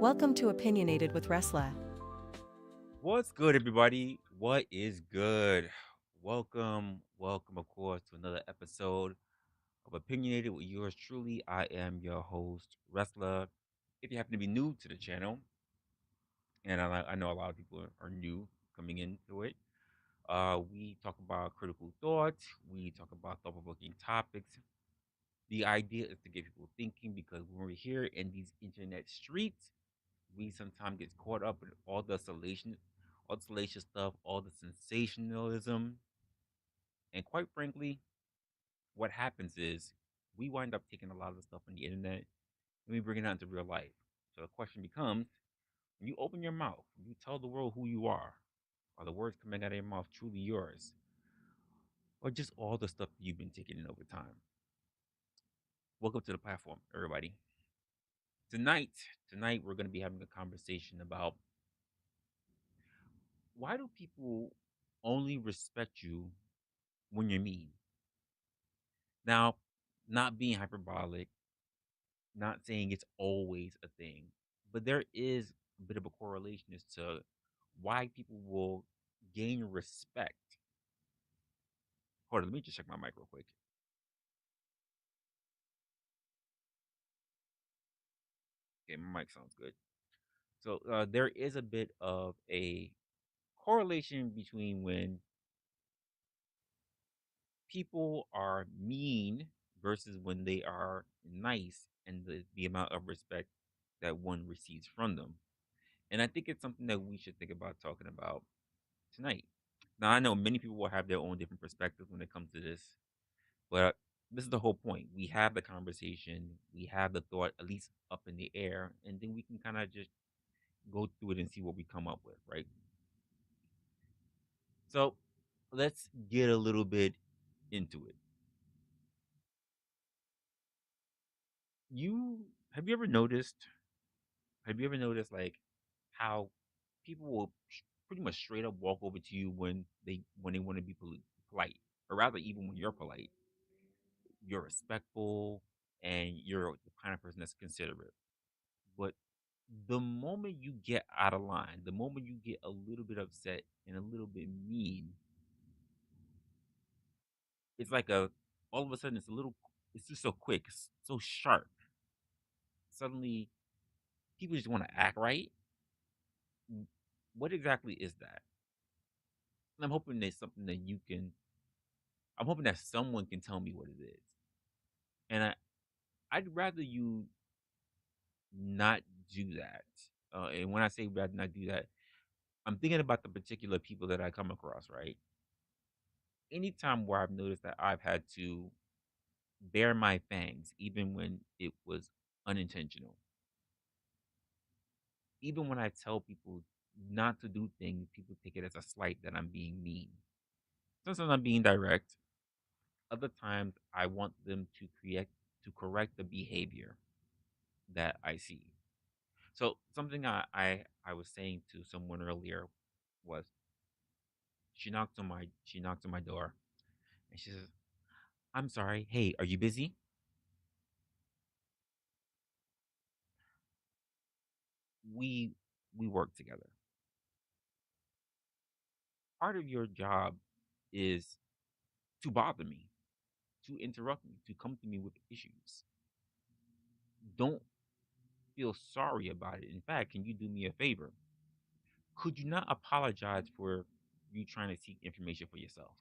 Welcome to Opinionated with Resla. What's good, everybody? What is good? Welcome, of course, to another episode of Opinionated with yours truly. I am your host, Resla. If you happen to be new to the channel, and I know a lot of people are new coming into it, we talk about critical thought, we talk about thought provoking topics. The idea is to get people thinking because when we're here in these internet streets, we sometimes get caught up in all the salacious stuff, all the sensationalism, and quite frankly, what happens is we wind up taking a lot of the stuff on the internet and we bring it out into real life. So the question becomes: when you open your mouth, when you tell the world who you are the words coming out of your mouth truly yours, or just all the stuff you've been taking in over time? Welcome to the platform, everybody. Tonight, tonight we're going to be having a conversation about why do people only respect you when you're mean. Now, not being hyperbolic, not saying it's always a thing, but there is a bit of a correlation as to why people will gain respect. Hold on, let me just check my mic real quick. Okay, my mic sounds good. So there is a bit of a correlation between when people are mean versus when they are nice and the amount of respect that one receives from them. And I think it's something that we should think about talking about tonight. Now, I know many people will have their own different perspectives when it comes to this, but this is the whole point. We have the conversation, we have the thought at least up in the air, and then we can kind of just go through it and see what we come up with, right? So let's get a little bit into it. You have you ever noticed? Have you ever noticed like how people will pretty much straight up walk over to you when they want to be polite, or rather, even when you're polite, you're respectful and you're the kind of person that's considerate. But the moment you get out of line, the moment you get a little bit upset and a little bit mean, it's like a all of a sudden it's just so quick, it's so sharp. Suddenly people just want to act right. What exactly is that? And I'm hoping that someone can tell me what it is. And I'd rather you not do that. And when I say rather not do that, I'm thinking about the particular people that I come across, right? Anytime where I've noticed that I've had to bare my fangs, even when it was unintentional, even when I tell people not to do things, people take it as a slight that I'm being mean. Sometimes I'm being direct. Other times I want them to correct the behavior that I see. So something I was saying to someone earlier was she knocked on my door and she says, "I'm sorry. Hey, are you busy?" We we work together. Part of your job is to bother me, to interrupt me, to come to me with issues. Don't feel sorry about it. In fact, can you do me a favor? Could you not apologize for you trying to seek information for yourself?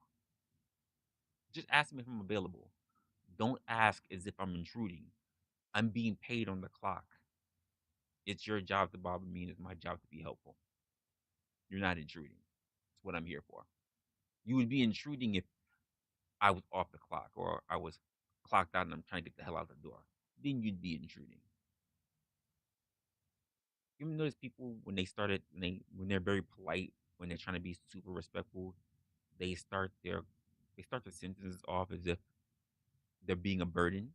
Just ask me if I'm available. Don't ask as if I'm intruding. I'm being paid on the clock. It's your job to bother me, and it's my job to be helpful. You're not intruding. It's what I'm here for. You would be intruding if I was off the clock or I was clocked out and I'm trying to get the hell out the door. Then you'd be intruding. You ever notice people when they're very polite, when they're trying to be super respectful, they start their they start their sentences off as if they're being a burden.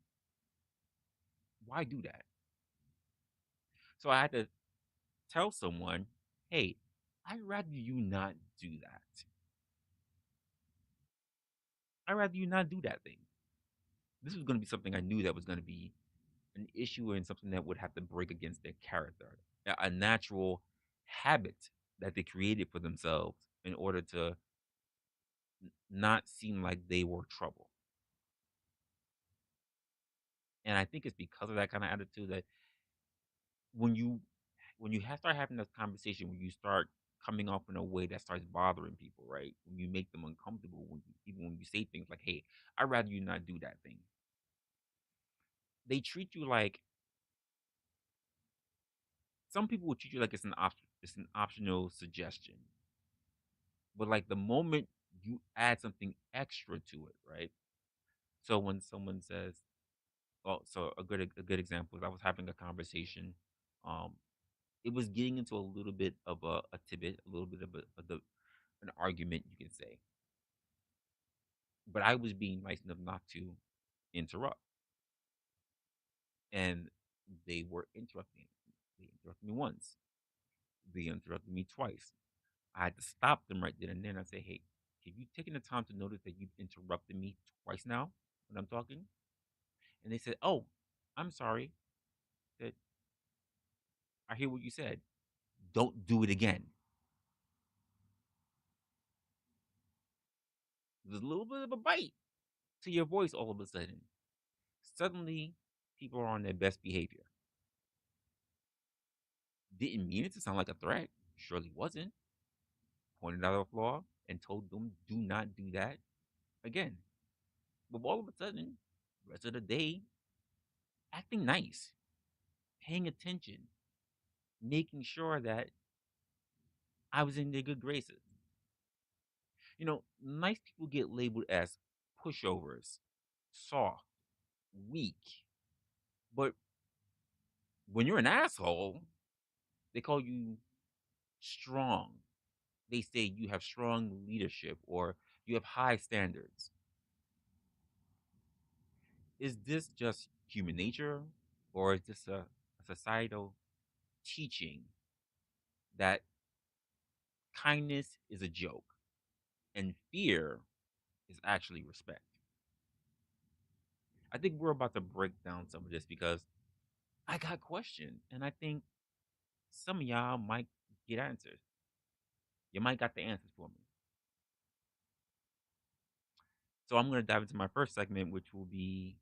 Why do that? So I had to tell someone, hey, I'd rather you not do that. I'd rather you not do that thing. This was going to be something I knew that was going to be an issue and something that would have to break against their character. a natural habit that they created for themselves in order to not seem like they were trouble. And I think it's because of that kind of attitude that when you start having this conversation, when you start coming off in a way that starts bothering people, right? When you make them uncomfortable, even when you say things like, "Hey, I'd rather you not do that thing," they treat you like some people will treat you like it's an optional suggestion. But like the moment you add something extra to it, right? So when someone says, "Oh," so a good example is I was having a conversation. Um, it was getting into a little bit of a tidbit, a little bit of an argument, you can say. But I was being nice enough not to interrupt, and they were interrupting. They interrupted me once. They interrupted me twice. I had to stop them right then and then. I say, "Hey, have you taken the time to notice that you've interrupted me twice now when I'm talking?" And they said, "Oh, I'm sorry. That I hear what you said. Don't do it again." There's a little bit of a bite to your voice all of a sudden. Suddenly, people are on their best behavior. Didn't mean it to sound like a threat. Surely wasn't. Pointed out a flaw and told them, do not do that again. But all of a sudden, rest of the day, acting nice, paying attention, making sure that I was in their good graces. Nice people get labeled as pushovers, soft, weak. But when you're an asshole, they call you strong. They say you have strong leadership or you have high standards. Is this just human nature or is this a societal teaching that kindness is a joke and fear is actually respect? I think we're about to break down some of this because I got questions and I think some of y'all might get answers. You might got the answers for me. So I'm going to dive into my first segment, which will be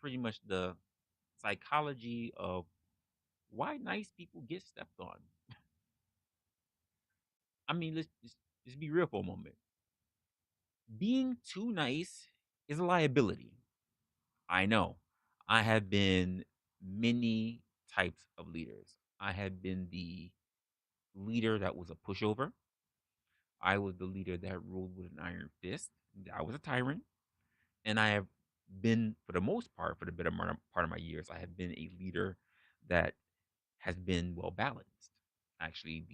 pretty much the psychology of why nice people get stepped on. I mean, let's be real for a moment. Being too nice is a liability. I know. I have been many types of leaders. I have been the leader that was a pushover. I was the leader that ruled with an iron fist. I was a tyrant. And I have been, for the most part, for the better part of my years, I have been a leader that has been well balanced. Actually,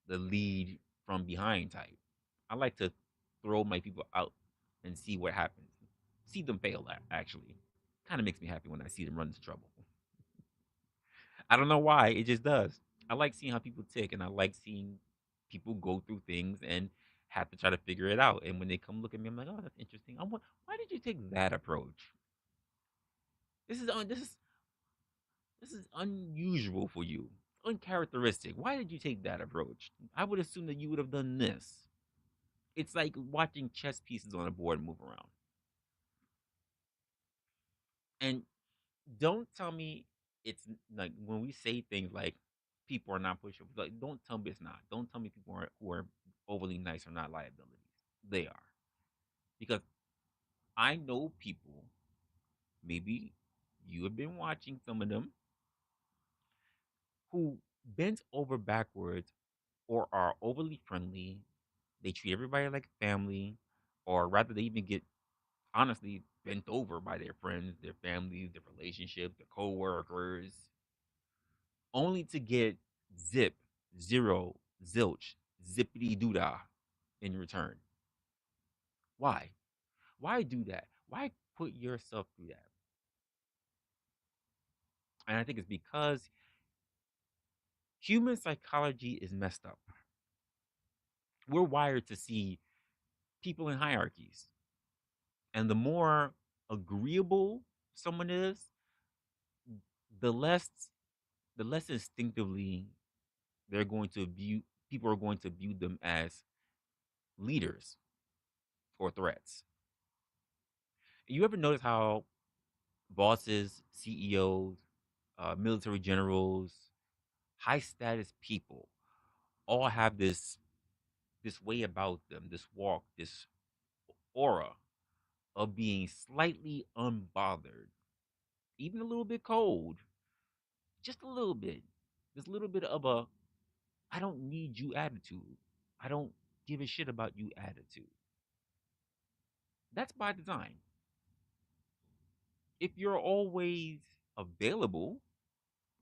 the lead from behind type. I like to throw my people out and see what happens. See them fail. Actually, kind of makes me happy when I see them run into trouble. I don't know why. It just does. I like seeing how people tick, and I like seeing people go through things and have to try to figure it out. And when they come look at me, I'm like, oh, that's interesting. Why did you take that approach? This is unusual for you, uncharacteristic. Why did you take that approach? I would assume that you would have done this. It's like watching chess pieces on a board move around. And don't tell me it's like when we say things like people are not pushovers. Like, don't tell me it's not. Don't tell me people are who are overly nice are not liabilities. They are because I know people. Maybe you have been watching some of them who bent over backwards or are overly friendly. They treat everybody like family, or rather, they even get honestly bent over by their friends, their families, their relationships, their coworkers, only to get zip, zero, zilch, zippity doodah in return. Why? Why do that? Why put yourself through that? And I think it's because human psychology is messed up. We're wired to see people in hierarchies. And the more agreeable someone is, the less the less instinctively they're going to view people are going to view them as leaders or threats. You ever notice how bosses, CEOs, military generals, high status people all have this way about them, this walk, this aura of being slightly unbothered, even a little bit cold, just a little bit. This little bit of a I don't need you attitude. I don't give a shit about you attitude. That's by design. If you're always available,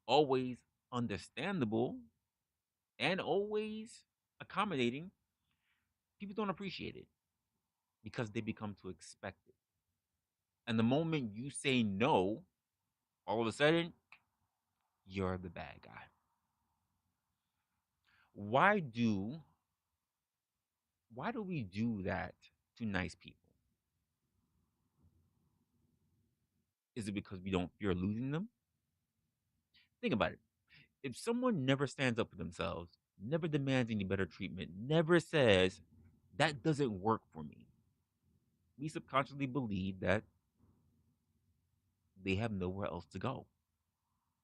always understandable, and always accommodating, people don't appreciate it because they become to expect it. And the moment you say no, all of a sudden, you're the bad guy. Why do why do we do that to nice people? Is it because we don't fear losing them? Think about it. If someone never stands up for themselves, never demands any better treatment, never says that doesn't work for me, we subconsciously believe that they have nowhere else to go.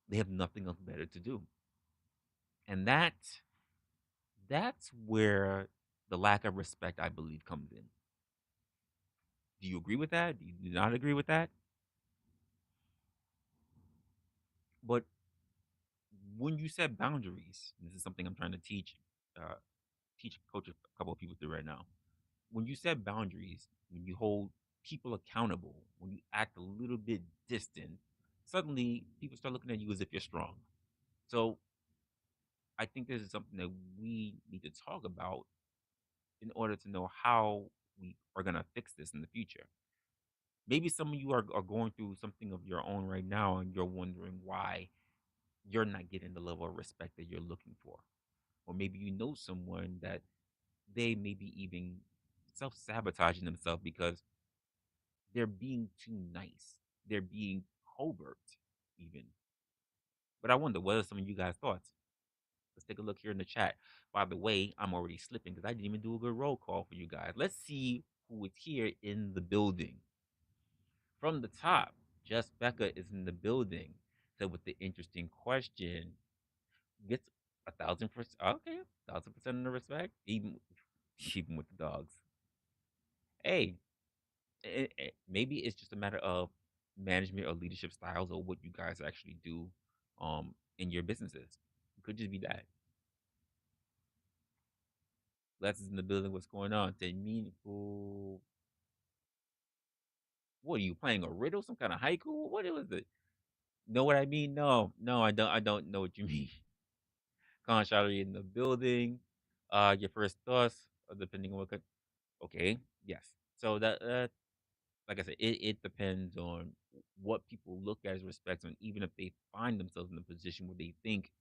They have nothing else better to do. And that's where the lack of respect, I believe, comes in. Do you agree with that? Do you do not agree with that? But when you set boundaries, this is something I'm trying to uh, coach a couple of people through right now. When you set boundaries, when you hold people accountable, when you act a little bit distant, suddenly people start looking at you as if you're strong. So I think this is something that we need to talk about in order to know how we are going to fix this in the future. Maybe some of you are going through something of your own right now and you're wondering why you're not getting the level of respect that you're looking for. Or maybe you know someone that they may be even self sabotaging themselves because they're being too nice. They're being covert, even. But I wonder, what are some of you guys' thoughts? Let's take a look here in the chat. By the way, I'm already slipping because I didn't even do a good roll call for you guys. Let's see who is here in the building. From the top, Just Becca is in the building. So with the interesting question, gets 1,000%. Okay, 1,000% of the respect, even with the dogs. Hey, maybe it's just a matter of management or leadership styles or what you guys actually do in your businesses. It could just be that. Lessons in the building, what's going on? Say meaningful. What are you playing a riddle? Some kind of haiku? What was it? Know what I mean? No, no, I don't. I don't know what you mean. Contrary in the building. Your first thoughts, depending on what. Okay, yes. So that like I said, it depends on what people look at as respect, and even if they find themselves in a position where they think,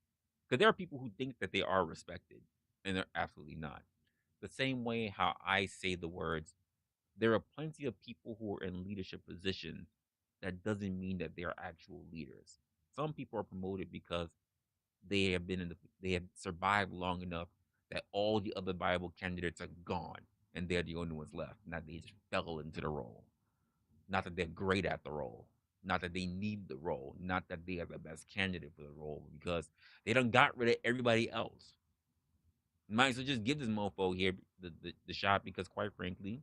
because there are people who think that they are respected, and they're absolutely not. The same way how I say the words, there are plenty of people who are in leadership positions. That doesn't mean that they are actual leaders. Some people are promoted because they have survived long enough that all the other viable candidates are gone, and they're the only ones left. Not they just fell into the role. Not that they're great at the role. Not that they need the role. Not that they are the best candidate for the role because they done got rid of everybody else. Might as well just give this mofo here the shot because, quite frankly,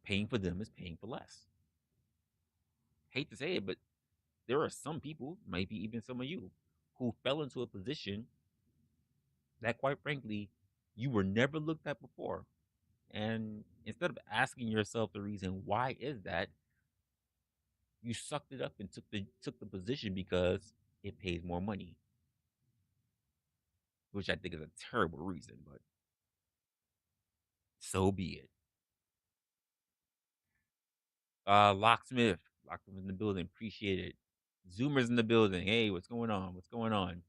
paying for them is paying for less. Hate to say it, but there are some people, maybe even some of you, who fell into a position that, quite frankly, you were never looked at before. And instead of asking yourself the reason why is that, you sucked it up and took the position because it pays more money, which I think is a terrible reason, but so be it. Locksmith, Locksmith in the building, appreciate it. Zoomers in the building, hey, what's going on? What's going on?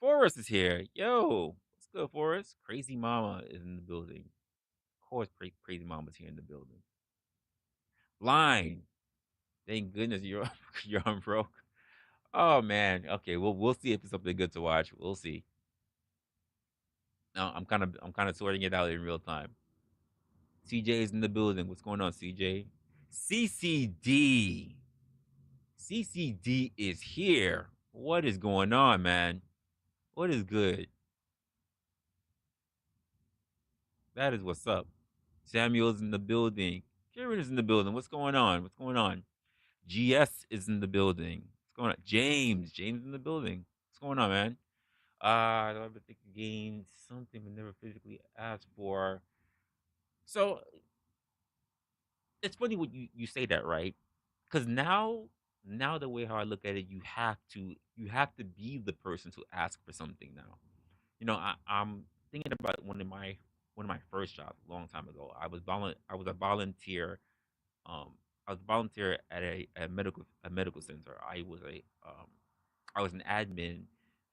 Forrest is here, yo, what's good, Forrest? Crazy Mama is in the building. Of course, Crazy Mama's here in the building. Blind, thank goodness you're you're on broke. Oh man. Okay. Well, we'll see if it's something good to watch. We'll see. No, I'm kind of sorting it out in real time. CJ is in the building. What's going on, CJ? CCD. CCD is here. What is going on, man? What is good? That is what's up. Samuel's in the building. Karen is in the building. What's going on? What's going on? GS is in the building. What's going on? James in the building. What's going on, man? I don't ever think gained something we never physically asked for. So it's funny when you say that, right? Because now the way how I look at it, you have to be the person to ask for something now. I'm thinking about one of my first jobs a long time ago. I was a volunteer. Um, I was a volunteer at a medical center. I was an admin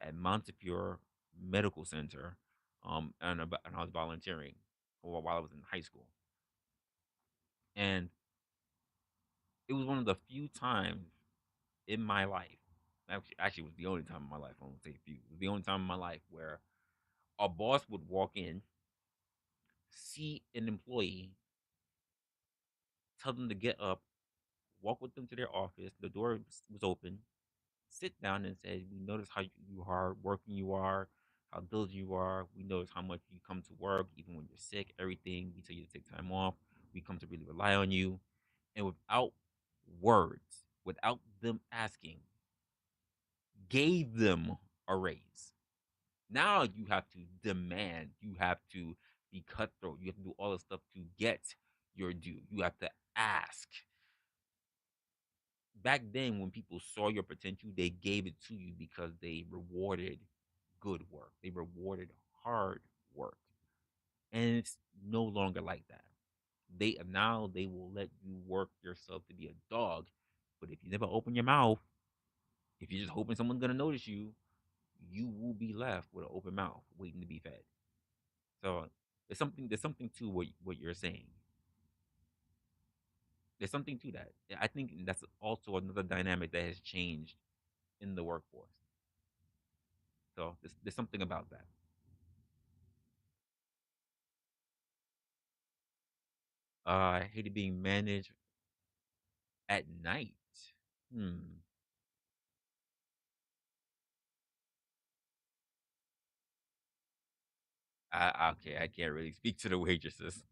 at Montefiore Medical Center. And I was volunteering while I was in high school. And it was one of the few times in my life. Actually, it was the only time in my life. I won't say few. It was the only time in my life where a boss would walk in, see an employee, tell them to get up, walk with them to their office. The door was open. Sit down and say, "We notice how you hard working you are, how diligent you are. We notice how much you come to work, even when you're sick. Everything we tell you to take time off. We come to really rely on you." And without words, without them asking, gave them a raise. Now you have to demand, you have to be cutthroat, you have to do all the stuff to get your due. You have to ask. Back then, when people saw your potential, they gave it to you because they rewarded good work, they rewarded hard work. And it's no longer like that. They will let you work yourself to be a dog. But if you never open your mouth, if you're just hoping someone's gonna notice you, you will be left with an open mouth waiting to be fed. So there's something to what you're saying. There's something to that. I think that's also another dynamic that has changed in the workforce. So there's something about that. I hated being managed at night. Hmm. Okay, I can't really speak to the waitresses.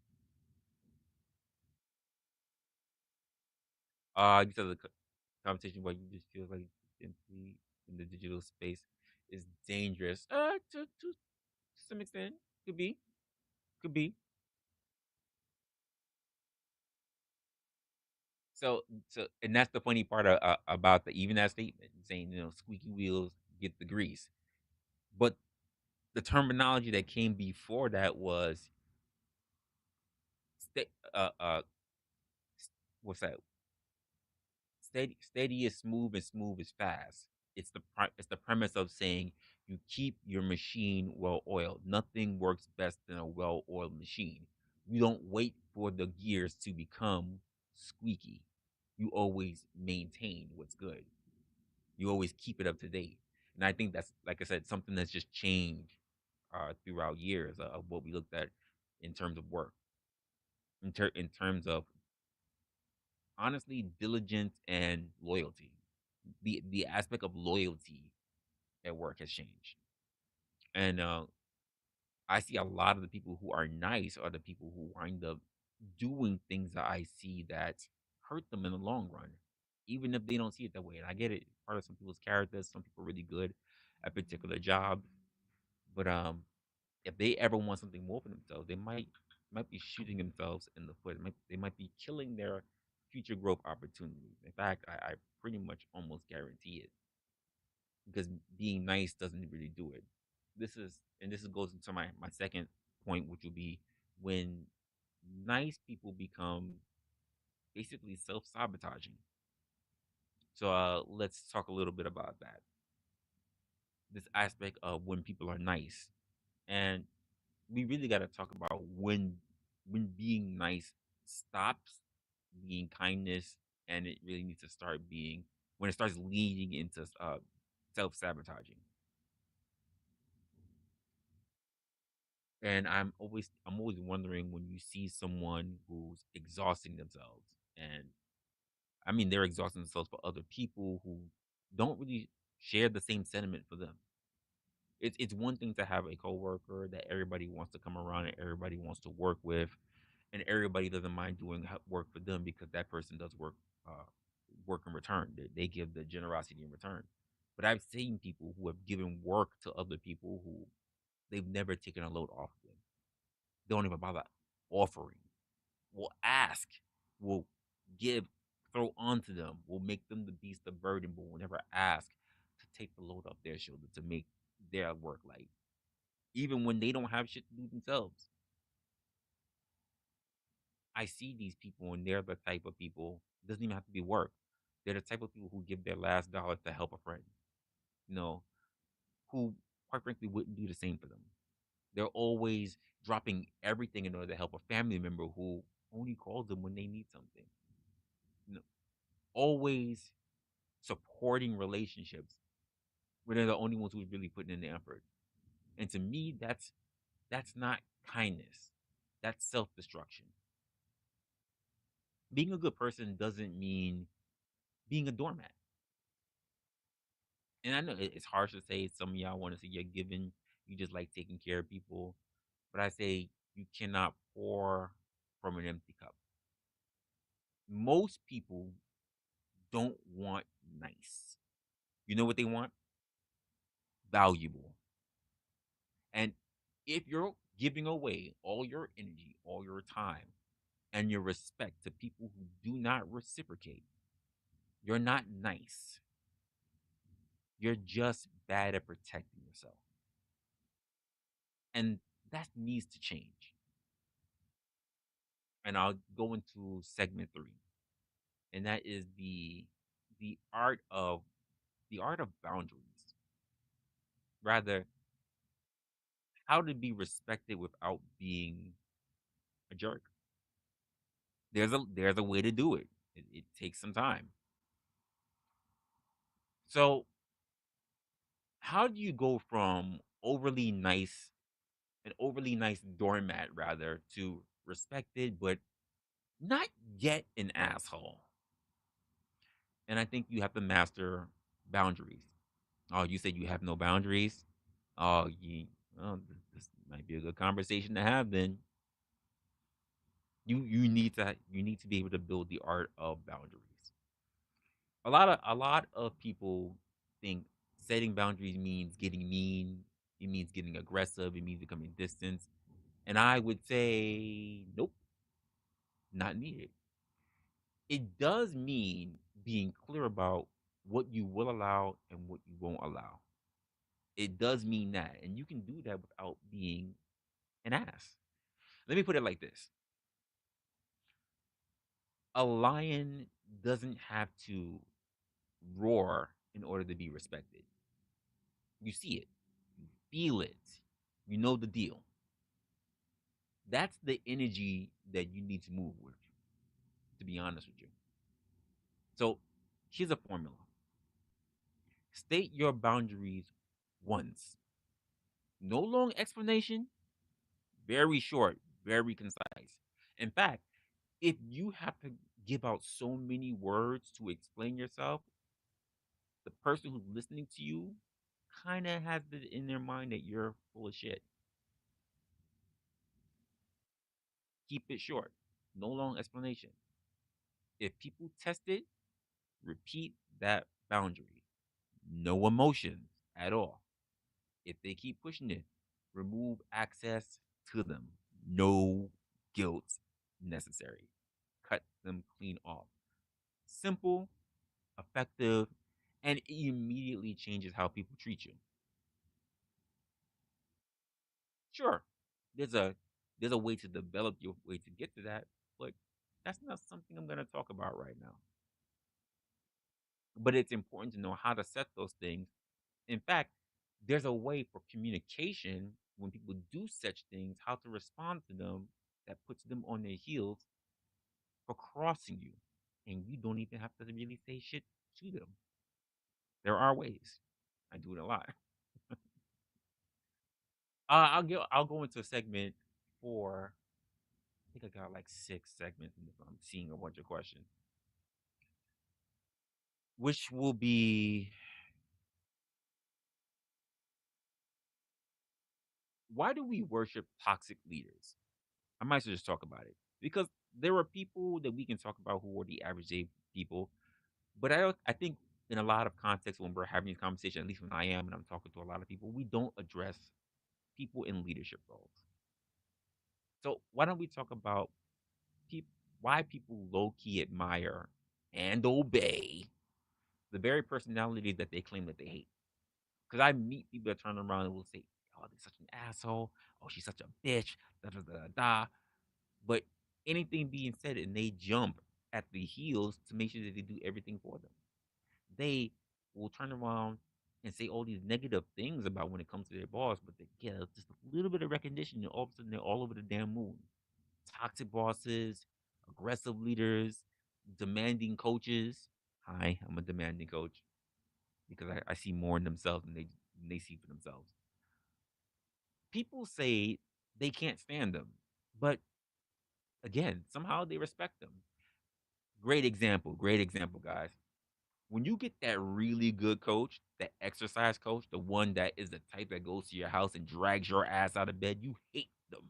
You said the conversation where you just feel like simply in the digital space is dangerous. To some extent, could be, could be. And that's the funny part about the even that statement, saying squeaky wheels get the grease. But the terminology that came before that was sta- what's that? Steady is smooth and smooth is fast. It's the premise of saying you keep your machine well oiled. Nothing works best than a well oiled machine. You don't wait for the gears to become squeaky. You always maintain what's good. You always keep it up to date. And I think that's, like I said, something that's just changed throughout years of what we looked at in terms of work, in terms of honestly diligence and loyalty. The aspect of loyalty at work has changed, and I see a lot of the people who are nice are the people who wind up doing things that I see that hurt them in the long run, even if they don't see it that way. And I get it, part of some people's characters. Some people are really good at particular jobs, but if they ever want something more for themselves, they might be shooting themselves in the foot. They might be killing their future growth opportunities. In fact, I pretty much almost guarantee it because being nice doesn't really do it. This goes into my second point, which will be when nice people become basically self-sabotaging. So let's talk a little bit about that. This aspect of when people are nice, and we really got to talk about when being nice stops being kindness, and it really needs to start being when it starts leading into self-sabotaging. And I'm always wondering when you see someone who's exhausting themselves, and I mean they're exhausting themselves for other people who don't really share the same sentiment for them. It's one thing to have a coworker that everybody wants to come around and everybody wants to work with, and everybody doesn't mind doing work for them because that person does work in return. They give the generosity in return. But I've seen people who have given work to other people who they've never taken a load off of them. They don't even bother offering. Will ask, will give, throw onto them, will make them the beast of burden, but will never ask to take the load off their shoulder to make their work light, even when they don't have shit to do themselves. I see these people, and they're the type of people. It doesn't even have to be work. They're the type of people who give their last dollar to help a friend. You know, who quite frankly wouldn't do the same for them. They're always dropping everything in order to help a family member who only calls them when they need something. You know, always supporting relationships when they're the only ones who's really putting in the effort. And to me, that's not kindness. That's self destruction. Being a good person doesn't mean being a doormat. And I know it's harsh to say. Some of y'all want to say you're giving, you just like taking care of people. But I say you cannot pour from an empty cup. Most people don't want nice. You know what they want? Valuable. And if you're giving away all your energy, all your time, and your respect to people who do not reciprocate, you're not nice. You're just bad at protecting yourself. And that needs to change. And I'll go into segment 3. And that is the art of the art of boundaries. Rather, how to be respected without being a jerk. There's a way to do it. It takes some time. So, how do you go from an overly nice doormat rather, to respected but not yet an asshole? And I think you have to master boundaries. Oh, you said you have no boundaries? Oh, this might be a good conversation to have then. You need to be able to build the art of boundaries. A lot of people think setting boundaries means getting mean, it means getting aggressive, it means becoming distant. And I would say nope, not needed. It does mean being clear about what you will allow and what you won't allow. It does mean that. And you can do that without being an ass. Let me put it like this: a lion doesn't have to roar in order to be respected. You see it, you feel it, you know the deal. That's the energy that you need to move with, to be honest with you. So here's a formula: state your boundaries once. No long explanation, very short, very concise. In fact, if you have to give out so many words to explain yourself, the person who's listening to you kind of has it in their mind that you're full of shit. Keep it short. No long explanation. If people test it, repeat that boundary. No emotions at all. If they keep pushing it, remove access to them. No guilt necessary. Cut them clean off. Simple, effective, and it immediately changes how people treat you. Sure, there's a way to develop your way to get to that, but that's not something I'm going to talk about right now. But it's important to know how to set those things. In fact, there's a way for communication when people do such things, how to respond to them that puts them on their heels for crossing you. And you don't even have to really say shit to them. There are ways. I do it a lot. I'll go into a segment for. I think I got like 6 segments, and if I'm seeing a bunch of questions, which will be why do we worship toxic leaders? I might as well just talk about it because there are people that we can talk about who are the average day people, but I think in a lot of contexts when we're having these conversations, at least when I am and I'm talking to a lot of people, we don't address people in leadership roles. So why don't we talk about peop why people low key admire and obey the very personality that they claim that they hate? Because I meet people that turn around and will say, "Oh, they're such an asshole. Oh, she's such a bitch." Da da da da. Da. But anything being said, and they jump at the heels to make sure that they do everything for them. They will turn around and say all these negative things about when it comes to their boss, but they get just a little bit of recognition, and all of a sudden they're all over the damn moon. Toxic bosses, aggressive leaders, demanding coaches. Hi, I'm a demanding coach because I see more in themselves than they see for themselves. People say they can't stand them, but again, somehow they respect them. Great example, guys. When you get that really good coach, that exercise coach, the one that is the type that goes to your house and drags your ass out of bed, you hate them,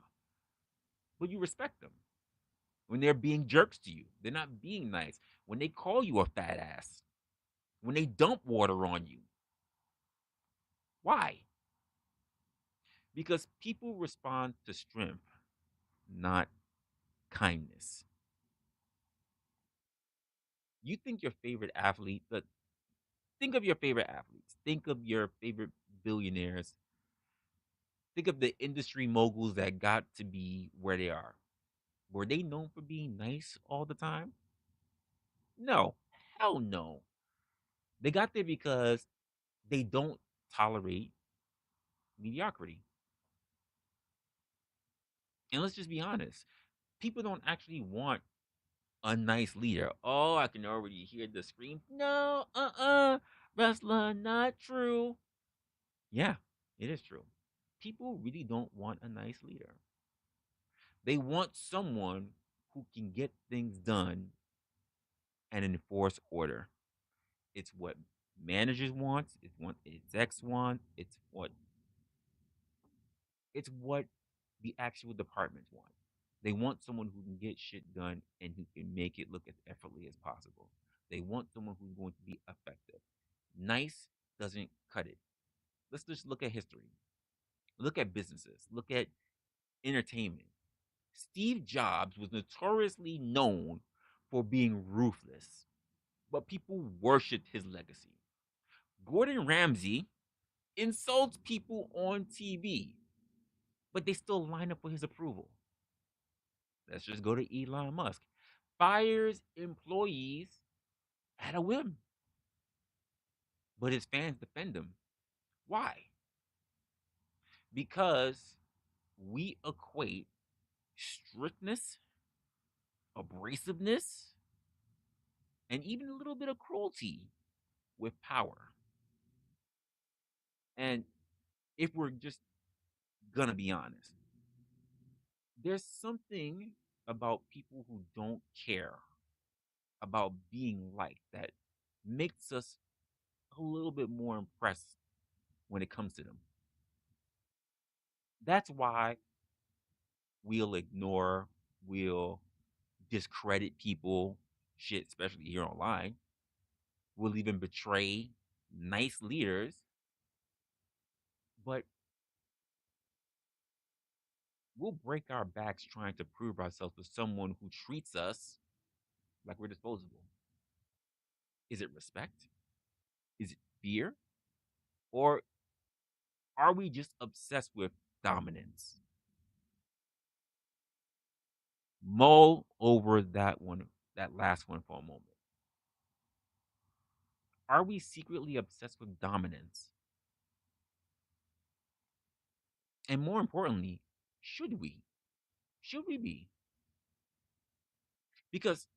but you respect them. When they're being jerks to you, they're not being nice. When they call you a fat ass, when they dump water on you, why? Because people respond to strength, not kindness. You think your favorite athlete, think of your favorite athletes, think of your favorite billionaires, think of the industry moguls that got to be where they are. Were they known for being nice all the time? No, hell no. They got there because they don't tolerate mediocrity. And let's just be honest, people don't actually want a nice leader. Oh, I can already hear the scream. No, Resla, not true. Yeah, it is true. People really don't want a nice leader. They want someone who can get things done and enforce order. It's what managers want. It's what execs want. It's what the actual departments want. They want someone who can get shit done and who can make it look as effortlessly as possible. They want someone who's going to be effective. Nice doesn't cut it. Let's just look at history. Look at businesses. Look at entertainment. Steve Jobs was notoriously known for being ruthless, but people worshiped his legacy. Gordon Ramsay insults people on TV, but they still line up for his approval. Let's just go to Elon Musk. Fires employees at a whim, but his fans defend him. Why? Because we equate strictness, abrasiveness, and even a little bit of cruelty with power. And if we're just gonna be honest, there's something about people who don't care about being liked that makes us a little bit more impressed when it comes to them. That's why we'll ignore, we'll discredit people, shit, especially here online. We'll even betray nice leaders, but we'll break our backs trying to prove ourselves to someone who treats us like we're disposable. Is it respect? Is it fear? Or are we just obsessed with dominance? Mull over that one, that last one for a moment. Are we secretly obsessed with dominance? And more importantly, should we? Should we be? Because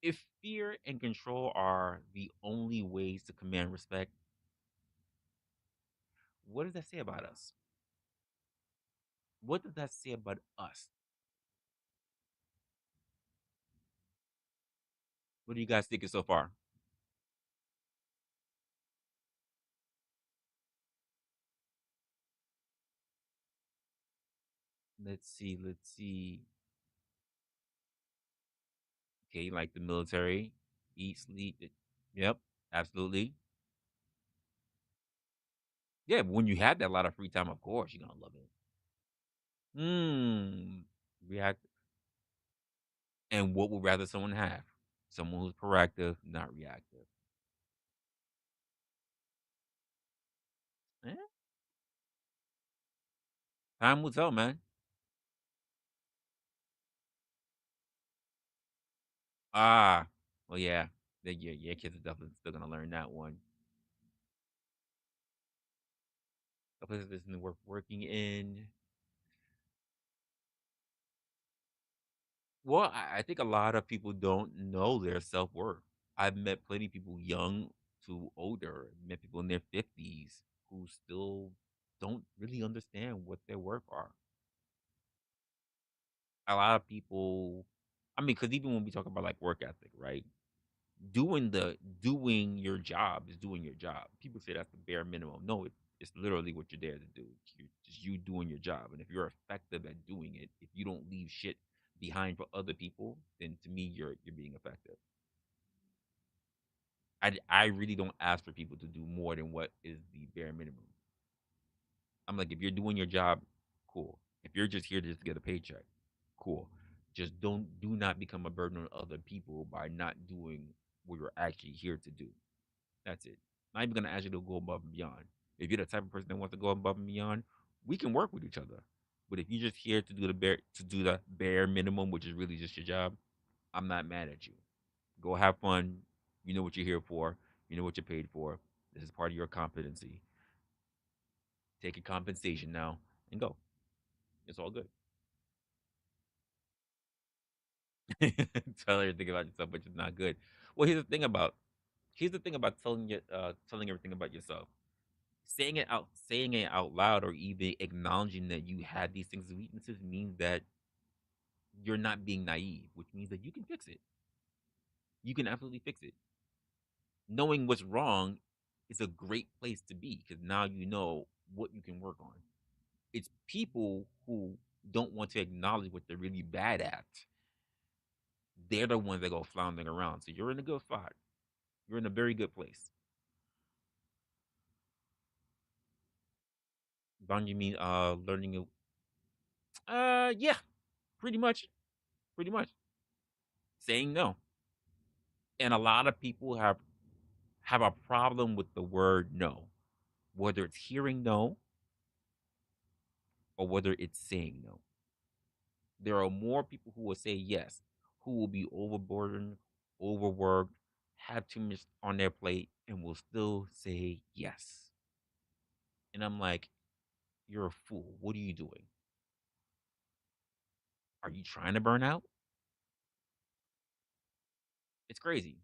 If fear and control are the only ways to command respect, what does that say about us? What does that say about us? What are you guys thinking so far? Let's see. Let's see. Okay, like the military, eat, sleep. Yep, absolutely. Yeah, but when you have that lot of free time, of course you're gonna love it. Hmm. React. And what would rather someone have? Someone who's proactive, not reactive. Eh, time will tell, man. Ah, well, yeah. Your kids are definitely still gonna learn that one. A place that isn't worth working in. Well, I think a lot of people don't know their self worth. I've met plenty of people young to older, met people in their 50s who still don't really understand what their worth are. A lot of people, I mean, because even when we talk about like work ethic, right? Doing your job is doing your job. People say that's the bare minimum. No, it's literally what you're there to do. You're just you doing your job, and if you're effective at doing it, if you don't leave shit behind for other people, then to me you're being effective. I really don't ask for people to do more than what is the bare minimum. I'm like, if you're doing your job, cool. If you're just here just to get a paycheck, cool. Just do not become a burden on other people by not doing what you're actually here to do. That's it. Not even gonna ask you to go above and beyond. If you're the type of person that wants to go above and beyond, we can work with each other. But if you're just here to do the bare minimum, which is really just your job, I'm not mad at you. Go have fun. You know what you're here for. You know what you're paid for. This is part of your competency. Take your compensation now and go. It's all good. Tell everything about yourself, but it's not good. Well, here's the thing about telling everything about yourself. Saying it out loud, or even acknowledging that you have these things as weaknesses means that you're not being naive, which means that you can fix it. You can absolutely fix it. Knowing what's wrong is a great place to be because now you know what you can work on. It's people who don't want to acknowledge what they're really bad at. They're the ones that go floundering around. So you're in a good spot. You're in a very good place. Don't you mean learning yeah, pretty much. Pretty much. Saying no. And a lot of people have a problem with the word no. Whether it's hearing no or whether it's saying no. There are more people who will say yes, who will be overburdened, overworked, have too much on their plate, and will still say yes. And I'm like, you're a fool. What are you doing? Are you trying to burn out? It's crazy.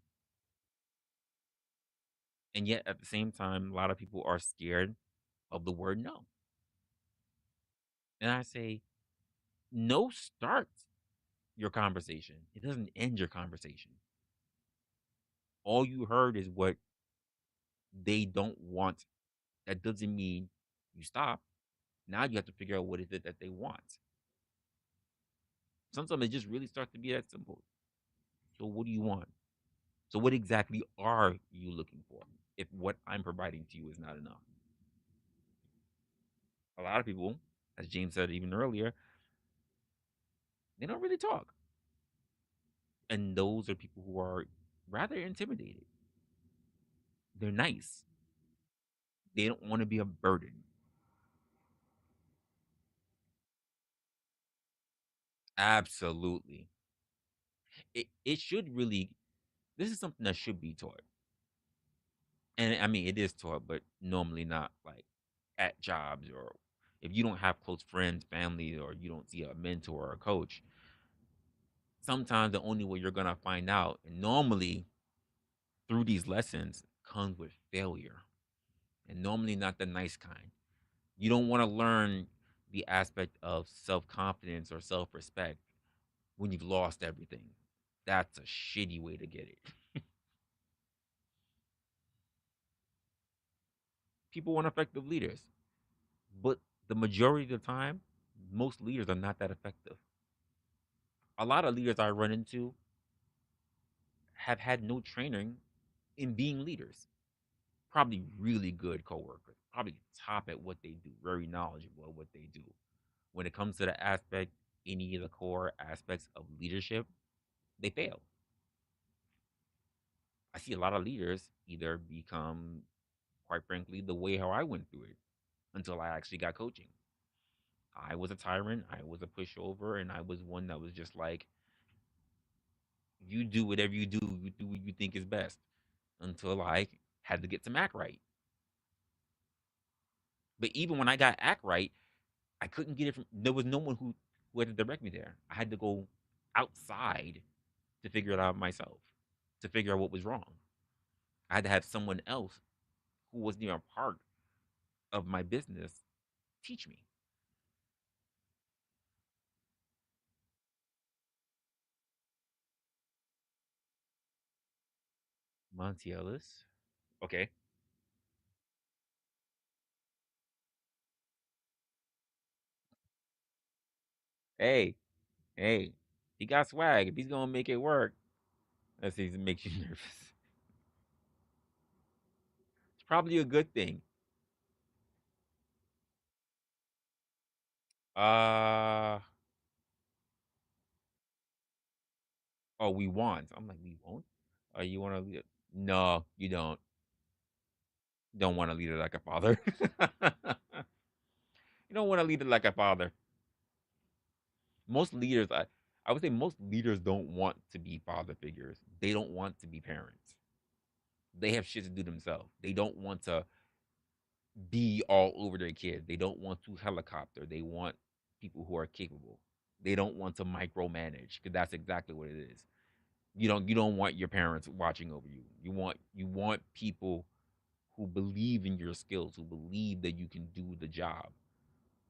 And yet at the same time, a lot of people are scared of the word no. And I say, no starts your conversation. It doesn't end your conversation. All you heard is what they don't want. That doesn't mean you stop. Now you have to figure out what is it that they want. Sometimes it just really starts to be that simple. So what do you want? So what exactly are you looking for? If what I'm providing to you is not enough. A lot of people, as James said even earlier, they don't really talk. And those are people who are rather intimidated. They're nice. They don't want to be a burden. Absolutely. It should really, this is something that should be taught. And I mean, it is taught, but normally not like at jobs, or if you don't have close friends, family, or you don't see a mentor or a coach, Sometimes the only way you're gonna find out, and normally through these lessons, comes with failure, and normally not the nice kind. You don't want to learn the aspect of self confidence or self respect when you've lost everything. That's a shitty way to get it. People want effective leaders, but the majority of the time, most leaders are not that effective. A lot of leaders I run into have had no training in being leaders. Probably really good coworkers, probably top at what they do, very knowledgeable at what they do. When it comes to the aspect, any of the core aspects of leadership, they fail. I see a lot of leaders either become, quite frankly, the way how I went through it until I actually got coaching. I was a tyrant, I was a pushover, and I was one that was just like, you do whatever you do what you think is best until I had to get some act right. But even when I got act right, I couldn't get it from, there was no one who had to direct me there. I had to go outside to figure it out myself, to figure out what was wrong. I had to have someone else who wasn't even a part of my business teach me. Monty Ellis. Okay. Hey, hey, he got swag. If he's gonna make it work, that seems makes you nervous. It's probably a good thing. Uh oh, we want. I'm like, we won't. You want to lead? No, you don't. Don't want to lead it like a father. You don't want to lead it like a father. Most leaders, I would say, most leaders don't want to be father figures. They don't want to be parents. They have shit to do themselves. They don't want to be all over their kids. They don't want to helicopter. They want people who are capable. They don't want to micromanage because that's exactly what it is. You don't want your parents watching over you. You want people who believe in your skills, who believe that you can do the job,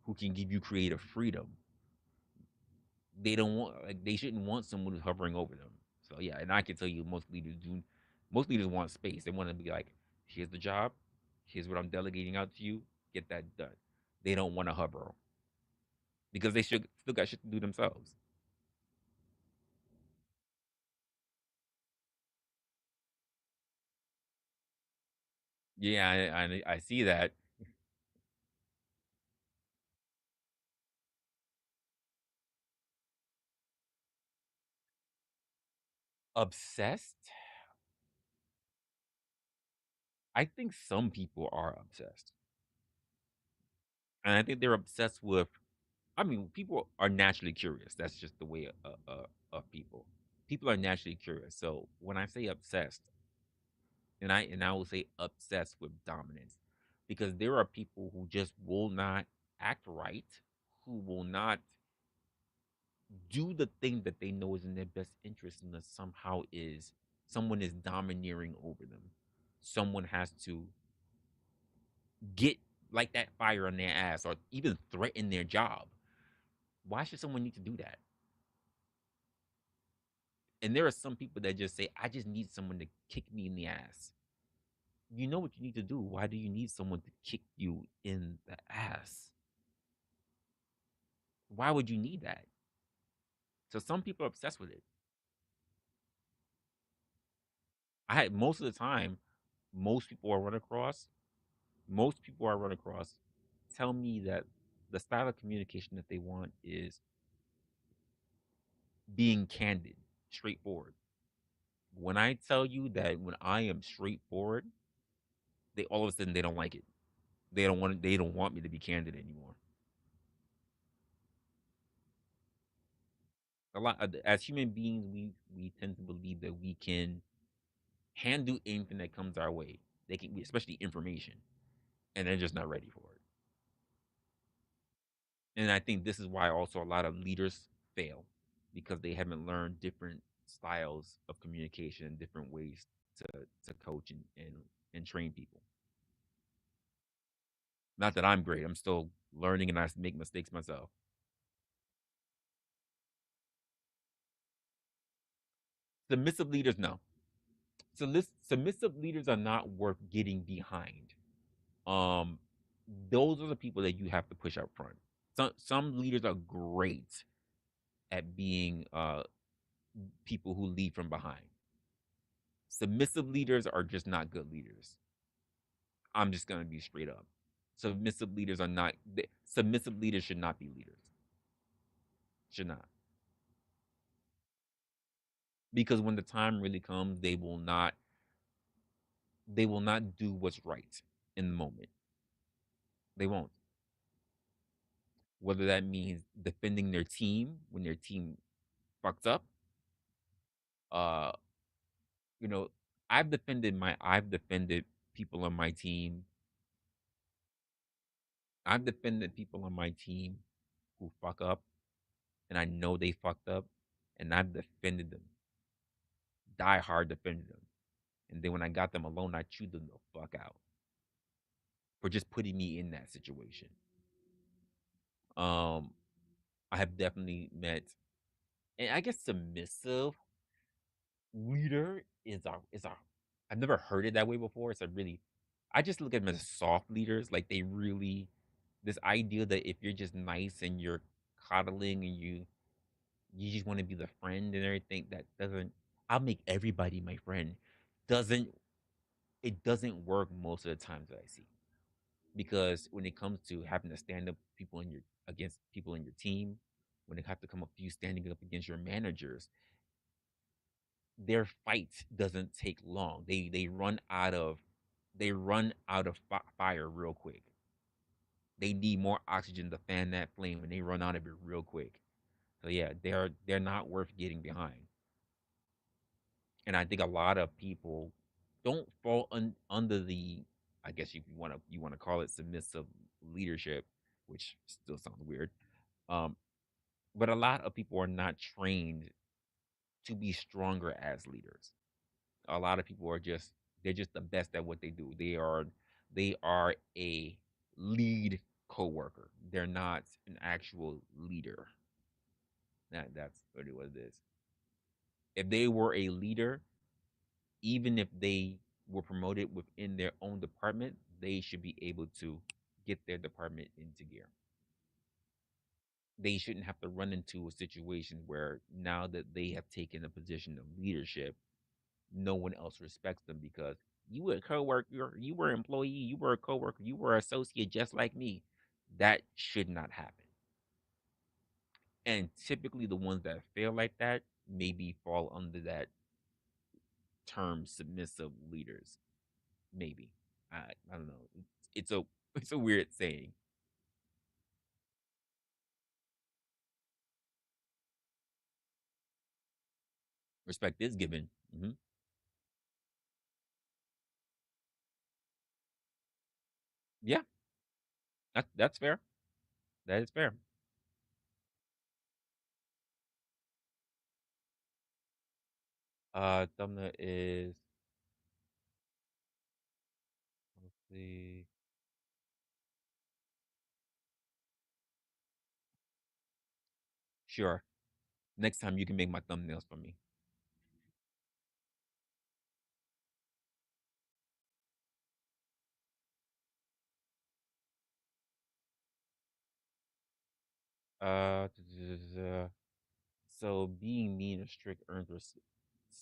who can give you creative freedom. They don't want, like, they shouldn't want someone who's hovering over them. So yeah, and I can tell you most leaders do. Most leaders want space. They want to be like, here's the job, here's what I'm delegating out to you, get that done. They don't want to hover because they should still got shit to do themselves. Yeah, I see that. Obsessed. I think some people are obsessed, and I think they're obsessed with. I mean, people are naturally curious. That's just the way of people. People are naturally curious. So when I say obsessed, and I will say obsessed with dominance, because there are people who just will not act right, who will not do the thing that they know is in their best interest, unless somehow is someone is domineering over them. Someone has to get like that fire on their ass or even threaten their job. Why should someone need to do that? And there are some people that just say, I just need someone to kick me in the ass. You know what you need to do. Why do you need someone to kick you in the ass? Why would you need that? So some people are obsessed with it. I had most of the time, most people I run across, most people I run across tell me that the style of communication that they want is being candid, straightforward. When I tell you that when I am straightforward, they all of a sudden they don't like it. They don't want me to be candid anymore. A lot as human beings, we tend to believe that we can handle anything that comes our way. They can, especially information, and they're just not ready for it. And I think this is why also a lot of leaders fail. because they haven't learned different styles of communication, different ways to coach and train people. Not that I'm great. I'm still learning and I make mistakes myself. Submissive leaders, no. Submissive leaders are not worth getting behind. Um, those are the people that you have to push up front. Some leaders are great at being people who lead from behind. Submissive leaders are just not good leaders. I'm just gonna be straight up. Submissive leaders are not. Submissive leaders should not be leaders. Should not, because when the time really comes, they will not. They will not do what's right in the moment. They won't. Whether that means defending their team when their team fucks up. Uh, you know, I've defended people on my team. I've defended people on my team who fuck up, and I know they fucked up, and I've defended them, die hard defended them. And then when I got them alone, I chewed them the fuck out for just putting me in that situation. Um, I have definitely met, and I guess submissive leader is a. I've never heard it that way before. It's a really, I just look at them as soft leaders. Like they really, this idea that if you're just nice and you're coddling and you just want to be the friend and everything, that doesn't. I'll make everybody my friend. Doesn't it doesn't work most of the times that I see, because when it comes to having to stand up people in your against people in your team, when it have to come up to you standing up against your managers, their fight doesn't take long. They run out of fire real quick. They need more oxygen to fan that flame, and they run out of it real quick. So yeah, they're not worth getting behind. And I think a lot of people don't fall under the, I guess if you want to call it submissive leadership, which still sounds weird. Um, but a lot of people are not trained to be stronger as leaders. A lot of people are just they're just the best at what they do. They are a lead coworker. They're not an actual leader. That's really what it is. If they were a leader, even if they were promoted within their own department, they should be able to get their department into gear. They shouldn't have to run into a situation where now that they have taken a position of leadership, no one else respects them because you were a coworker, you were an employee, you were a coworker, you were an associate just like me. That should not happen. And typically the ones that fail like that maybe fall under that term submissive leaders. Maybe. I don't know. It's a it's a weird saying. Respect is given. Yeah, that's fair. That is fair. Thumbnail is, let's see. Sure. Next time you can make my thumbnails for me. Uh, so being mean or strict earns respect.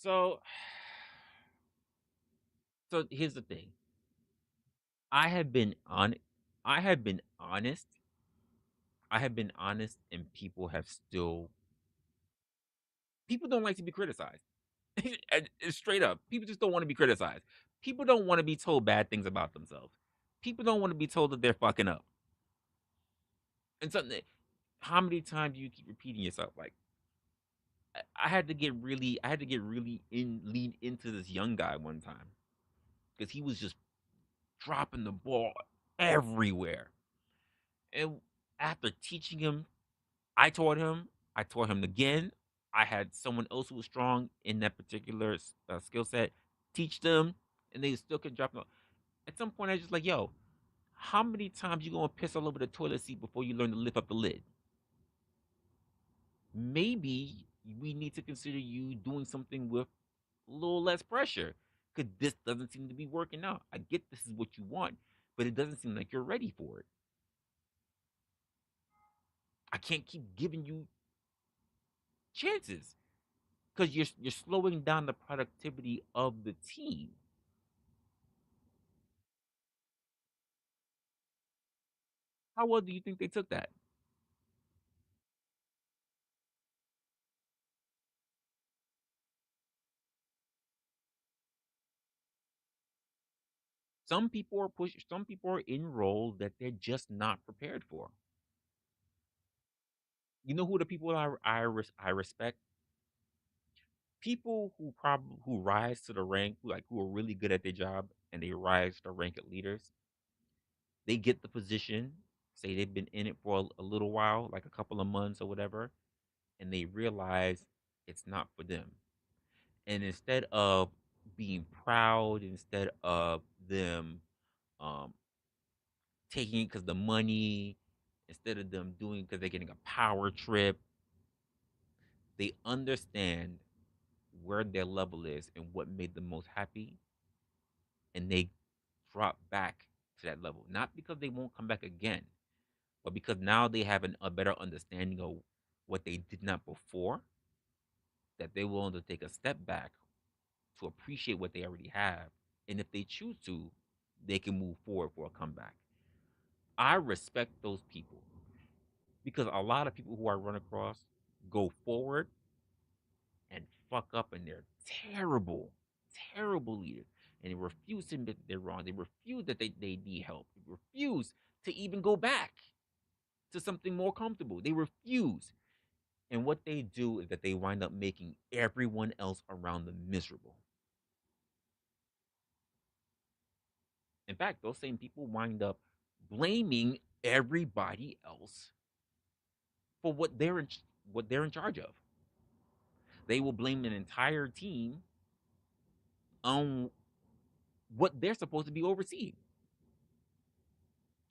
So, so here's the thing. I have been on. I have been honest. I have been honest, and people have still. People don't like to be criticized. It's straight up. People just don't want to be criticized. People don't want to be told bad things about themselves. People don't want to be told that they're fucking up. And something. How many times do you keep repeating yourself? Like I had to get really lean into this young guy one time because he was just dropping the ball everywhere. And after teaching him, I taught him again. I had someone else who was strong in that particular skill set, teach them, and they still could drop it. At some point, I was just like, yo, how many times you gonna piss all over the toilet seat before you learn to lift up the lid? Maybe we need to consider you doing something with a little less pressure because this doesn't seem to be working out. I get this is what you want, but it doesn't seem like you're ready for it. I can't keep giving you chances because you're slowing down the productivity of the team. How well do you think they took that? Some people are in roles that they're just not prepared for. You know who the people I respect? People who rise to the rank, who are really good at their job and they rise to the rank at leaders. They get the position, say they've been in it for a little while, like a couple of months or whatever, and they realize it's not for them. And instead of being proud, instead of them um, taking it because the money, instead of them doing because they're getting a power trip, they understand where their level is and what made them most happy, and they drop back to that level. Not because they won't come back again, but because now they have a better understanding of what they did not before, that they're willing to take a step back to appreciate what they already have. And if they choose to, they can move forward for a comeback. I respect those people because a lot of people who I run across go forward and fuck up, and they're terrible, terrible leaders. And they refuse to admit that they're wrong. They refuse that they need help. They refuse to even go back to something more comfortable. They refuse. And what they do is that they wind up making everyone else around them miserable. In fact, those same people wind up blaming everybody else for what they're in charge of. They will blame an entire team on what they're supposed to be overseeing.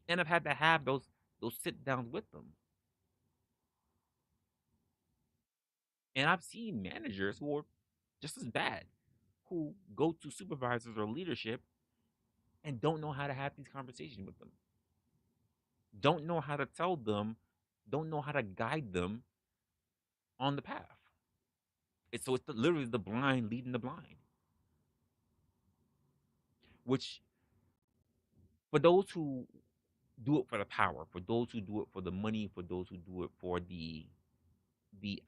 And I've had to have those sit downs with them. And I've seen managers who are just as bad, who go to supervisors or leadership and don't know how to have these conversations with them, don't know how to tell them, don't know how to guide them on the path. Literally the blind leading the blind, which for those who do it for the power, for those who do it for the money, for those who do it for the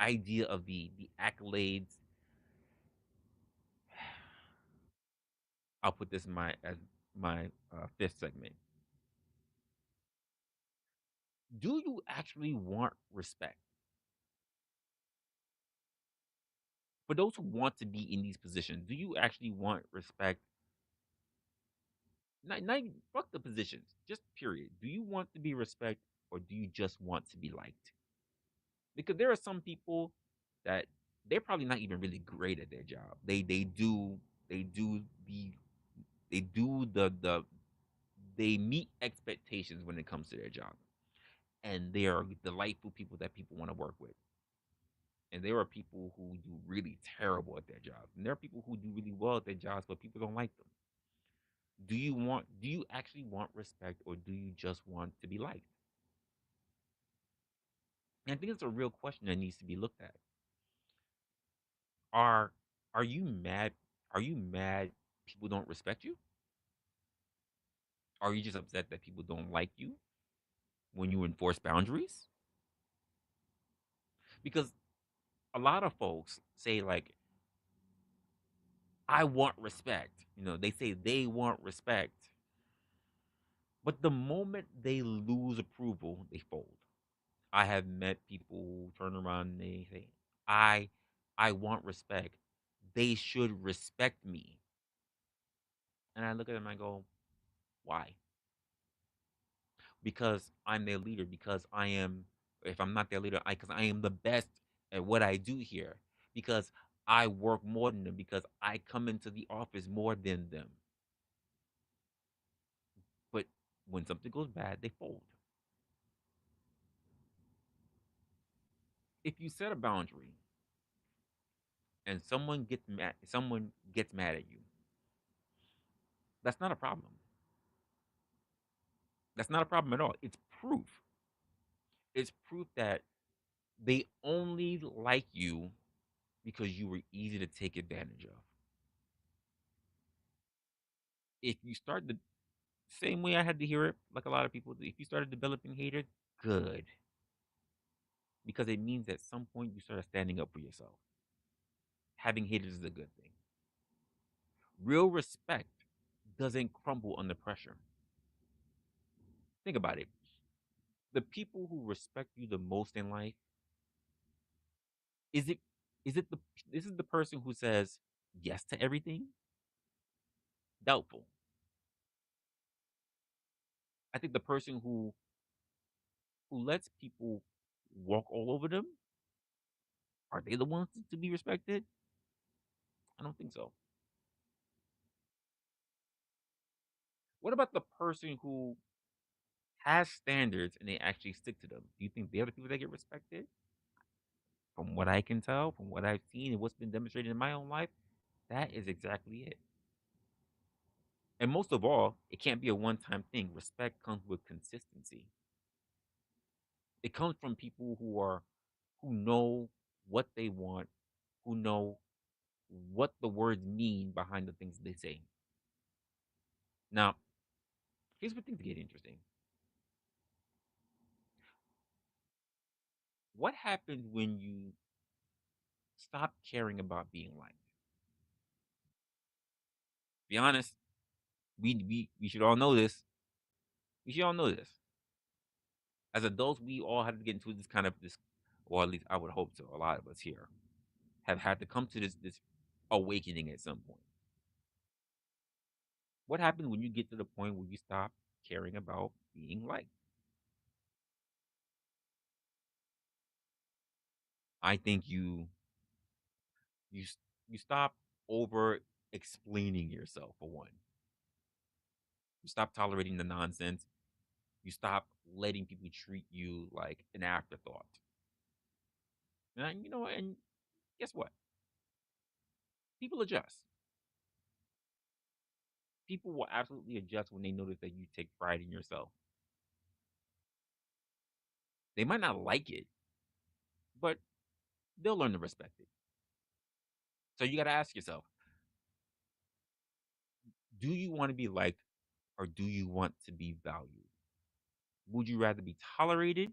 idea of the accolades, I'll put this in my as my fifth segment. Do you actually want respect? For those who want to be in these positions, do you actually want respect? Not even fuck the positions, just period. Do you want to be respect, or do you just want to be liked? Because there are some people that they're probably not even really great at their job. They do the they meet expectations when it comes to their job, and they are delightful people that people want to work with. And there are people who do really terrible at their jobs, and there are people who do really well at their jobs, but people don't like them. Do you actually want respect, or do you just want to be liked? And I think it's a real question that needs to be looked at. Are are you mad? Are you mad people don't respect you? Are you just upset that people don't like you when you enforce boundaries? Because a lot of folks say like, I want respect. They say they want respect, but the moment they lose approval, they fold. I have met people who turn around and they say, I I want respect. They should respect me. And I look at them and I go, why? Because I'm their leader, because I am, if I'm not their leader, because I am the best and what I do here because I work more than them, because I come into the office more than them. But when something goes bad, they fold. If you set a boundary and someone gets mad at you, that's not a problem. That's not a problem at all. It's proof. It's proof that they only like you because you were easy to take advantage of. If you start the same way I had to hear it, like a lot of people do, if you started developing hatred, good. Because it means at some point you started standing up for yourself. Having haters is a good thing. Real respect doesn't crumble under pressure. Think about it. The people who respect you the most in life, is it is it the this is the person who says yes to everything? Doubtful. I think the person who lets people walk all over them, are they the ones to be respected? I don't think so. What about the person who has standards and they actually stick to them? Do you think they're the people that get respected? From what I can tell, from what I've seen and what's been demonstrated in my own life, that is exactly it. And most of all, it can't be a one time thing. Respect comes with consistency. It comes from people who know what they want, who know what the words mean behind the things they say. Now, here's where things get interesting. What happens when you stop caring about being liked? Be honest, we should all know this. We should all know this. As adults, we all have to get into this kind of this, or at least I would hope so. A lot of us here have had to come to this awakening at some point. What happens when you get to the point where you stop caring about being liked? I think you you stop over explaining yourself for one. You stop tolerating the nonsense. You stop letting people treat you like an afterthought. And and guess what? People adjust. People will absolutely adjust when they notice that you take pride in yourself. They might not like it, but they'll learn to respect it. So you got to ask yourself, do you want to be liked or do you want to be valued? Would you rather be tolerated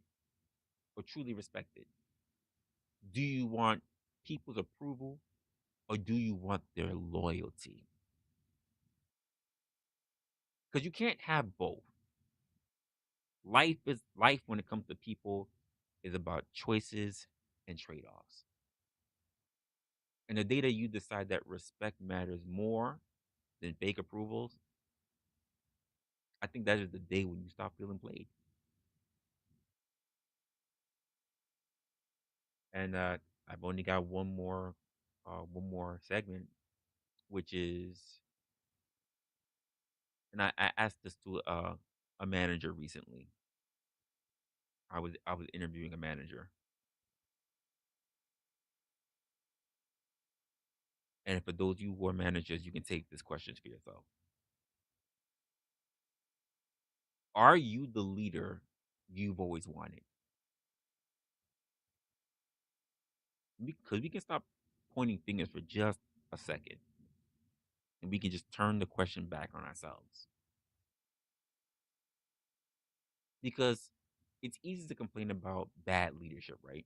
or truly respected? Do you want people's approval or do you want their loyalty? Because you can't have both. Life when it comes to people is about choices and trade-offs. And the day that you decide that respect matters more than fake approvals, I think that is the day when you stop feeling played. And I've only got one more segment, which is, and I asked this to a manager recently. I was interviewing a manager, and for those of you who are managers, you can take this question for yourself. Are you the leader you've always wanted? Because we can stop pointing fingers for just a second, and we can just turn the question back on ourselves. Because it's easy to complain about bad leadership, right?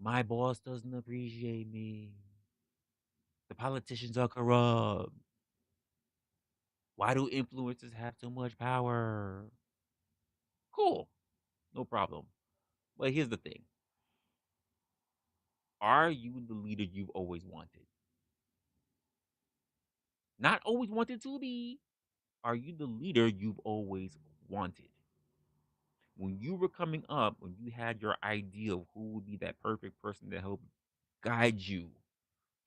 My boss doesn't appreciate me. The politicians are corrupt. Why do influencers have so much power? Cool, no problem. But here's the thing: are you the leader you've always wanted? Not always wanted to be. Are you the leader you've always wanted? when you were coming up, when you had your idea of who would be that perfect person to help guide you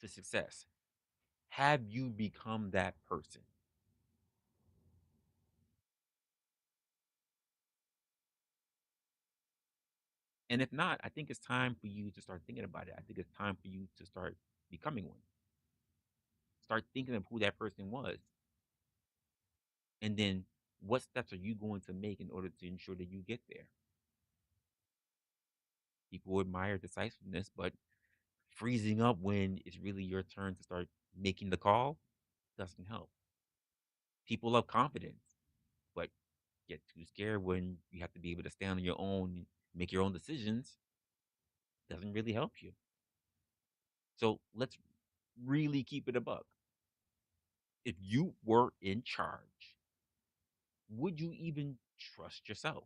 to success, have you become that person? And if not, I think it's time for you to start thinking about it. I think it's time for you to start becoming one. Start thinking of who that person was. And then what steps are you going to make in order to ensure that you get there? People admire decisiveness, but freezing up when it's really your turn to start making the call doesn't help. People love confidence, but get too scared when you have to be able to stand on your own, make your own decisions, doesn't really help you. So let's really keep it a buck. If you were in charge, would you even trust yourself?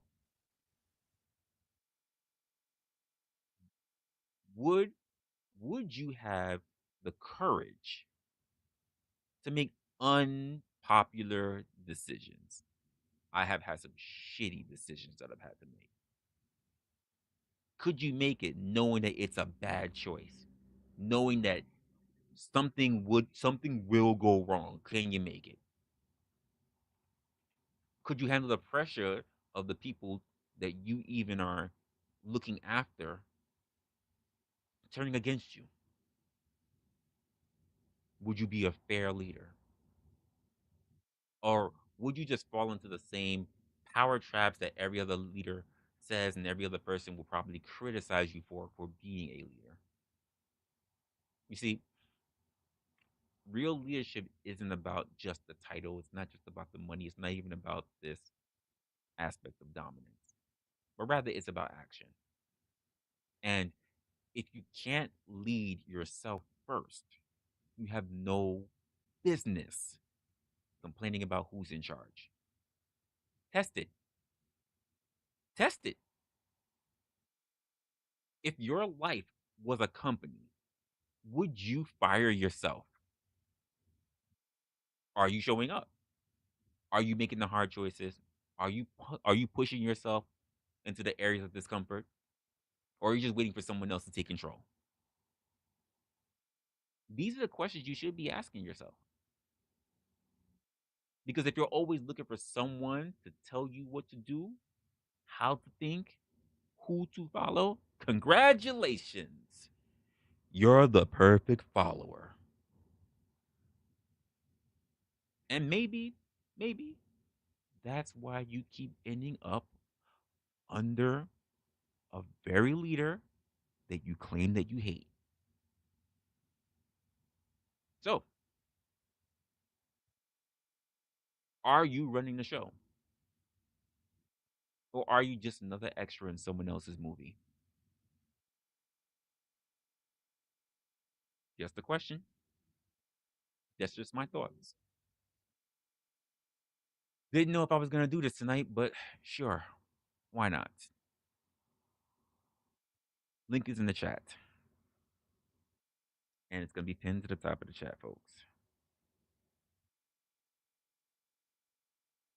Would would you have the courage to make unpopular decisions? I have had some shitty decisions that I've had to make. Could you make it knowing that it's a bad choice? Knowing that something will go wrong. Can you make it? Could you handle the pressure of the people that you even are looking after turning against you? Would you be a fair leader? Or would you just fall into the same power traps that every other leader says and every other person will probably criticize you for being a leader? You see, real leadership isn't about just the title, it's not just about the money, it's not even about this aspect of dominance, but rather it's about action. And if you can't lead yourself first, you have no business complaining about who's in charge. Test it. Test it. If your life was a company, would you fire yourself? Are you showing up? Are you making the hard choices? Are you pushing yourself into the areas of discomfort? Or are you just waiting for someone else to take control? These are the questions you should be asking yourself. Because if you're always looking for someone to tell you what to do, how to think, who to follow, congratulations. You're the perfect follower. And maybe that's why you keep ending up under a very leader that you claim that you hate. So, are you running the show? Or are you just another extra in someone else's movie? Just a question. That's just my thoughts. Didn't know if I was going to do this tonight, but sure. Why not? Link is in the chat. And it's going to be pinned to the top of the chat, folks.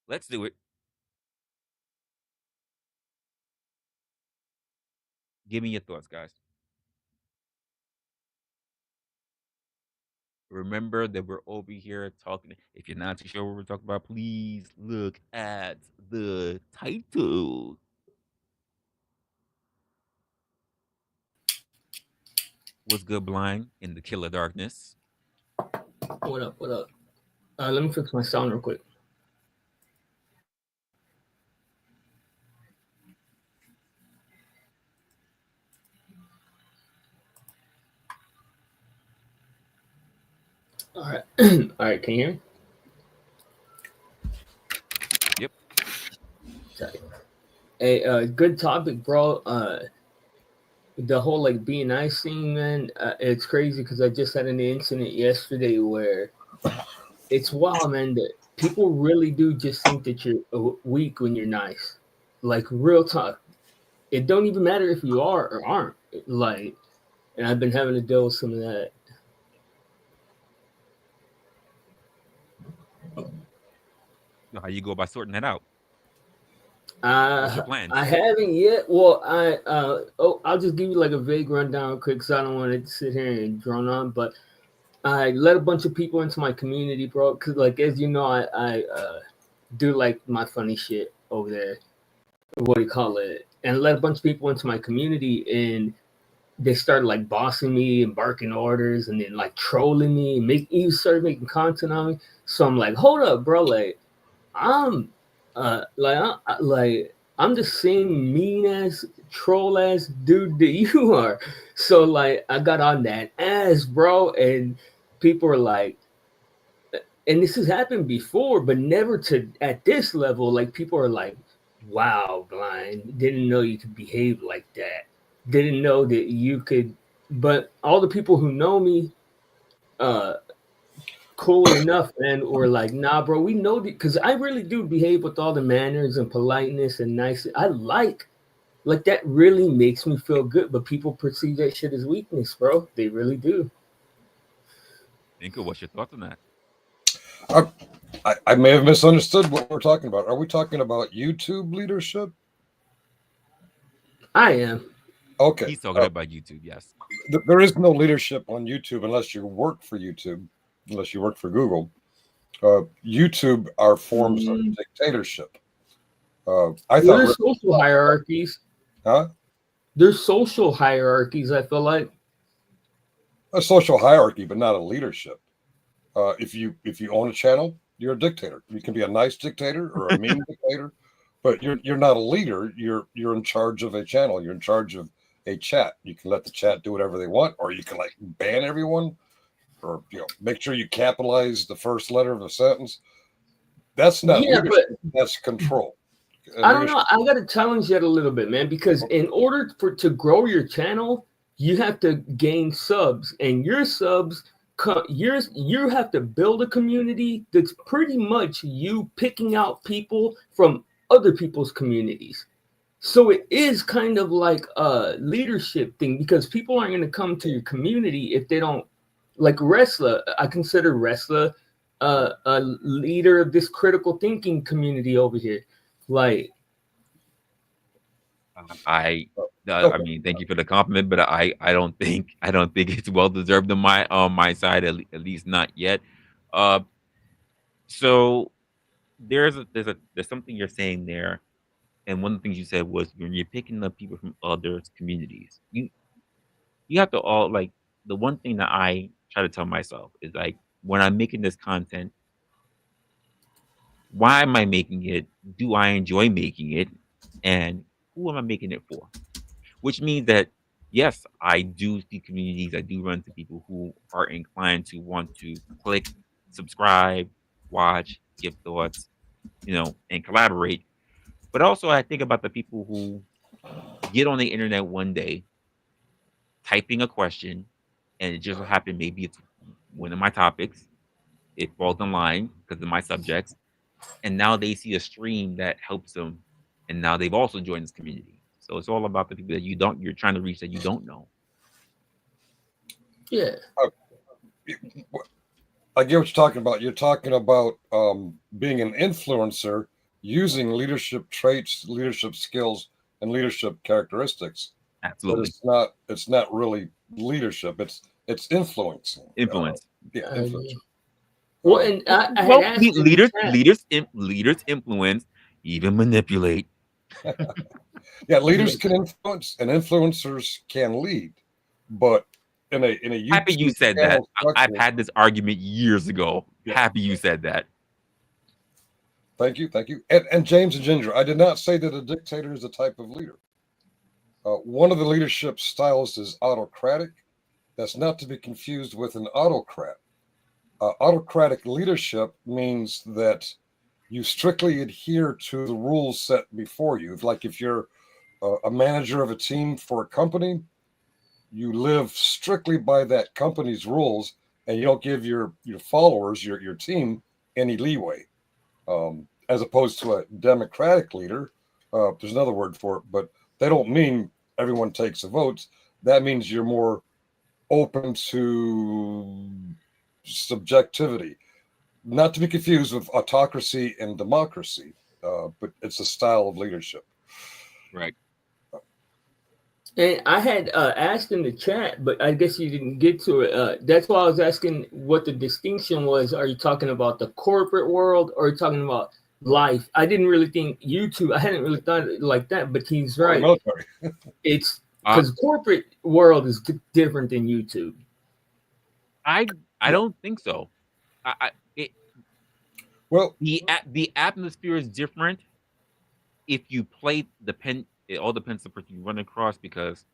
Let's do it. Give me your thoughts, guys. Remember that we're over here talking. If you're not too sure what we're talking about, please look at the title. What's good, blind in the killer darkness? What up? What up? Let me fix my sound real quick. All right. All right. Can you hear me? Yep. Sorry. Hey, good topic, bro. The whole like being nice thing, man. It's crazy because I just had an incident yesterday where it's wild, man. That people really do just think that you're weak when you're nice. Like real talk. It don't even matter if you are or aren't. Like, and I've been having to deal with some of that. How you go about sorting that out? What's your plans? I haven't yet. Well, I'll just give you like a vague rundown real quick because I don't want to sit here and drone on. But I let a bunch of people into my community, bro. Because like as you know, I do like my funny shit over there. What do you call it? And let a bunch of people into my community, and they started like bossing me and barking orders, and then like trolling me, and even started making content on me. So I'm like, hold up, bro, like. I'm I'm the same mean ass troll ass dude that you are. So like I got on that ass, bro, and people are like, and this has happened before, but never to at this level. Like people are like, wow, blind, didn't know you could behave like that. Didn't know that you could. But all the people who know me, uh cool enough, and or like, nah, bro, we know because I really do behave with all the manners and politeness and nice. I like that really makes me feel good, but people perceive that shit as weakness, bro. They really do. Inka, what's your thoughts on that? I may have misunderstood what we're talking about. Are we talking about YouTube leadership? I am. Okay. He's talking about YouTube, yes. There is no leadership on YouTube unless you work for YouTube, unless you work for Google. YouTube are forms of dictatorship. I thought There's social hierarchies. Huh? There's social hierarchies, I feel like. A social hierarchy, but not a leadership. If you own a channel, you're a dictator. You can be a nice dictator or a mean dictator, but you're not a leader. You're in charge of a channel. You're in charge of a chat. You can let the chat do whatever they want, or you can like ban everyone, or make sure you capitalize the first letter of a sentence. That's not leadership. That's control. I don't know. I got to challenge that a little bit, man, because in order to grow your channel, you have to gain subs, and your subs, you have to build a community that's pretty much you picking out people from other people's communities. So it is kind of like a leadership thing because people aren't going to come to your community if they don't like Resla. I consider Resla a leader of this critical thinking community over here. Like, I mean, thank you for the compliment, but I don't think it's well deserved on my side, at least not yet. So there's something you're saying there, and one of the things you said was when you're picking up people from other communities, you have to all like the one thing that I try to tell myself is like when I'm making this content, why am I making it? Do I enjoy making it? And who am I making it for? Which means that yes, I do see communities. I do run to people who are inclined to want to click, subscribe, watch, give thoughts, and collaborate. But also, I think about the people who get on the internet one day, typing a question, and it just so happened maybe it's one of my topics. It falls in line because of my subjects, and now they see a stream that helps them, and now they've also joined this community. So it's all about the people that you're trying to reach that you don't know. Yeah. I get what you're talking about. You're talking about being an influencer using leadership traits, leadership skills, and leadership characteristics. Absolutely. But it's not really leadership. It's influence. Influence. Influence. Well, and I had asked leaders influence, even manipulate. Yeah, leaders can influence, and influencers can lead. But in a YouTube happy you said that. I've had this argument years ago. Yeah. Happy you said that. Thank you. And James and Ginger, I did not say that a dictator is a type of leader. One of the leadership styles is autocratic. That's not to be confused with an autocrat. Autocratic leadership means that you strictly adhere to the rules set before you. If you're a manager of a team for a company, you live strictly by that company's rules, and you don't give your followers, your team, any leeway. As opposed to a democratic leader, there's another word for it, but they don't mean everyone takes the votes. That means you're more open to subjectivity, not to be confused with autocracy and democracy. but it's a style of leadership. Right. And I had asked in the chat, but I guess you didn't get to it. That's why I was asking what the distinction was. Are you talking about the corporate world or are you talking about life? I didn't really think YouTube. I hadn't really thought it like that, but he's right. Military. It's because corporate world is different than YouTube. I don't think so. Well, the atmosphere is different. If you play the pen, it all depends on the person you run across, because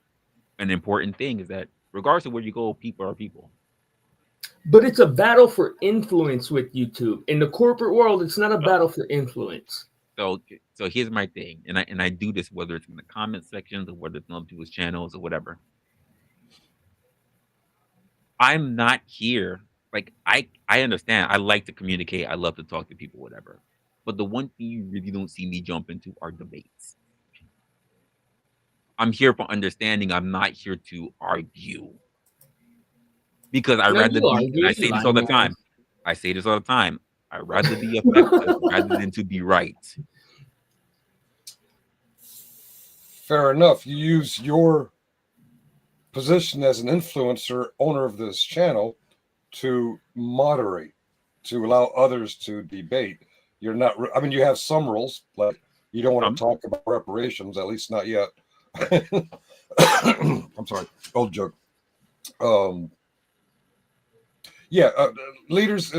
an important thing is that regardless of where you go, people are people. But it's a battle for influence with YouTube. In the corporate world, it's not a battle for influence. So here's my thing, and I do this whether it's in the comment sections or whether it's on people's channels or whatever. I'm not here. Like I understand. I like to communicate. I love to talk to people, whatever. But the one thing you really don't see me jump into are debates. I'm here for understanding. I'm not here to argue. Because I'd rather be, and I say this all the time. I say this all the time. I'd rather be effective rather than to be right. Fair enough. You use your position as an influencer, owner of this channel, to moderate, to allow others to debate. You're not, I mean, you have some rules, like you don't want to talk about reparations, at least not yet. I'm sorry, old joke. Leaders,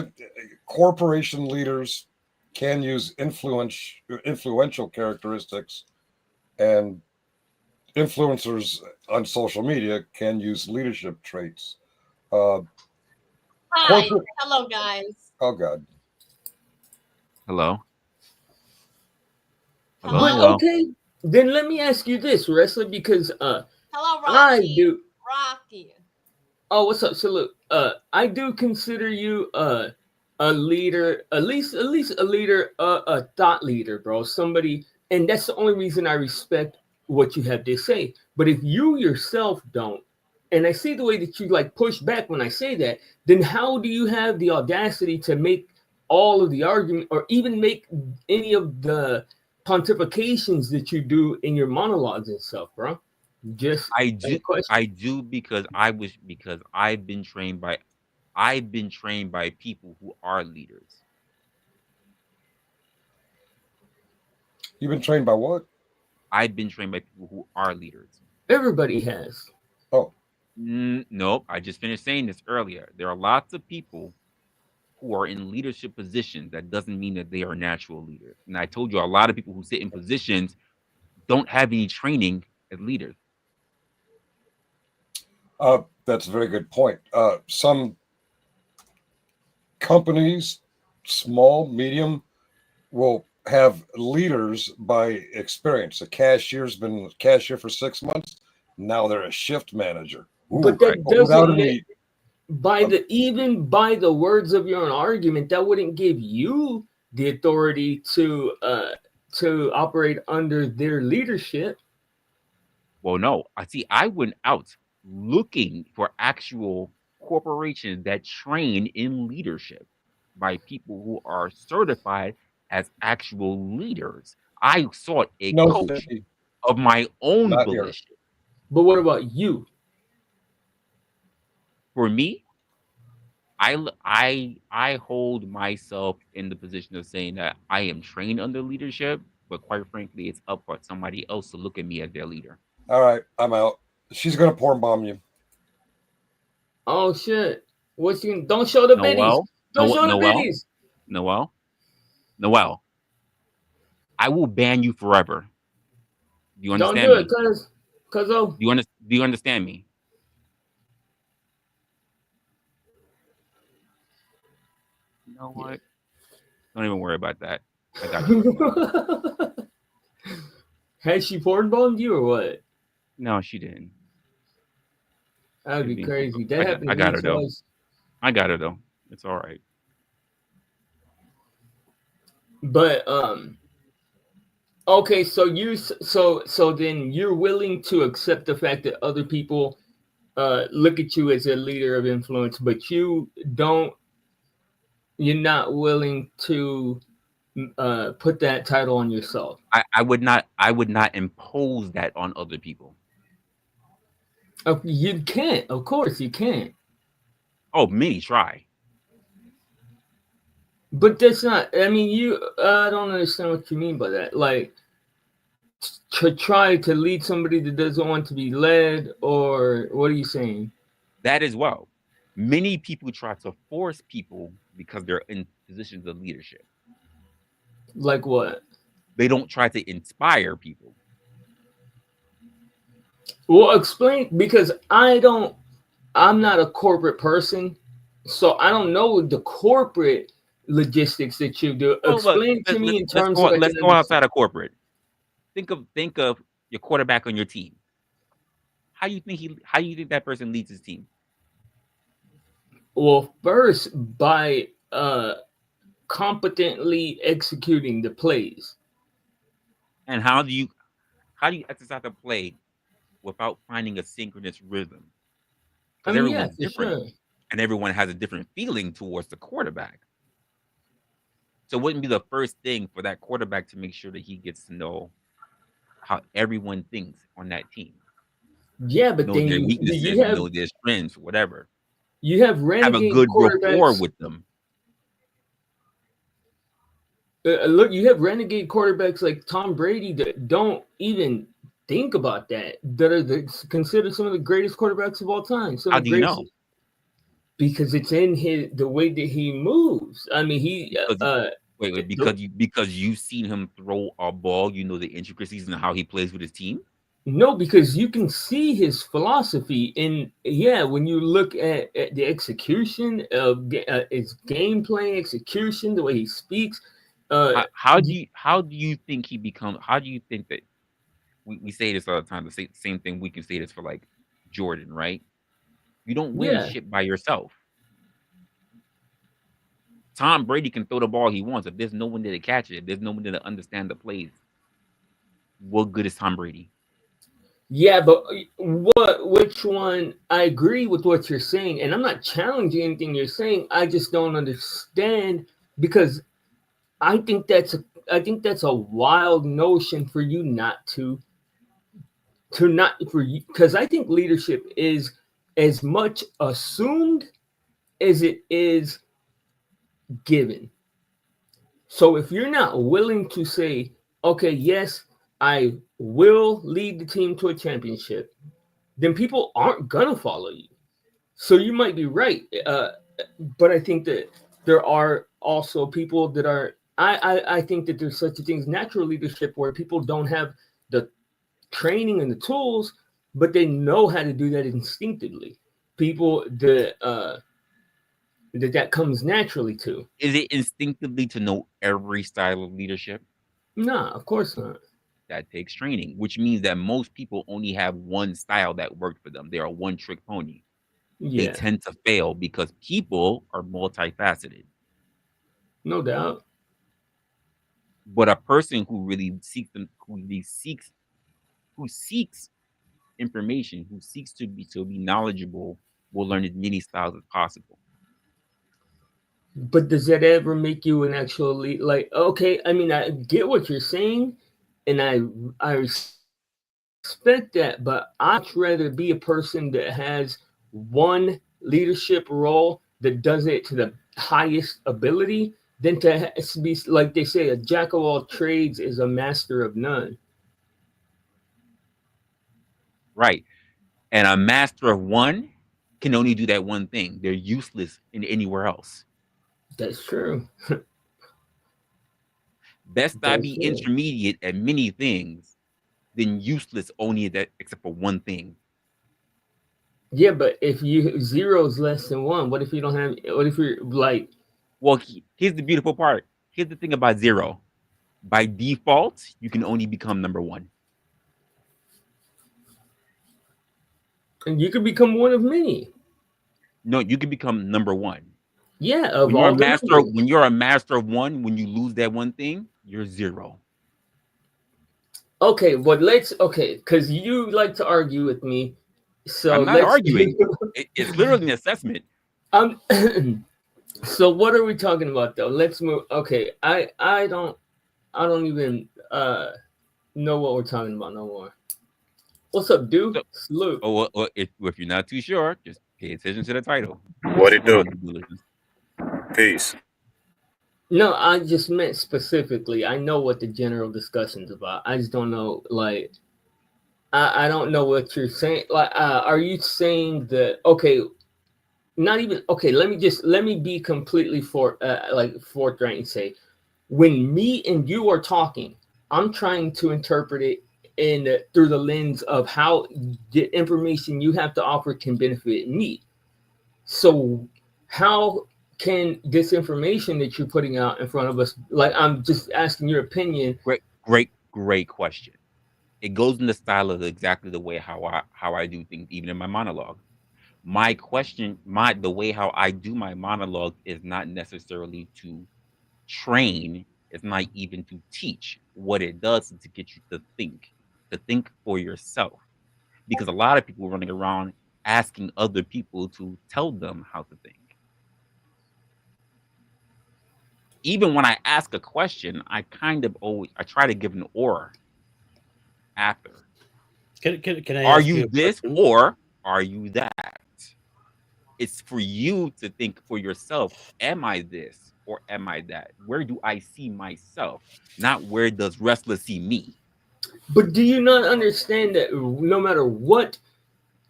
corporation leaders can use influential characteristics, and influencers on social media can use leadership traits. Hi, hello guys. Oh God. Hello. But okay, then let me ask you this, Resla, because hello, Rocky. Rocky. Oh, what's up? Salute. I do consider you a leader, at least a leader, a thought leader, bro. Somebody, and that's the only reason I respect what you have to say. But if you yourself don't, and I see the way that you like push back when I say that, then how do you have the audacity to make all of the argument or even make any of the pontifications that you do in your monologues and stuff, bro? I do because I've been trained by people who are leaders. You've been trained by what? I've been trained by people who are leaders. Everybody has. Oh. Nope. I just finished saying this earlier. There are lots of people who are in leadership positions. That doesn't mean that they are natural leaders. And I told you, a lot of people who sit in positions don't have any training as leaders. That's a very good point. Some companies, small, medium, will have leaders by experience. A cashier's been a cashier for 6 months. Now they're a shift manager. Ooh, but that doesn't make, even by the words of your own argument, that wouldn't give you the authority to operate under their leadership. Well, no. I went out looking for actual corporations that train in leadership by people who are certified as actual leaders. I sought a coach of my own volition. But what about you? For me, I hold myself in the position of saying that I am trained under leadership, but quite frankly, it's up for somebody else to look at me as their leader. All right, I'm out. She's gonna porn bomb you. Oh shit! What's you? Don't show the biddies. Don't show the biddies. Noel. I will ban you forever. Do you understand? Don't do it, cause of. Do you understand me? You know what? Don't even worry about that. I got you. Has she porn bombed you or what? No, she didn't. That'd be crazy. That happened. I got her though. I got her though. It's all right. But okay, so then you're willing to accept the fact that other people look at you as a leader of influence, but you're not willing to put that title on yourself. I would not impose that on other people. You can't. Of course, you can't. Oh, many try. But that's not. I mean, I don't understand what you mean by that. Like, to try to lead somebody that doesn't want to be led, or what are you saying? That as well. Many people try to force people because they're in positions of leadership. Like what? They don't try to inspire people. Well, explain, because I'm not a corporate person, so I don't know the corporate logistics that you do. Oh, Explain look, to me in terms let's of let's go outside of corporate. Think of your quarterback on your team. How do you think that person leads his team? Well, first by competently executing the plays. And how do you exercise the play without finding a synchronous rhythm? Because everyone's different, sure. and everyone has a different feeling towards the quarterback. So it wouldn't be the first thing for that quarterback to make sure that he gets to know how everyone thinks on that team. Yeah, but know then their weaknesses and know their strengths, whatever. You have renegade have a good rapport quarterbacks with them. Look, you have renegade quarterbacks like Tom Brady that don't even think about that. That are considered some of the greatest quarterbacks of all time. How do you know? Because it's in the way that he moves. I mean, because you've seen him throw a ball, you know the intricacies and how he plays with his team. No, because you can see his philosophy when you look at the execution of his game playing execution, the way he speaks. How do you think he becomes? How do you think that we say this all the time? The same thing we can say this for like Jordan, right? You don't win shit by yourself. Tom Brady can throw the ball he wants. If there's no one there to catch it, if there's no one there to understand the plays, what good is Tom Brady? Yeah, but which one? I agree with what you're saying, and I'm not challenging anything you're saying. I just don't understand, because I think that's a wild notion for you not to not for you, because I think leadership is as much assumed as it is given. So if you're not willing to say, okay, yes, I will lead the team to a championship, then people aren't gonna follow you. So you might be right, but I think that there are also people that are. I think that there's such a thing as natural leadership, where people don't have the training and the tools, but they know how to do that instinctively. People that comes naturally to. Is it instinctively to know every style of leadership? Nah, of course not. That takes training, which means that most people only have one style that worked for them. They are one trick pony. Yeah. They tend to fail because people are multifaceted. No doubt. But a person who really seeks information, who seeks to be knowledgeable, will learn as many styles as possible. But does that ever make you an actual lead? Like, okay, I mean, I get what you're saying, and I respect that, but I'd rather be a person that has one leadership role that does it to the highest ability than to be, like they say, a jack of all trades is a master of none. Right. And a master of one can only do that one thing. They're useless in anywhere else. That's true. Best I be intermediate at many things than useless only that except for one thing. Yeah, but if zero is less than one, what if you don't have? What if you're like? Well, here's the beautiful part. Here's the thing about zero. By default, you can only become number one. And you could become one of many. No, you can become number one. Yeah, when you're a master of one, when you lose that one thing, you're zero. Okay, but because you like to argue with me. So I'm not arguing. It's literally an assessment. So what are we talking about though? Let's move. Okay, I don't even know what we're talking about no more. What's up, dude? So, Salute. if you're not too sure, just pay attention to the title. What What's it going do? on, due diligence? Peace. No, I just meant specifically. I know what the general discussion's about. I just don't know, like, I don't know what you're saying. Like, are you saying that? Okay, not even okay. Let me be completely forthright and say, when me and you are talking, I'm trying to interpret it in through the lens of how the information you have to offer can benefit me. So how can this information that you're putting out in front of us, like I'm just asking your opinion. Great question. It goes in the style of exactly the way how I do things, even in my monologue. My question, my the way how I do my monologue is not necessarily to train, it's not even to teach. What it does is to get you to think for yourself. Because a lot of people running around asking other people to tell them how to think. Even when I ask a question, I kind of always I try to give an or after. Can I Are ask you you a this question? or are you that? It's for you to think for yourself. Am I this or am I that? Where do I see myself? Not where does Resla see me? But do you not understand that no matter what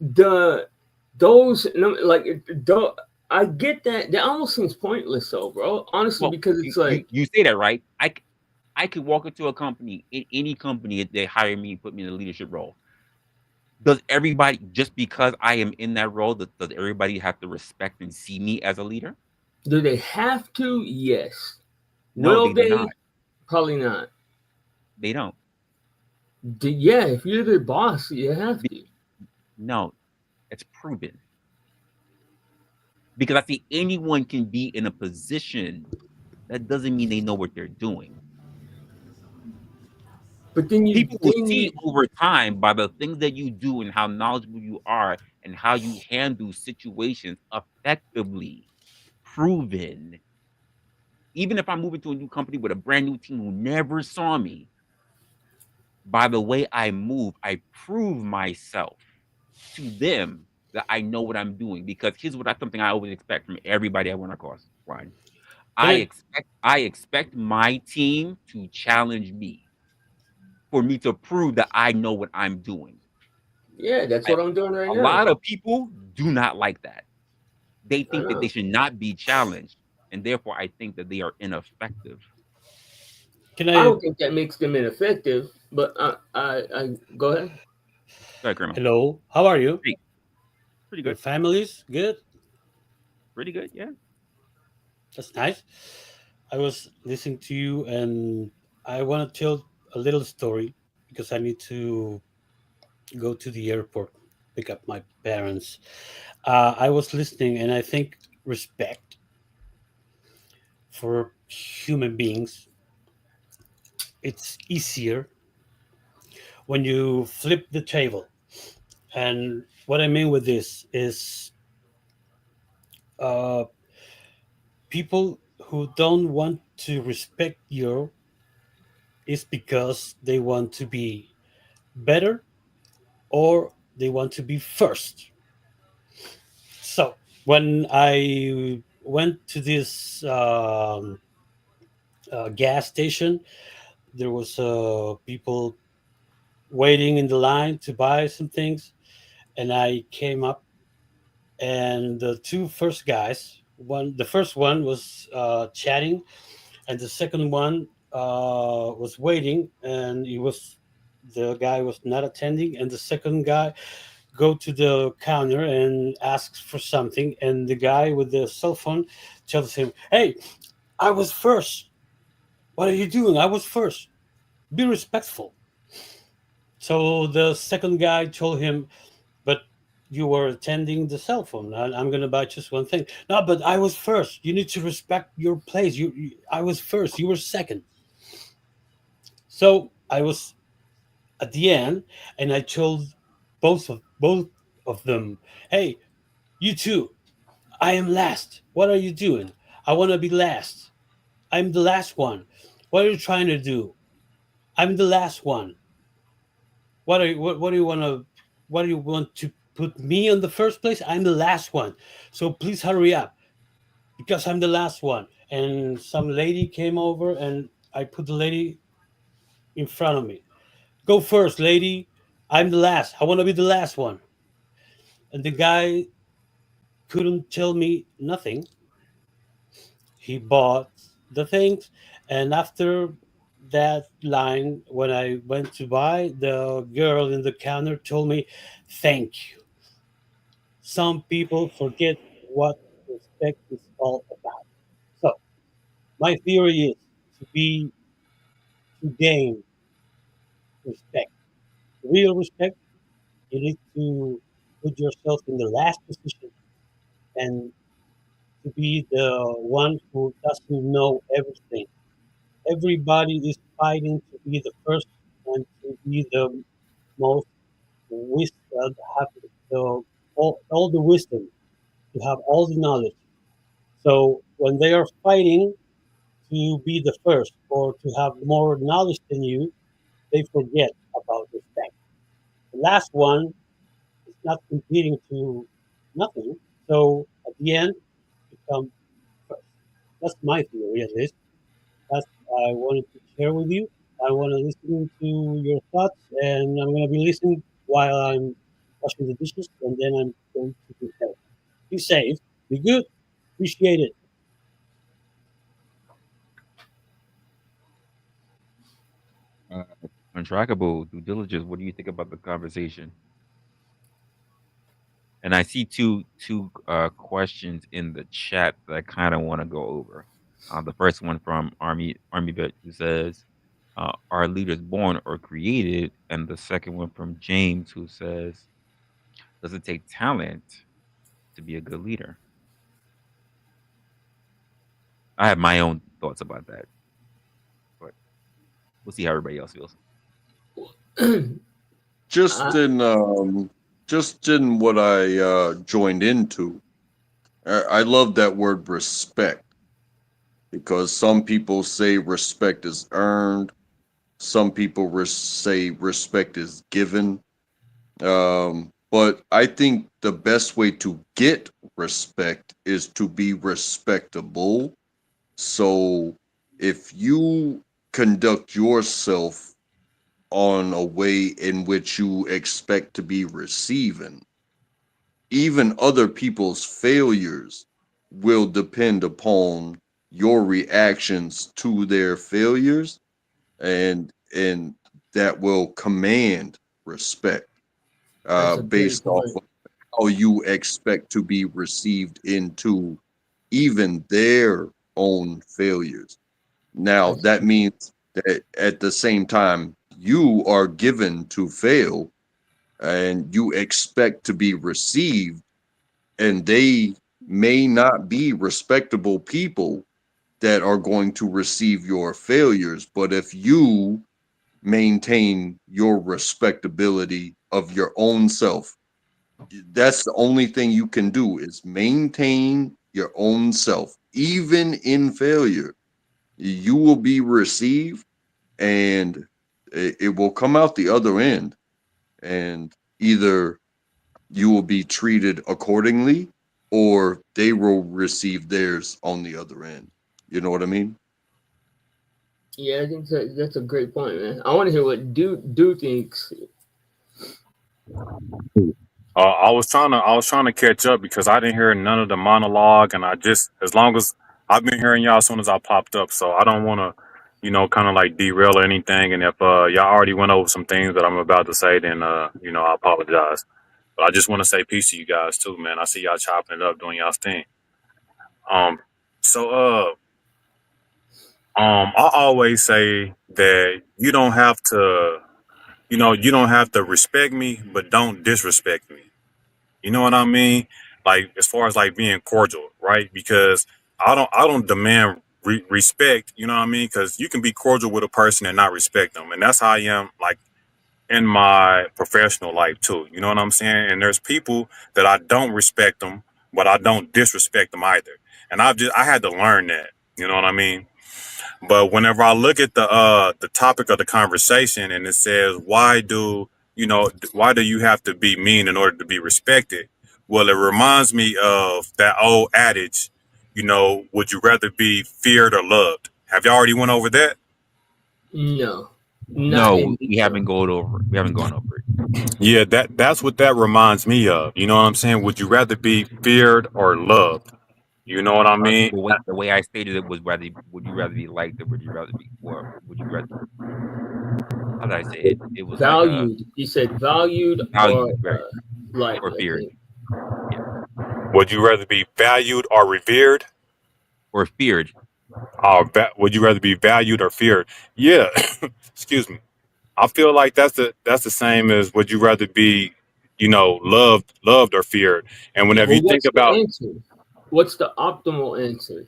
the those no, like the, I get that that almost seems pointless though, bro. Honestly, Well, because it's like you say that right. I could walk into a company, in any company, if they hire me, put me in a leadership role. Does everybody, just because I am in that role, does everybody have to respect and see me as a leader? do they have to? Yes. No, Will they do they? not. Probably not. They don't. Yeah, if you're the boss, you have Be- to. No, it's proven. Because I see anyone can be in a position, that doesn't mean they know what they're doing. But then People will see over time by the things that you do and how knowledgeable you are and how you handle situations effectively. Proven. Even if I'm moving to a new company with a brand new team who never saw me, by the way I move, I prove myself to them that I know what I'm doing. Because here's what I something I always expect from everybody I run across, Ryan. Can I? I expect my team to challenge me for me to prove that I know what I'm doing. yeah, that's I, what I'm doing right a now. lot of people do not like that. They I think that they know. should not be challenged, and therefore I think that they are ineffective. Can I I? don't think that makes them ineffective, but I go ahead. Go ahead, Colonel. Hello. How are you? Pretty, pretty Your good. family's good. Pretty good. Yeah. That's nice. I was listening to you, and I want to tell a little story because I need to go to the airport, pick up my parents. I was listening, and I think respect for human beings, it's easier when you flip the table. And what I mean with this is uh, people who don't want to respect you is because they want to be better or they want to be first. So when I went to this gas station, there was people waiting in the line to buy some things, and I came up, and the two first guys, the first one was chatting, and the second one was waiting, and the guy was not attending, and the second guy go to the counter and asks for something, and the guy with the cell phone tells him, "Hey, I was first. What are you doing? I was first. Be respectful." So the second guy told him, "But you were attending the cell phone. I'm going to buy just one thing." "No, but I was first. You need to respect your place. I was first. You were second." So I was at the end, and I told both of them, "Hey, you too. I am last. What are you doing? I want to be last. I'm the last one. What are you trying to do? I'm the last one. What do you want to? What do you want to put me on the first place? I'm the last one. So please hurry up because I'm the last one. And some lady came over and I put the lady in front of me. Go first, lady. I'm the last. I want to be the last one. And the guy couldn't tell me nothing. He bought the things, and after that line, when I went to buy, the girl in the counter told me, "Thank you." Some people forget what respect is all about. So my theory is to gain respect, real respect. You need to put yourself in the last position and to be the one who doesn't know everything. Everybody is fighting to be the first and to be the most have all the wisdom, to have all the knowledge. So when they are fighting to be the first or to have more knowledge than you, they forget about respect. The last one is not competing to nothing. So at the end, you come first. That's my theory at least. That's what I wanted to share with you. I want to listen to your thoughts, and I'm going to be listening while I'm washing the dishes, and then I'm going to be healthy. Be safe, be good, appreciate it. Untrackable due diligence. What do you think about the conversation? And I see two questions in the chat that I kind of want to go over. The first one from Army Vet who says, "Are leaders born or created?" And the second one from James who says, "Does it take talent to be a good leader?" I have my own thoughts about that, but we'll see how everybody else feels. Just in what I joined into, I love that word respect, because some people say respect is earned, some people say respect is given. But I think the best way to get respect is to be respectable. So if you conduct yourself on a way in which you expect to be receiving, even other people's failures will depend upon your reactions to their failures, and that will command respect That's a great based off point. of how you expect to be received into even their own failures. Now, That's that means that at the same time, you are given to fail and you expect to be received, and they may not be respectable people that are going to receive your failures. But if you maintain your respectability of your own self, that's the only thing you can do, is maintain your own self. Even in failure, you will be received, and it will come out the other end, and either you will be treated accordingly or they will receive theirs on the other end. You know what I mean? Yeah, I think that's a great point, man. I want to hear what do thinks. I was trying to catch up because I didn't hear none of the monologue, and I just, as long as I've been hearing y'all as soon as I popped up, so I don't want to, kind of like derail or anything. And if y'all already went over some things that I'm about to say, then I apologize. But I just want to say peace to you guys too, man. I see y'all chopping it up, doing y'all's thing. Um, so I always say that you don't have to respect me, but don't disrespect me. You know what I mean? Like, as far as like being cordial, right? Because I don't demand respect. You know what I mean? Because you can be cordial with a person and not respect them, and that's how I am. Like in my professional life too. You know what I'm saying? And there's people that I don't respect them, but I don't disrespect them either. and I had to learn that. You know what I mean? But whenever I look at the topic of the conversation and it says why do you have to be mean in order to be respected? Well, it reminds me of that old adage, would you rather be feared or loved? Have y'all already went over that? No, not No, in we detail. haven't gone over. We haven't gone over it. Yeah, that's what that reminds me of. You know what I'm saying? Would you rather be feared or loved? You know what I mean? The way I stated it was would you rather be liked or would you rather how did I say it? It was like a Valued. You said valued or value, right? liked, Or I feared. think. Yeah. Would you rather be valued or revered? Or feared. Would you rather be valued or feared? Yeah. Excuse me. I feel like that's the same as would you rather be, loved or feared? And whenever you Well, think what's the about, answer? What's the optimal answer?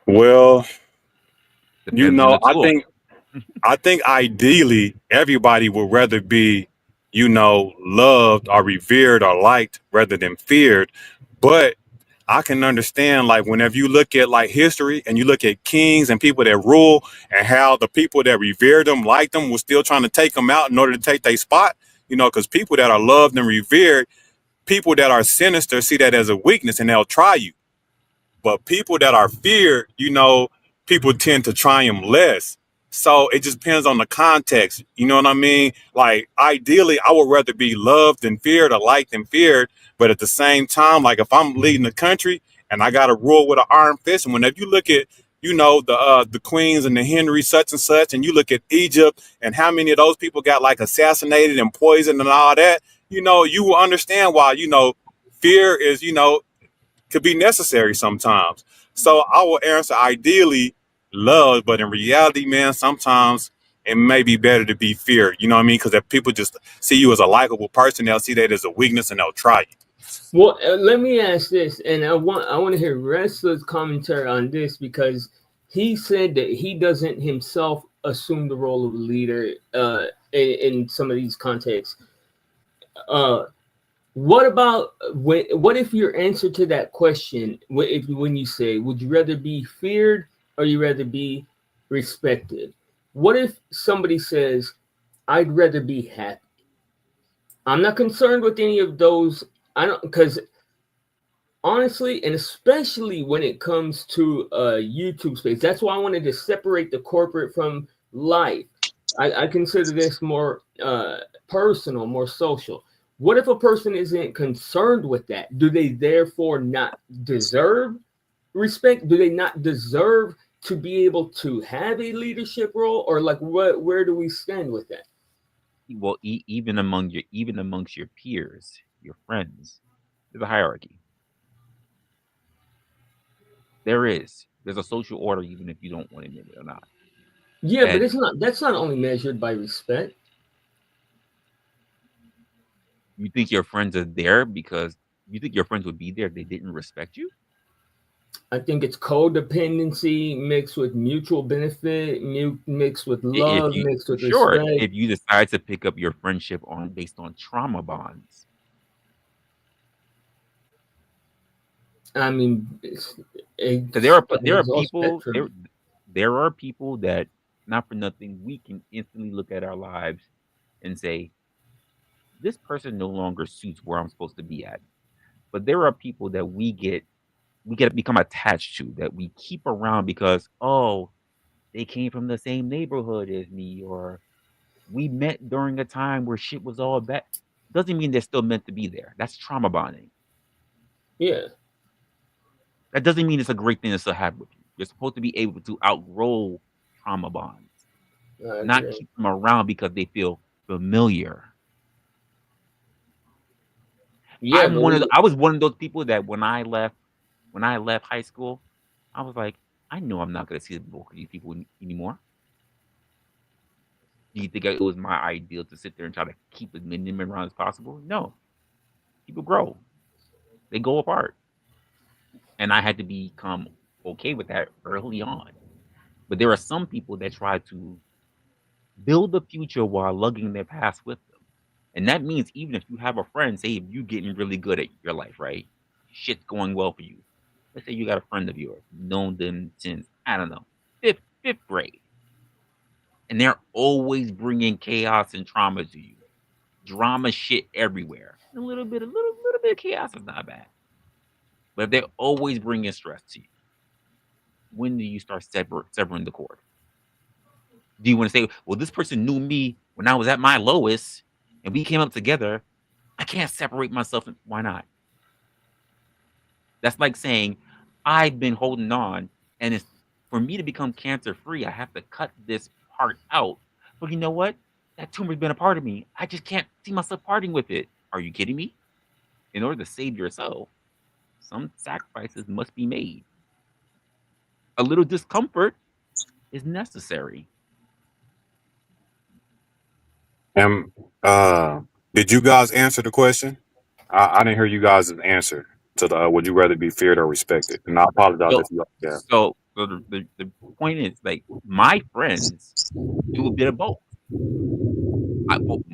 well, Depends on the tool. I think ideally everybody would rather be, loved or revered or liked rather than feared. But I can understand, like, whenever you look at like history and you look at kings and people that rule and how the people that revered them, liked them, were still trying to take them out in order to take their spot, because people that are loved and revered, people that are sinister see that as a weakness and they'll try you. But people that are feared, people tend to try them less. So it just depends on the context. You know what I mean? Like, ideally, I would rather be loved than feared or liked than feared. But at the same time, like, if I'm leading the country and I got to rule with an iron fist, and whenever you look at, the queens and the Henry such and you look at Egypt and how many of those people got like assassinated and poisoned and all that, you will understand why, fear is, could be necessary sometimes. So I will answer ideally love, but in reality, man, sometimes it may be better to be feared. You know what I mean? Because if people just see you as a likable person, they'll see that as a weakness and they'll try you. Well, let me ask this, and I want to hear Wrestler's commentary on this because he said that he doesn't himself assume the role of a leader in some of these contexts. What about what if your answer to that question, when you say, would you rather be feared or you rather be respected? What if somebody says, I'd rather be happy? I'm not concerned with any of those. I don't, because honestly, and especially when it comes to YouTube space, that's why I wanted to separate the corporate from life. I consider this more personal, more social. What if a person isn't concerned with that? Do they therefore not deserve respect? Do they not deserve to be able to have a leadership role? Or like where do we stand with that? Well, even amongst your peers, your friends, there's a hierarchy. There's a social order, even if you don't want to admit it or not. Yeah, but that's not only measured by respect. You think your friends are there because you think your friends would be there if they didn't respect you? I think it's codependency mixed with mutual benefit, mixed with love, mixed with respect. If you decide to pick up your friendship based on trauma bonds. I mean, there are people that, not for nothing, we can instantly look at our lives and say, this person no longer suits where I'm supposed to be at. But there are people that we get become attached to, that we keep around because, oh, they came from the same neighborhood as me, or we met during a time where shit was all bad. Doesn't mean they're still meant to be there. That's trauma bonding. Yeah. That doesn't mean it's a great thing to still have with you. You're supposed to be able to outgrow trauma bonds, not keep them around because they feel familiar. Yeah, I was one of those people that when I left high school, I was like, I know I'm not going to see these people anymore. Do you think it was my ideal to sit there and try to keep as many of them around as possible? No. People grow. They go apart. And I had to become okay with that early on. But there are some people that try to build a future while lugging their past with them. And that means even if you have a friend, say if you're getting really good at your life, right? Shit's going well for you. let's say you got a friend of yours, known them since, I don't know, fifth grade, and they're always bringing chaos and trauma to you. Drama shit everywhere. A little bit of chaos is not bad. But if they're always bringing stress to you, when do you start severing the cord? Do you want to say, well, this person knew me when I was at my lowest and we came up together? I can't separate myself. Why not? That's like saying, I've been holding on, and it's for me to become cancer free, I have to cut this part out. But you know what? That tumor's been a part of me. I just can't see myself parting with it. Are you kidding me? In order to save yourself, some sacrifices must be made. A little discomfort is necessary. And did you guys answer the question? I didn't hear you guys' answer to the would you rather be feared or respected? And I apologize So, if you yeah. so the point is, like, my friends do a bit of both.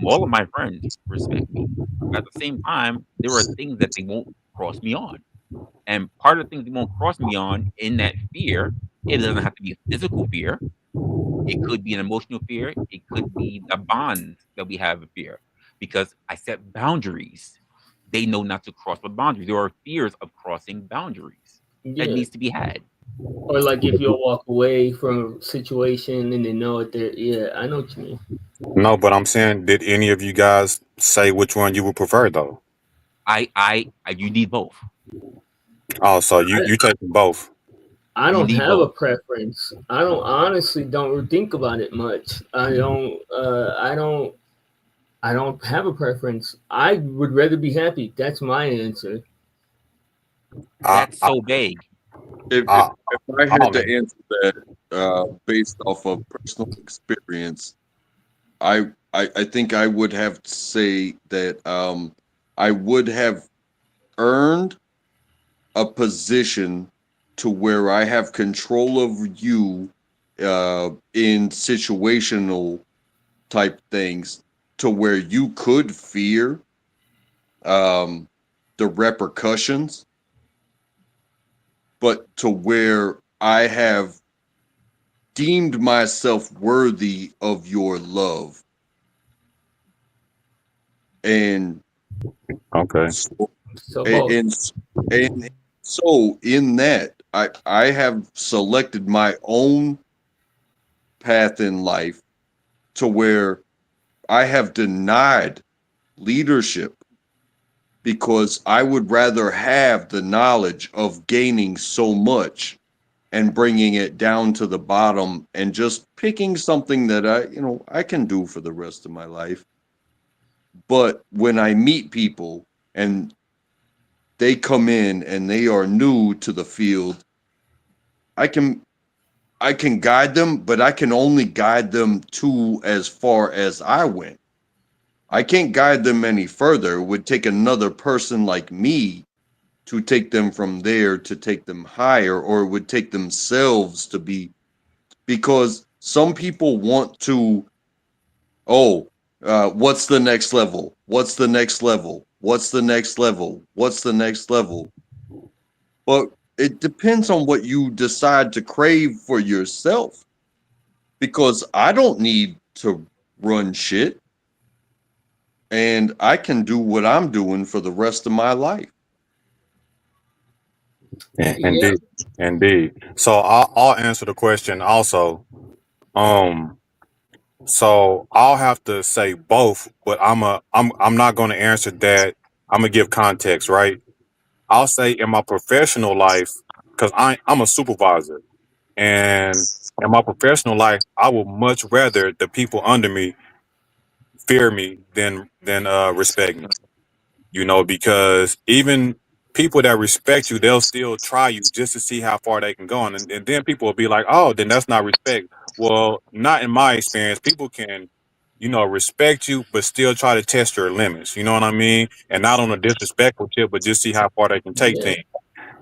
All of my friends respect me. At the same time, there are things that they won't cross me on. And part of the things they won't cross me on in that fear, it doesn't have to be a physical fear. It could be an emotional fear. It could be the bond that we have of fear. Because I set boundaries. They know not to cross the boundaries. There are fears of crossing boundaries that Yeah. needs to be had. Or like if you'll walk away from a situation and they know it there. Yeah, I know what you mean. No, but I'm saying, did any of you guys say which one you would prefer though? You need both. Oh, so you taking both. I You don't need have a both. preference. I honestly don't think about it much. I don't have a preference. I would rather be happy. That's my answer. I, That's I, so vague. If I, I had oh, to answer that based off of personal experience, I think I would have to say that I would have earned a position to where I have control over you in situational type things to where you could fear the repercussions, but to where I have deemed myself worthy of your love. And okay. So and so in that I have selected my own path in life to where I have denied leadership because I would rather have the knowledge of gaining so much and bringing it down to the bottom and just picking something that I can do for the rest of my life. But when I meet people and they come in and they are new to the field, I can guide them, but I can only guide them to as far as I went. I can't guide them any further. It would take another person like me to take them from there to take them higher, or it would take themselves to be, because some people want to, what's the next level? What's the next level? What's the next level? What's the next level? But it depends on what you decide to crave for yourself, because I don't need to run shit. And I can do what I'm doing for the rest of my life. Indeed. So I'll answer the question also. So I'll have to say both, but I'm not going to answer that. I'm gonna give context, right? I'll say in my professional life, because I'm a supervisor, and in my professional life, I would much rather the people under me fear me than respect me. Because even people that respect you, they'll still try you just to see how far they can go. And then people will be like, oh, then that's not respect. Well, not in my experience. People can, respect you, but still try to test your limits. You know what I mean? And not on a disrespectful tip, but just see how far they can take yeah. things.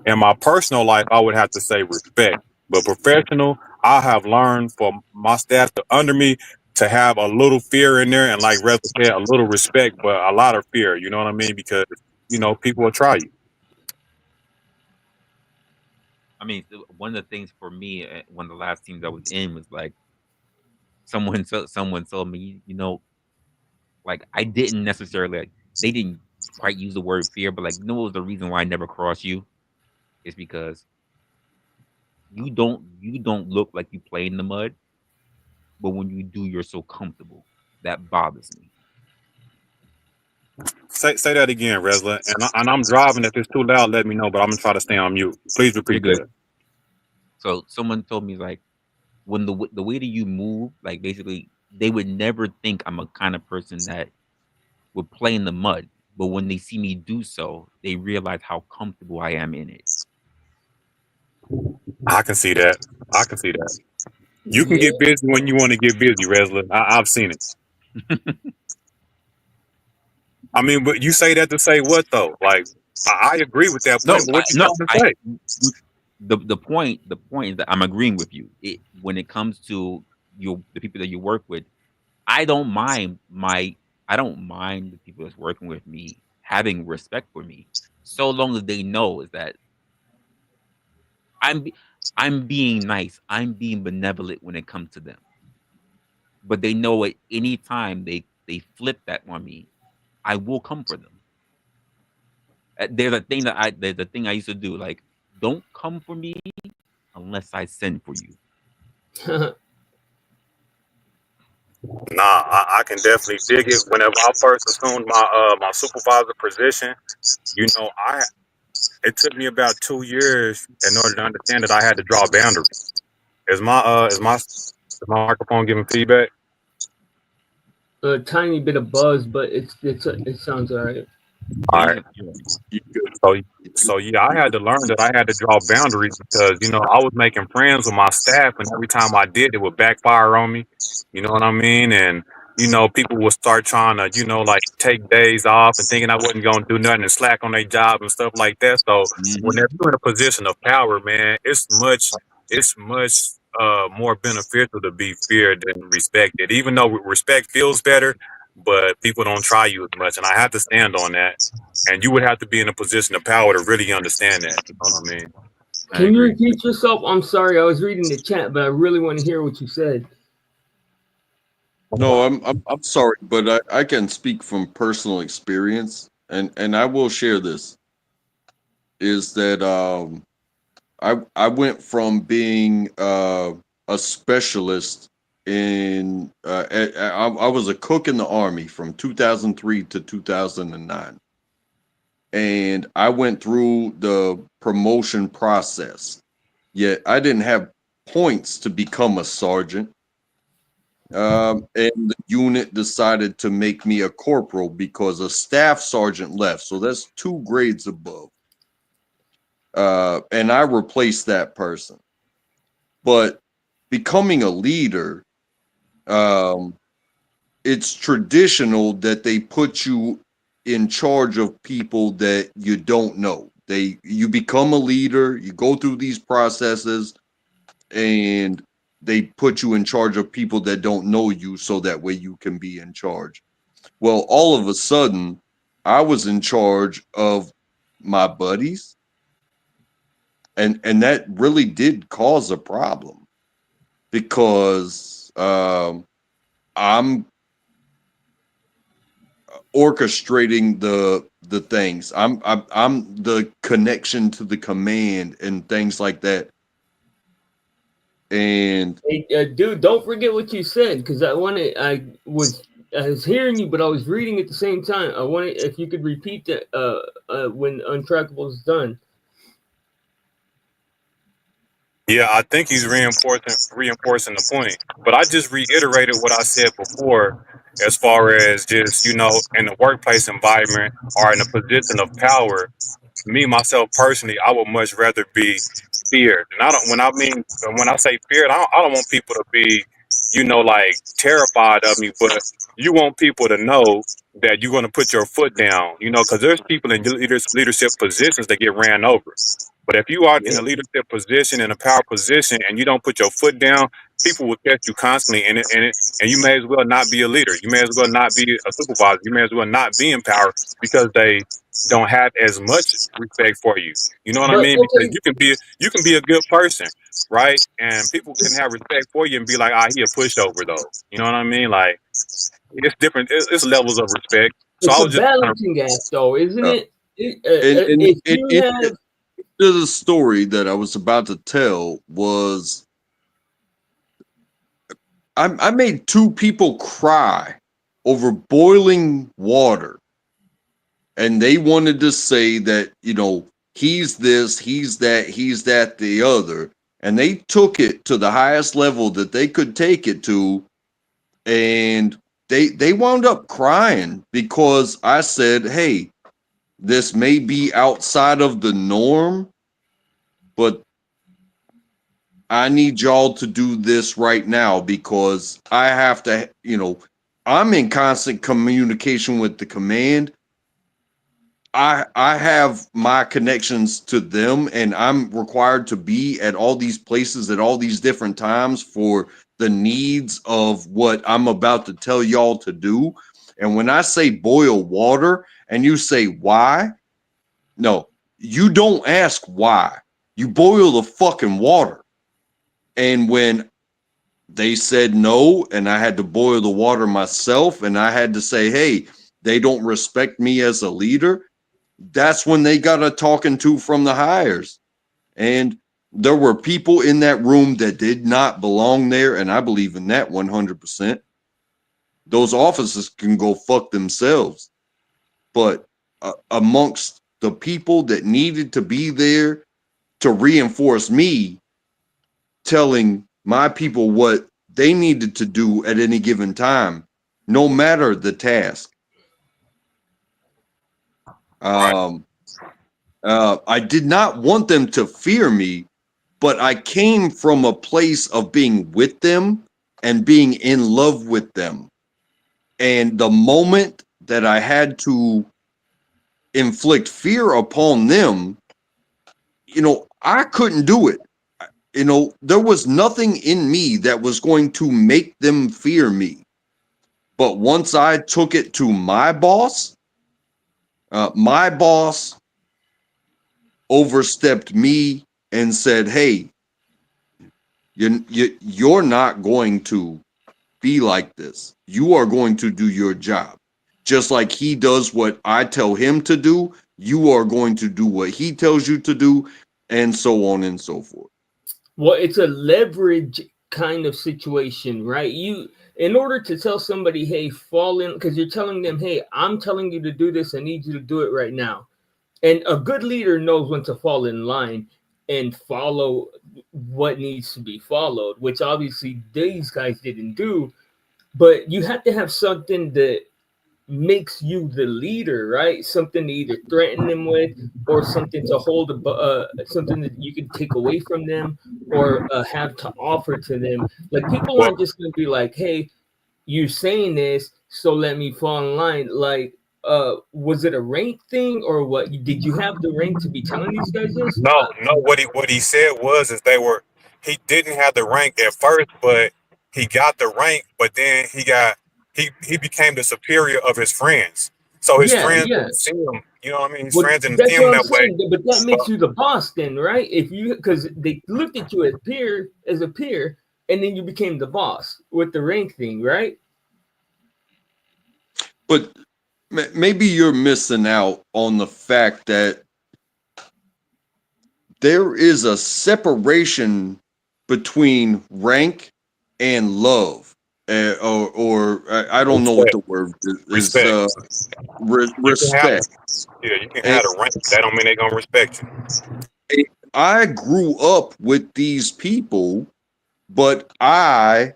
In my personal life, I would have to say respect. But professional, I have learned for my staff under me to have a little fear in there, and like Resla said, a little respect, but a lot of fear. You know what I mean? Because people will try you. I mean, one of the things for me, one of the last teams I was in was like someone told me, like I didn't necessarily like they didn't quite use the word fear, but like what was the reason why I never cross you is because you don't look like you play in the mud, but when you do, you're so comfortable. That bothers me. Say that again, Resla. And I'm driving. If it's too loud, let me know. But I'm gonna try to stay on mute. Please You're repeat good. that. So someone told me like when the way that you move, like basically they would never think I'm a kind of person that would play in the mud, but when they see me do so, they realize how comfortable I am in it. I can see that. I can see that. You can Yeah. get busy when you want to get busy, Resla. I've seen it. I mean, but you say that to say what though? Like, I agree with that No, point, but what you no, trying to say? the point is that I'm agreeing with you. When it comes to the people that you work with, I don't mind the people that's working with me having respect for me, so long as they know is that I'm being nice, I'm being benevolent when it comes to them. But they know at any time they flip that on me, I will come for them. There's a thing I used to do, like, don't come for me unless I send for you. Nah, I can definitely dig it. Whenever I first assumed my supervisor position, it took me about 2 years in order to understand that I had to draw boundaries. Is my microphone giving feedback? A tiny bit of buzz, but it sounds all right. All right. So yeah, I had to learn that I had to draw boundaries because I was making friends with my staff, and every time I did, it would backfire on me. You know what I mean? And people would start trying to like take days off and thinking I wasn't gonna do nothing and slack on their job and stuff like that. So whenever you're in a position of power, man, it's much more beneficial to be feared than respected. Even though respect feels better, but people don't try you as much, and I have to stand on that. And you would have to be in a position of power to really understand that. You know what I mean? Can you repeat yourself? I'm sorry, I was reading the chat, but I really want to hear what you said. No, I'm sorry, but I can speak from personal experience, and I will share this. Is that I went from being a specialist in I was a cook in the Army from 2003 to 2009. And I went through the promotion process, yet I didn't have points to become a sergeant. And the unit decided to make me a corporal because a staff sergeant left. So that's 2 grades above. And I replaced that person. But becoming a leader, it's traditional that they put you in charge of people that you don't know. You become a leader, you go through these processes, and they put you in charge of people that don't know you so that way you can be in charge. Well, all of a sudden, I was in charge of my buddies, and that really did cause a problem because I'm orchestrating the things. I'm the connection to the command and things like that. And hey, dude, don't forget what you said because I was hearing you, but I was reading at the same time. I wanted if you could repeat that when Untrackable is done. Yeah, I think he's reinforcing the point. But I just reiterated what I said before, as far as just in the workplace environment or in a position of power. Me myself personally, I would much rather be feared. And I don't when I say feared, I don't want people to be like terrified of me, but you want people to know that you're going to put your foot down, because there's people in leadership positions that get ran over. But if you are in a leadership position, in a power position, and you don't put your foot down, people will catch you constantly in it, and you may as well not be a leader. You may as well not be a supervisor. You may as well not be in power because they don't have as much respect for you. You know what I But mean? Because okay, you can be a good person, right? And people can have respect for you and be like, he a pushover though. You know what I mean? Like it's different. It's levels of respect. So it's I a was just kind of balancing act, though, isn't Uh, it? and If you have, the story that I was about to tell was I made two people cry over boiling water, and they wanted to say that, he's this, he's that, he's that, the other, and they took it to the highest level that they could take it to, and they wound up crying because I said, hey, this may be outside of the norm, but I need y'all to do this right now because I have to, I'm in constant communication with the command. I have my connections to them, and I'm required to be at all these places at all these different times for the needs of what I'm about to tell y'all to do. And when I say boil water and you say why, no, you don't ask why. You boil the fucking water. And when they said no, and I had to boil the water myself, and I had to say, hey, they don't respect me as a leader, that's when they got a talking to from the hires. And there were people in that room that did not belong there, and I believe in that 100%. Those officers can go fuck themselves. But amongst the people that needed to be there to reinforce me, telling my people what they needed to do at any given time, no matter the task. right. I did not want them to fear me, but I came from a place of being with them and being in love with them. And the moment that I had to inflict fear upon them, I couldn't do it. There was nothing in me that was going to make them fear me. But once I took it to my boss overstepped me and said, hey, you're not going to be like this. You are going to do your job. Just like he does what I tell him to do, you are going to do what he tells you to do, and so on and so forth. well, it's a leverage kind of situation, right? In order to tell somebody, hey, fall in, because you're telling them, hey, I'm telling you to do this, I need you to do it right now. And a good leader knows when to fall in line and follow what needs to be followed, which obviously these guys didn't do. But you have to have something that makes you the leader, right? Something to either threaten them with, or something to hold, something that you can take away from them, or have to offer to them. Like, people Well, aren't just going to be like, "Hey, you're saying this, so let me fall in line." Like, was it a rank thing, or what? Did you have the rank to be telling these guys this? no, no. What he said was is he didn't have the rank at first, but he got the rank. But then he became the superior of his friends. So his Yeah, friends yeah. didn't see him. You know what I mean? His Well, friends didn't see that's him what I'm that way. saying. But that But makes you the boss, then, right? If you, because they looked at you as a peer, and then you became the boss with the rank thing, right? But maybe you're missing out on the fact that there is a separation between rank and love, or I don't know what respect, the word is. respect. You can have Respect. you can And have the rank. That don't mean they're gonna respect you. I grew up with these people, but I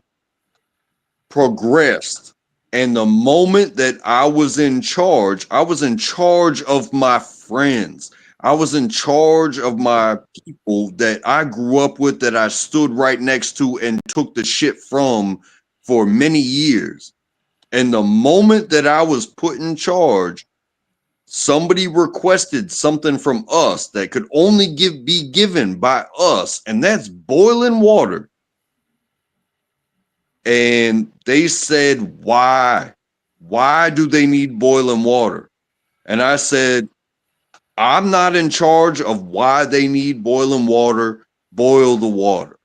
progressed. And the moment that I was in charge of my friends. I was in charge of my people that I grew up with, that I stood right next to and took the shit from for many years. And the moment that I was put in charge, somebody requested something from us that could only be given by us, and that's boiling water. and they said, why? Why do they need boiling water? And I said, I'm not in charge of why they need boiling water. Boil the water.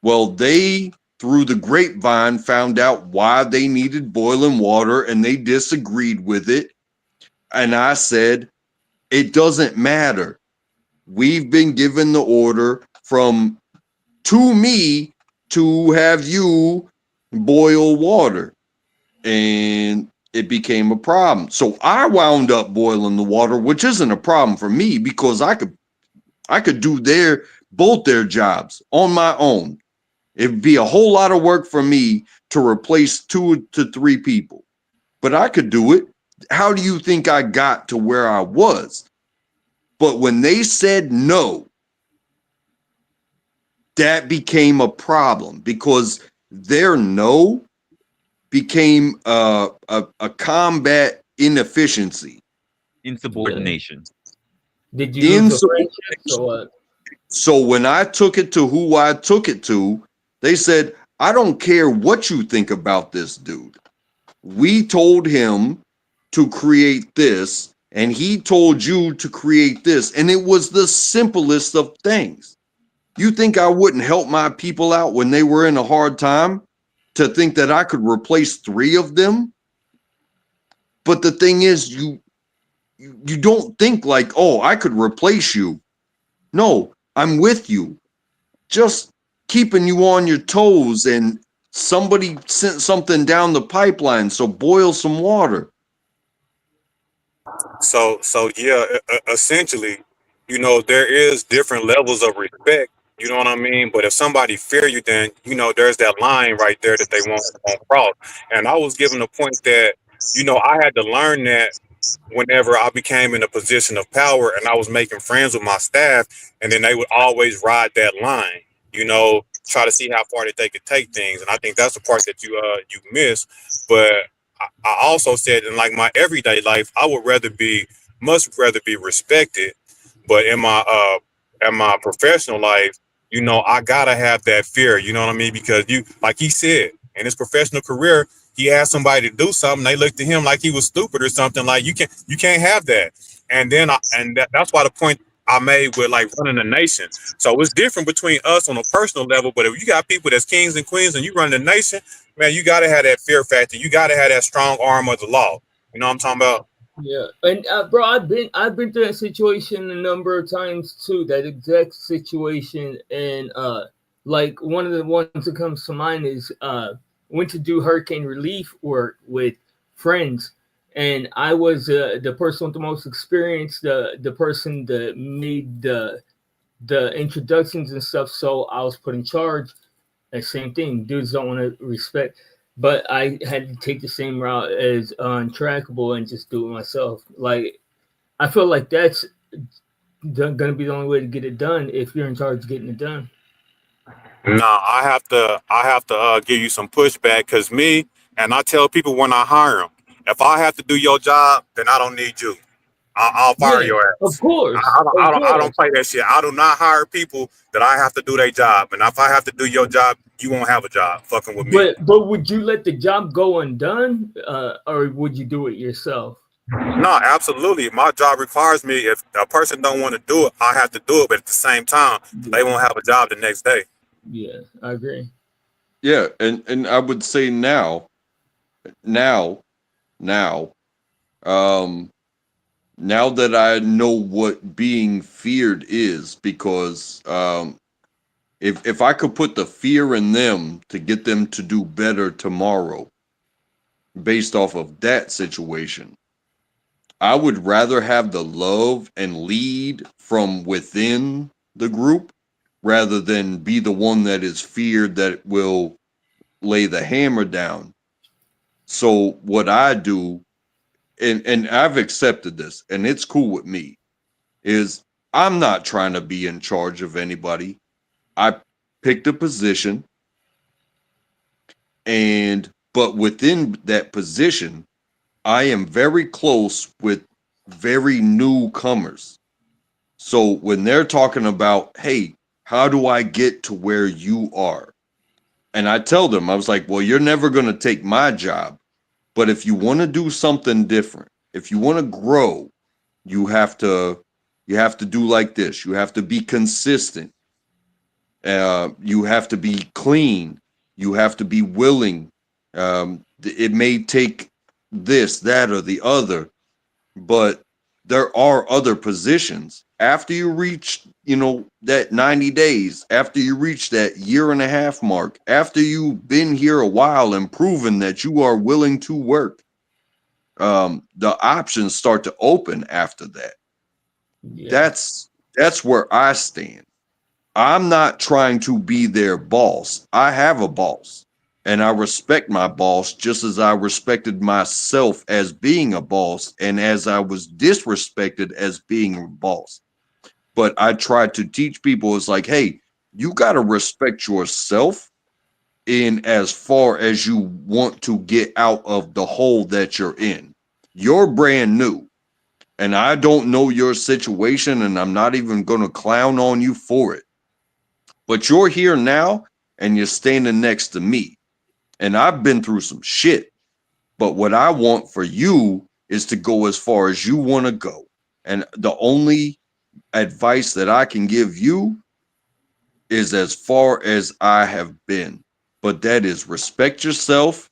Well, they, through the grapevine, found out why they needed boiling water, and they disagreed with it. And I said, it doesn't matter. We've been given the order to me to have you boil water. And it became a problem. So I wound up boiling the water, which isn't a problem for me because I could do both their jobs on my own. It'd be a whole lot of work for me to replace 2 to 3 people, but I could do it. How do you think I got to where I was? But when they said no, that became a problem because their no became a combat inefficiency. Insubordination. Did you lose a friendship? So what? So when I took it to who I took it to, they said, I don't care what you think about this dude. We told him to create this, and he told you to create this. And it was the simplest of things. You think I wouldn't help my people out when they were in a hard time to think that I could replace 3 of them? But the thing is, you don't think like, oh, I could replace you. No, I'm with you. Just keeping you on your toes, and somebody sent something down the pipeline, so boil some water. So yeah, essentially, there is different levels of respect. You know what I mean? But if somebody fear you, then there's that line right there that they won't cross. And I was given a point that I had to learn that whenever I became in a position of power and I was making friends with my staff, and then they would always ride that line, try to see how far that they could take things. And I think that's the part that you miss. But I also said in like my everyday life, I would much rather be respected. But in my professional life, I gotta have that fear. You know what I mean? Because like he said, in his professional career, he asked somebody to do something. They looked at him like he was stupid or something. Like you can't have that. And then that's why the point I made with like running a nation. So it's different between us on a personal level. But if you got people that's kings and queens and you run the nation, man, you got to have that fear factor. You got to have that strong arm of the law. You know what I'm talking about? Yeah, and bro, I've been through that situation a number of times too. That exact situation, and like one of the ones that comes to mind is went to do hurricane relief work with friends, and I was the person with the most experience, the person that made the introductions and stuff. So I was put in charge. And same thing, dudes don't want to respect. But I had to take the same route as Untrackable and just do it myself. Like, I feel like that's going to be the only way to get it done if you're in charge of getting it done. Nah, I have to give you some pushback because I tell people when I hire them, if I have to do your job, then I don't need you. I'll fire your ass. Of course. I don't play that shit. I do not hire people that I have to do their job. And if I have to do your job, you won't have a job fucking with me. But would you let the job go undone, or would you do it yourself? No, absolutely. My job requires me. If a person don't want to do it, I have to do it. But at the same time, they won't have a job the next day. Yeah, I agree. Yeah, and I would say now, now that I know what being feared is, because if I could put the fear in them to get them to do better tomorrow based off of that situation, I would rather have the love and lead from within the group rather than be the one that is feared that will lay the hammer down. So what I do, and I've accepted this, and it's cool with me, is I'm not trying to be in charge of anybody. I picked a position, but within that position, I am very close with very newcomers. So when they're talking about, hey, how do I get to where you are? And I tell them, I was like, well, you're never going to take my job. But if you want to do something different, if you want to grow, you have to do like this. You have to be consistent. You have to be clean. You have to be willing. It may take this, that, or the other, but there are other positions. After you reach, that 90 days, after you reach that 1.5 year mark, after you've been here a while and proven that you are willing to work, the options start to open after that. Yeah. That's where I stand. I'm not trying to be their boss. I have a boss, and I respect my boss just as I respected myself as being a boss and as I was disrespected as being a boss. But I try to teach people, it's like, hey, you got to respect yourself in as far as you want to get out of the hole that you're in. You're brand new, and I don't know your situation, and I'm not even going to clown on you for it. But you're here now, and you're standing next to me. And I've been through some shit. But what I want for you is to go as far as you want to go. And the only advice that I can give you is as far as I have been. But that is respect yourself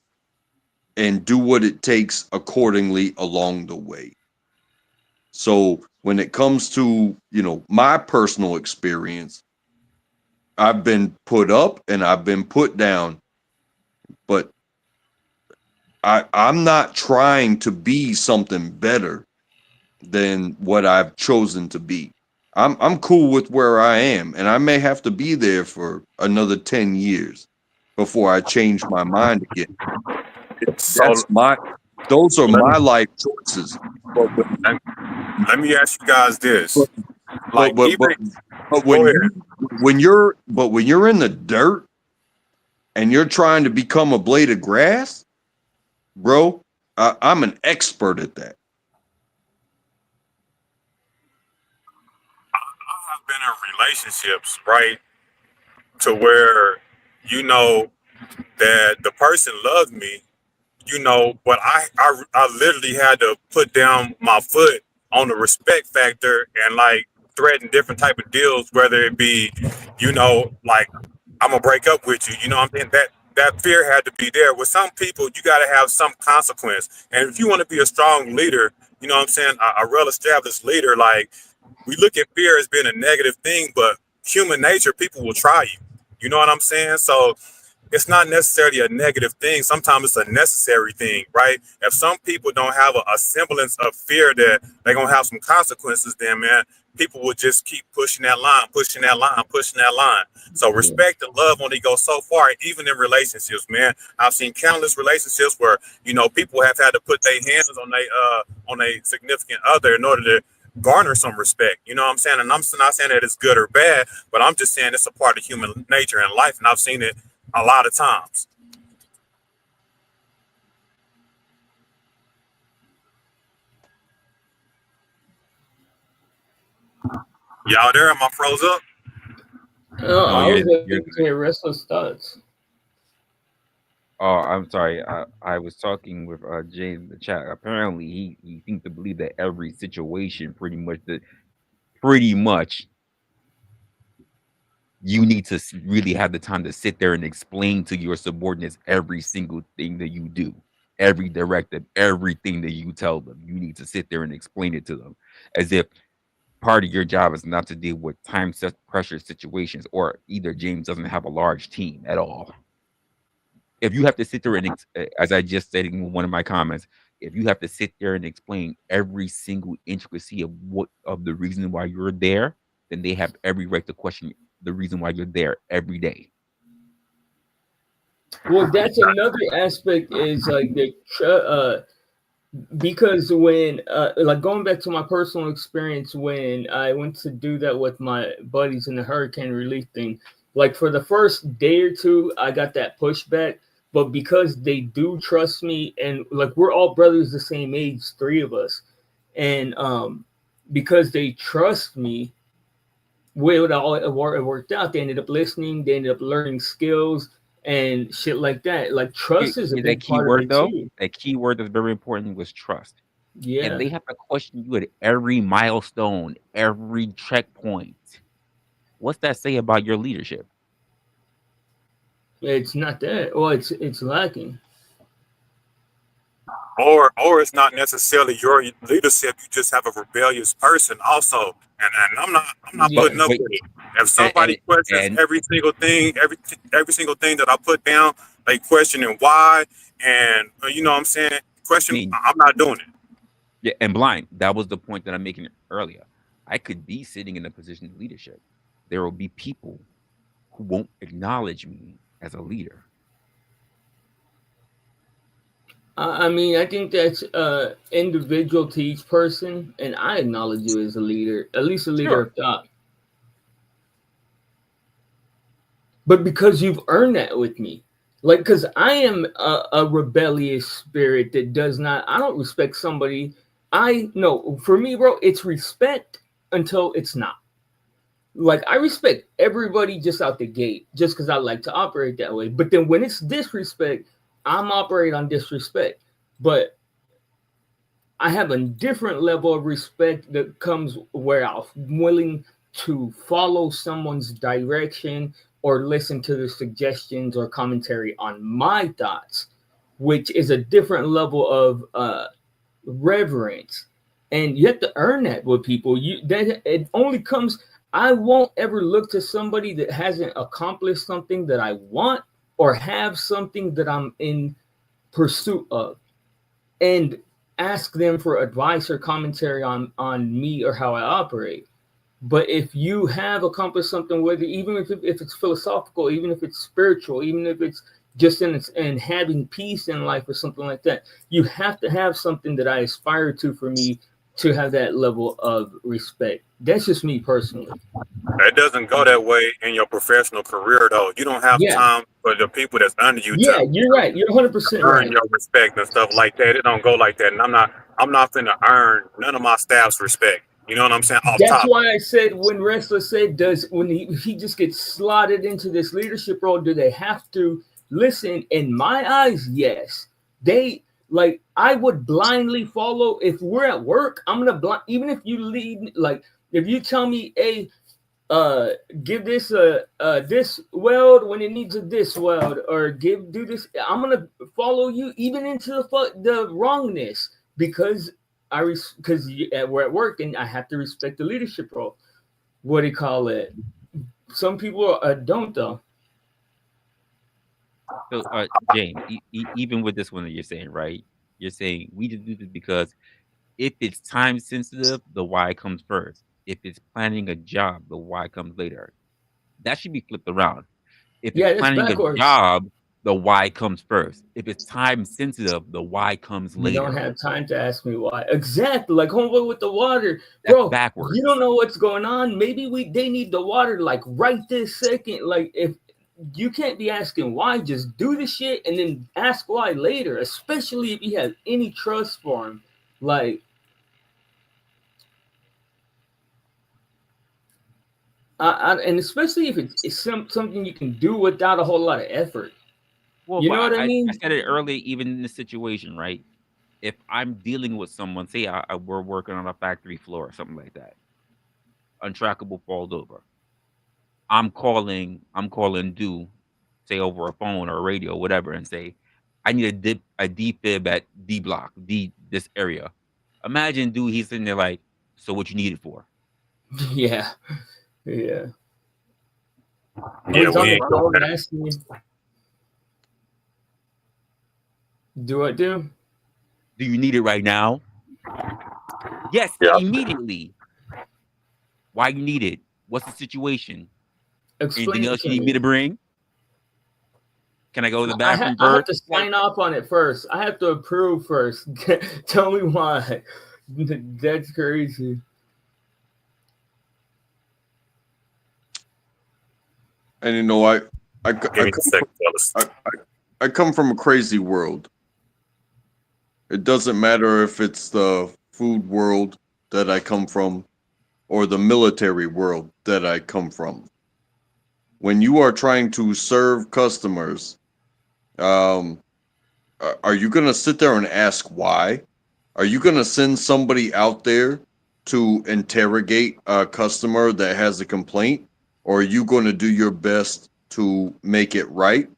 and do what it takes accordingly along the way. So when it comes to, my personal experience, I've been put up and I've been put down, but I'm not trying to be something better than what I've chosen to be. I'm cool with where I am, and I may have to be there for another 10 years before I change my mind again. So Those are let me, my life choices. But let me ask you guys this. but Like, but even but go when ahead. you're in the dirt and you're trying to become a blade of grass, bro, I'm an expert at that. I've been in relationships, right, to where that the person loved me, but I literally had to put down my foot on the respect factor and like threaten different type of deals, whether it be, like I'm gonna break up with you. What I mean, that fear had to be there. With some people, you got to have some consequence, and if you want to be a strong leader, what I'm saying, a well-established leader, like we look at fear as being a negative thing, but human nature, people will try you. You know what I'm saying? So it's not necessarily a negative thing. Sometimes it's a necessary thing, right? If some people don't have a semblance of fear that they're going to have some consequences, then, man, people will just keep pushing that line, pushing that line, pushing that line. So respect and love only go so far, even in relationships, man. I've seen countless relationships where, people have had to put their hands on a significant other in order to garner some respect. You know what I'm saying? And I'm not saying that it's good or bad, but I'm just saying it's a part of human nature and life, and I've seen it a lot of times. Y'all there? Am I froze up? No, No, I was you're able to hear Restless Thoughts. Oh, I'm sorry. I was talking with James in the chat. Apparently, he seems to believe that every situation, pretty much, you need to really have the time to sit there and explain to your subordinates every single thing that you do, every directive, everything that you tell them. You need to sit there and explain it to them, as if part of your job is not to deal with time pressure situations, or either James doesn't have a large team at all. If you have to sit there and, as I just said in one of my comments, if you have to sit there and explain every single intricacy of the reason why you're there, then they have every right to question the reason why you're there every day. Well, that's another aspect is like because when like going back to my personal experience when I went to do that with my buddies in the hurricane relief thing, like for the first day or two, I got that pushback. But because they do trust me, and like we're all brothers the same age, three of us, and because they trust me, it worked out. They ended up listening. They ended up learning skills, and shit like that. Like trust is a That big key part of word it though, too. that key word that's very important was trust. Yeah. And they have to question you at every milestone, every checkpoint. What's that say about your leadership? It's not that. Well, it's lacking. Or it's not necessarily your leadership. You just have a rebellious person also, and I'm not Yeah. putting up Wait, with it. If somebody and questions every single thing, every single thing that I put down, like questioning why, and you know what I'm saying, I mean, I'm not doing it. yeah, and blind. That was the point that I'm making earlier. I could be sitting in a position of leadership. There will be people who won't acknowledge me as a leader. I mean, I think that's individual to each person, and I acknowledge you as a leader, at least a leader Sure. of thought. But because you've earned that with me, like, because I am a rebellious spirit that does not, I don't respect somebody. For me, bro, it's respect until it's not. Like, I respect everybody just out the gate, just because I like to operate that way. But then when it's disrespect, I'm operate on disrespect. But I have a different level of respect that comes where I'm willing to follow someone's direction or listen to the suggestions or commentary on my thoughts, which is a different level of reverence. And you have to earn that with people. It only comes. I won't ever look to somebody that hasn't accomplished something that I want or have something that I'm in pursuit of, and ask them for advice or commentary on me or how I operate. But if you have accomplished something, whether even if it's philosophical, even if it's spiritual, even if it's just in having peace in life or something like that, you have to have something that I aspire to for me to have that level of respect. That's just me personally. It doesn't go that way in your professional career, though. You don't have time for the people that's under you Yeah, to you're right. You're 100% earn right. your respect and stuff like that. It don't go like that, and I'm not finna earn none of my staff's respect. You know what I'm saying? Off That's top. why I said when Resla said, when he just gets slotted into this leadership role, do they have to listen? In my eyes, yes. They, like, I would blindly follow. If we're at work, I'm gonna even if you lead, like, if you tell me, hey, give this this weld when it needs a this weld, or do this, I'm gonna follow you even into the wrongness, because we're at work and I have to respect the leadership role. What do you call it? Some people don't though. So, James, even with this one that you're saying, right? You're saying we just do this because if it's time sensitive, the why comes first. If it's planning a job, the why comes later. That should be flipped around. If it's Yeah, that's planning a backwards. job, the why comes first. If it's time sensitive, the why comes You later. don't have time to ask me why. Exactly, like homeboy with the water, That's bro. backwards. You don't know what's going on. Maybe they need the water like right this second. Like, if you can't be asking why, just do the shit and then ask why later. Especially if you have any trust for him, like. And especially if it's something you can do without a whole lot of effort. Well, You know but what I mean? I said it earlier, even in this situation, right? If I'm dealing with someone, say we're working on a factory floor or something like that, untrackable falls over. I'm calling due, say over a phone or a radio, whatever, and say, I need a defib at D block, this area. Imagine dude, he's sitting there like, so what you need it for? Yeah. Yeah. Yeah, He's on the phone asking me, do I do? Do you need it right now? Yes, Yeah. immediately. Why you need it? What's the situation? Explain Anything it else to you need me to bring? Can I go to the bathroom I have first? to sign off on it first. I have to approve first. Tell me why. That's crazy. And you know, Give me a second, fellas. I come from a crazy world. It doesn't matter if it's the food world that I come from or the military world that I come from. when you are trying to serve customers, are you going to sit there and ask why? Are you going to send somebody out there to interrogate a customer that has a complaint? Or are you going to do your best to make it right?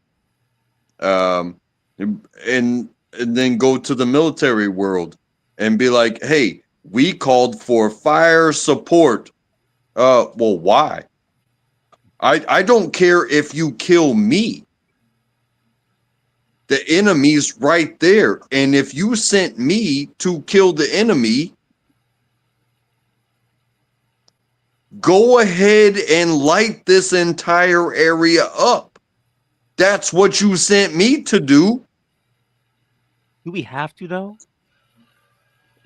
And then go to the military world and be like, hey, we called for fire support. Well, why? I don't care if you kill me. The enemy's right there. And if you sent me to kill the enemy, go ahead and light this entire area up. That's what you sent me to do. Do we have to though?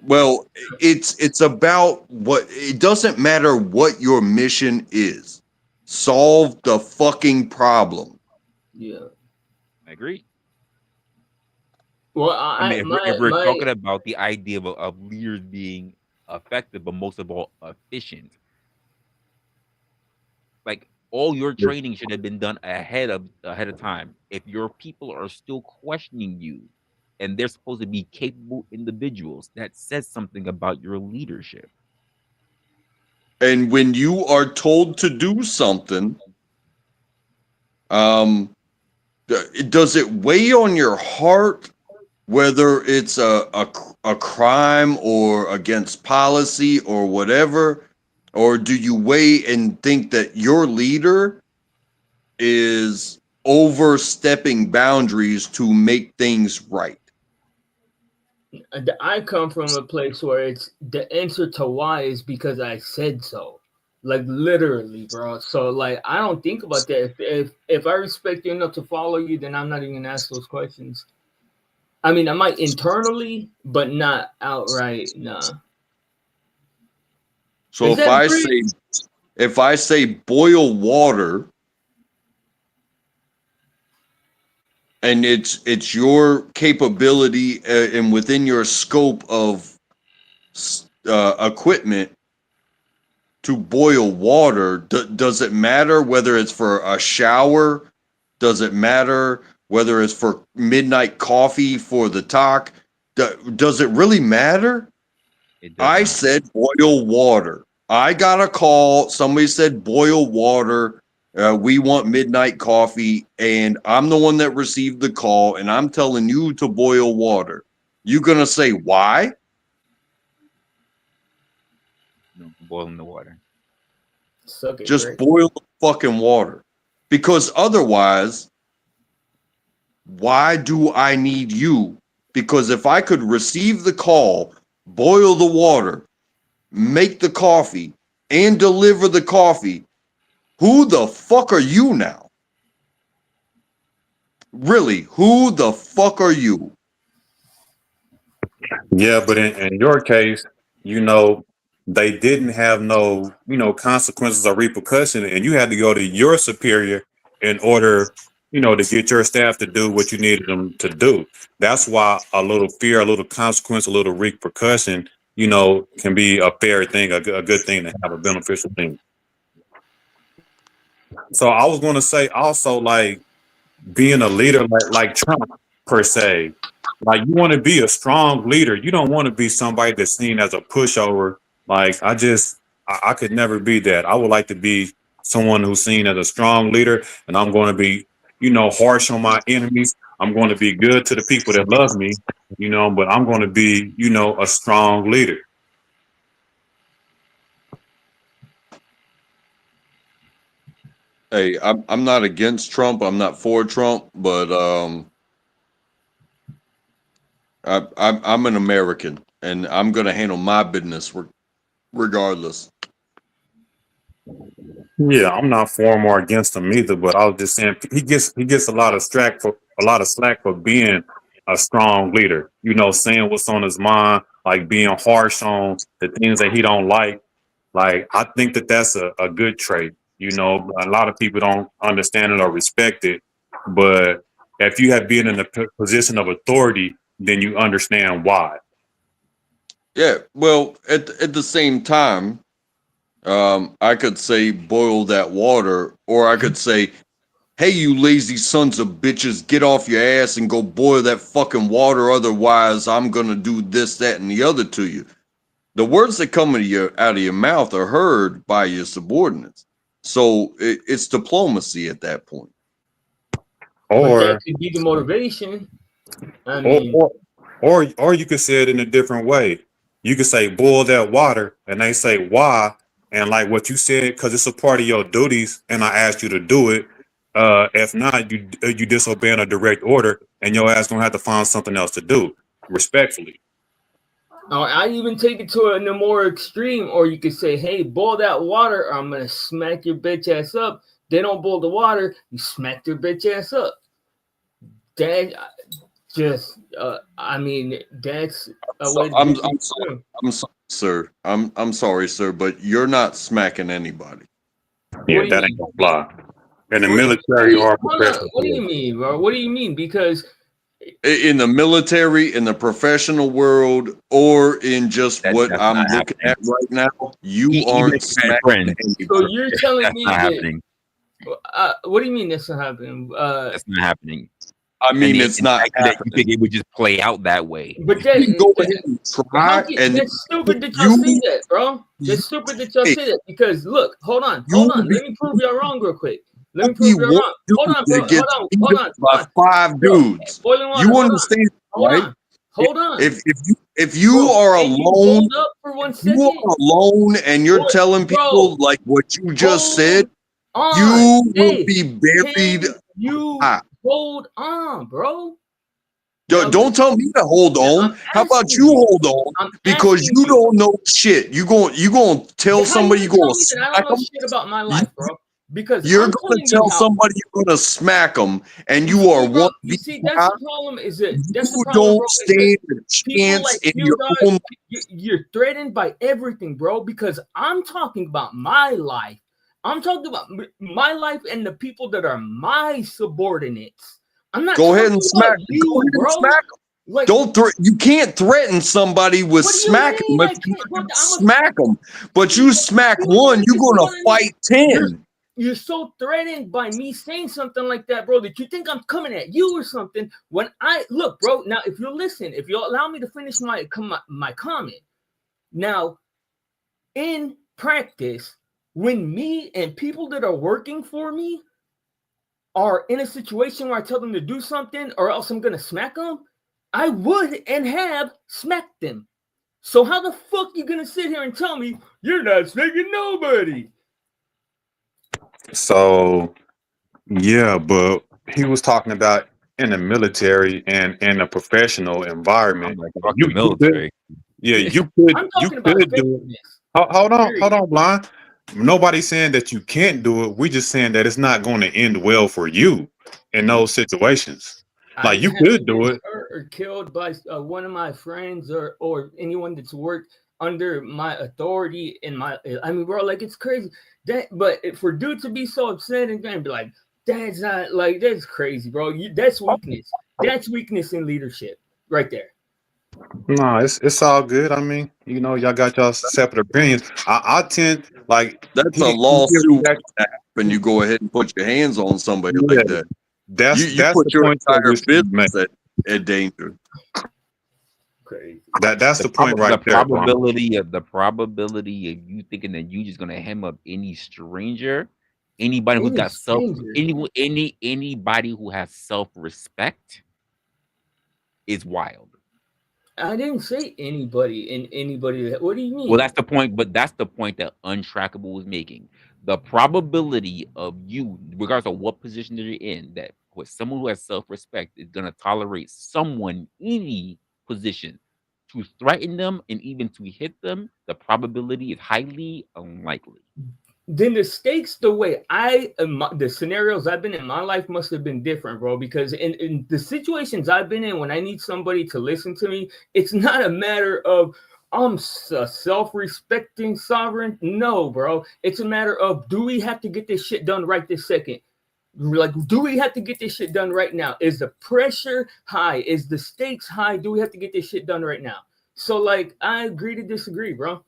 Well, it's about what, it doesn't matter what your mission is. Solve the fucking problem. Yeah. I agree. Well, I mean, if we're talking about the idea of leaders being effective, but most of all efficient, like all your training should have been done ahead of time. If your people are still questioning you, and they're supposed to be capable individuals, that says something about your leadership. And when you are told to do something, does it weigh on your heart whether it's a crime or against policy or whatever? Or do you weigh and think that your leader is overstepping boundaries to make things right? I come from a place where it's the answer to why is because I said so. Like literally, bro. So like I don't think about that. If I respect you enough to follow you, then I'm not even gonna ask those questions. I mean, I might internally, but not outright. Nah. So if I say boil water, and it's your capability and within your scope of equipment to boil water, does it matter whether it's for a shower? Does it matter whether it's for midnight coffee for the talk? Does it really matter? I said boil water. I got a call. Somebody said boil water. We want midnight coffee, and I'm the one that received the call, and I'm telling you to boil water. You gonna say why? No, boiling the water. Just boil the fucking water. Because otherwise, why do I need you? Because if I could receive the call, boil the water, make the coffee, and deliver the coffee, who the fuck are you now? Really, who the fuck are you? Yeah, but in your case, they didn't have no, consequences or repercussion, and you had to go to your superior in order, to get your staff to do what you needed them to do. That's why a little fear, a little consequence, a little repercussion, can be a fair thing, a good thing to have, a beneficial thing. So I was going to say also, like, being a leader like Trump per se, like you want to be a strong leader. You don't want to be somebody that's seen as a pushover. Like I could never be that. I would like to be someone who's seen as a strong leader, and I'm going to be, harsh on my enemies. I'm going to be good to the people that love me, but I'm going to be, a strong leader. Hey, I'm not against Trump. I'm not for Trump, but I'm an American, and I'm gonna handle my business regardless. Yeah, I'm not for him or against him either, but I was just saying he gets a lot of slack for being a strong leader. Saying what's on his mind, like being harsh on the things that he don't like. Like I think that that's a good trait. A lot of people don't understand it or respect it, but if you have been in a position of authority, then you understand why. Yeah, well, at the same time, I could say boil that water, or I could say, hey, you lazy sons of bitches, get off your ass and go boil that fucking water. Otherwise, I'm gonna do this, that, and the other to you. The words that come out of your mouth are heard by your subordinates. So it's diplomacy at that point. But that Or could be the motivation. I or mean, or you could say it in a different way. You could say boil that water, and they say why, and like what you said, because it's a part of your duties, and I asked you to do it. If not, you disobeying a direct order, and your ass gonna have to find something else to do, respectfully. I even take it to a more extreme, or you could say, hey, boil that water, or I'm going to smack your bitch ass up. They don't boil the water, you smack their bitch ass up. That just, I mean, that's a way to I'm get sorry. I'm sorry, sir. I'm sorry, sir, but you're not smacking anybody. Yeah, What do you that mean? ain't gonna fly. In the What do military you, or hold on, professional what do you field. mean, bro? What do you mean? Because In the military, in the professional world, or in just what That's I'm not looking happening. at right now, you Even aren't if you had smacking friends, so anybody. you're telling that's me not that, happening. what do you mean that's not happening? That's not happening. I And mean, the, it's and the not fact that you happening. think it would just play out that way. But You can go that ahead and how try, can, and that's stupid that y'all you, say that, bro. you, That's stupid that y'all hey, say that because look, hold on. you'll Let be, me prove y'all wrong real quick. Let me you'll be prove y'all one wrong. dude Hold on, bro. that gets beat up Hold by on, 5 bro. dudes. Boiling water. You Hold on, understand, hold right? on, hold on. If you Bro, are can you alone, hold up for 1 you second? are alone, and you're What, telling bro? people like what you just said, Hold on. you will Hey, be buried can you alive. hold on, bro? Now Don't tell me to hold now on. I'm How about asking you you. hold on? I'm Because asking you you. don't know shit. You going to tell How you somebody gonna you're going tell to me that I don't smack know them? shit about my You, life, bro? Because you're I'm going to telling you tell how. somebody you're going to smack them, and You you are see, bro. one You v see, that's five. the problem. Is that that's the You problem, bro? don't Is that stand a people chance like in you, your dog, own. you're threatened by everything, bro. Because I'm talking about my life. I'm talking about my life and the people that are my subordinates. I'm not Go ahead talking and about smack. Go you, ahead and bro. smack them. Like, Don't you can't threaten somebody with what do you smacking mean? them I if you're can't, not bro. going to I'm a smack them. But see, you bro. smack You one, you're going to wanna know? fight 10. You're so threatened by me saying something like that, bro, that you think I'm coming at you or something. When I look, bro, now if you listen, if you allow me to finish my comment. Now, in practice, when me and people that are working for me are in a situation where I tell them to do something or else I'm gonna smack them, I would and have smacked them. So how the fuck you gonna sit here and tell me you're not smacking nobody? So yeah, but he was talking about in the military and in a professional I'm environment. like, fuck the You could, military. yeah, I'm you talking about could do it. effectiveness. Hold Period. on, blind. Nobody's saying that you can't do it. We just saying that it's not going to end well for you in those situations. I Like you haven't could been do it. hurt or killed by one of my friends or anyone that's worked under my authority in my. I mean, bro, like it's crazy that. But for dude to be so upset and be like, that's not like that's crazy, bro. That's weakness. That's weakness in leadership, right there. No, it's all good. I mean, you know, y'all got y'all separate opinions. I tend like That's a he gives lawsuit back. when you go ahead and put your hands on somebody Yeah, like that. You that's put the your point that entire we're trying to make. business at danger. Crazy. That's the point The right there, bro. probability of you thinking that you just gonna hem up any stranger, anybody who's Any got stranger. anybody who has self-respect is wild. I didn't say anybody and anybody. What do you Well, mean? that's the point, but that's the point that Untrackable is making. The probability of you, regardless of what position that you're in, that with someone who has self-respect is gonna tolerate someone, any position, to threaten them and even to hit them, the probability is highly unlikely. Then the stakes, the way the scenarios I've been in my life must have been different, bro. Because in the situations I've been in, when I need somebody to listen to me, it's not a matter of I'm a self-respecting sovereign. No, bro. It's a matter of do we have to get this shit done right this second? Like, do we have to get this shit done right now? Is the pressure high? Is the stakes high? Do we have to get this shit done right now? So, like, I agree to disagree, bro.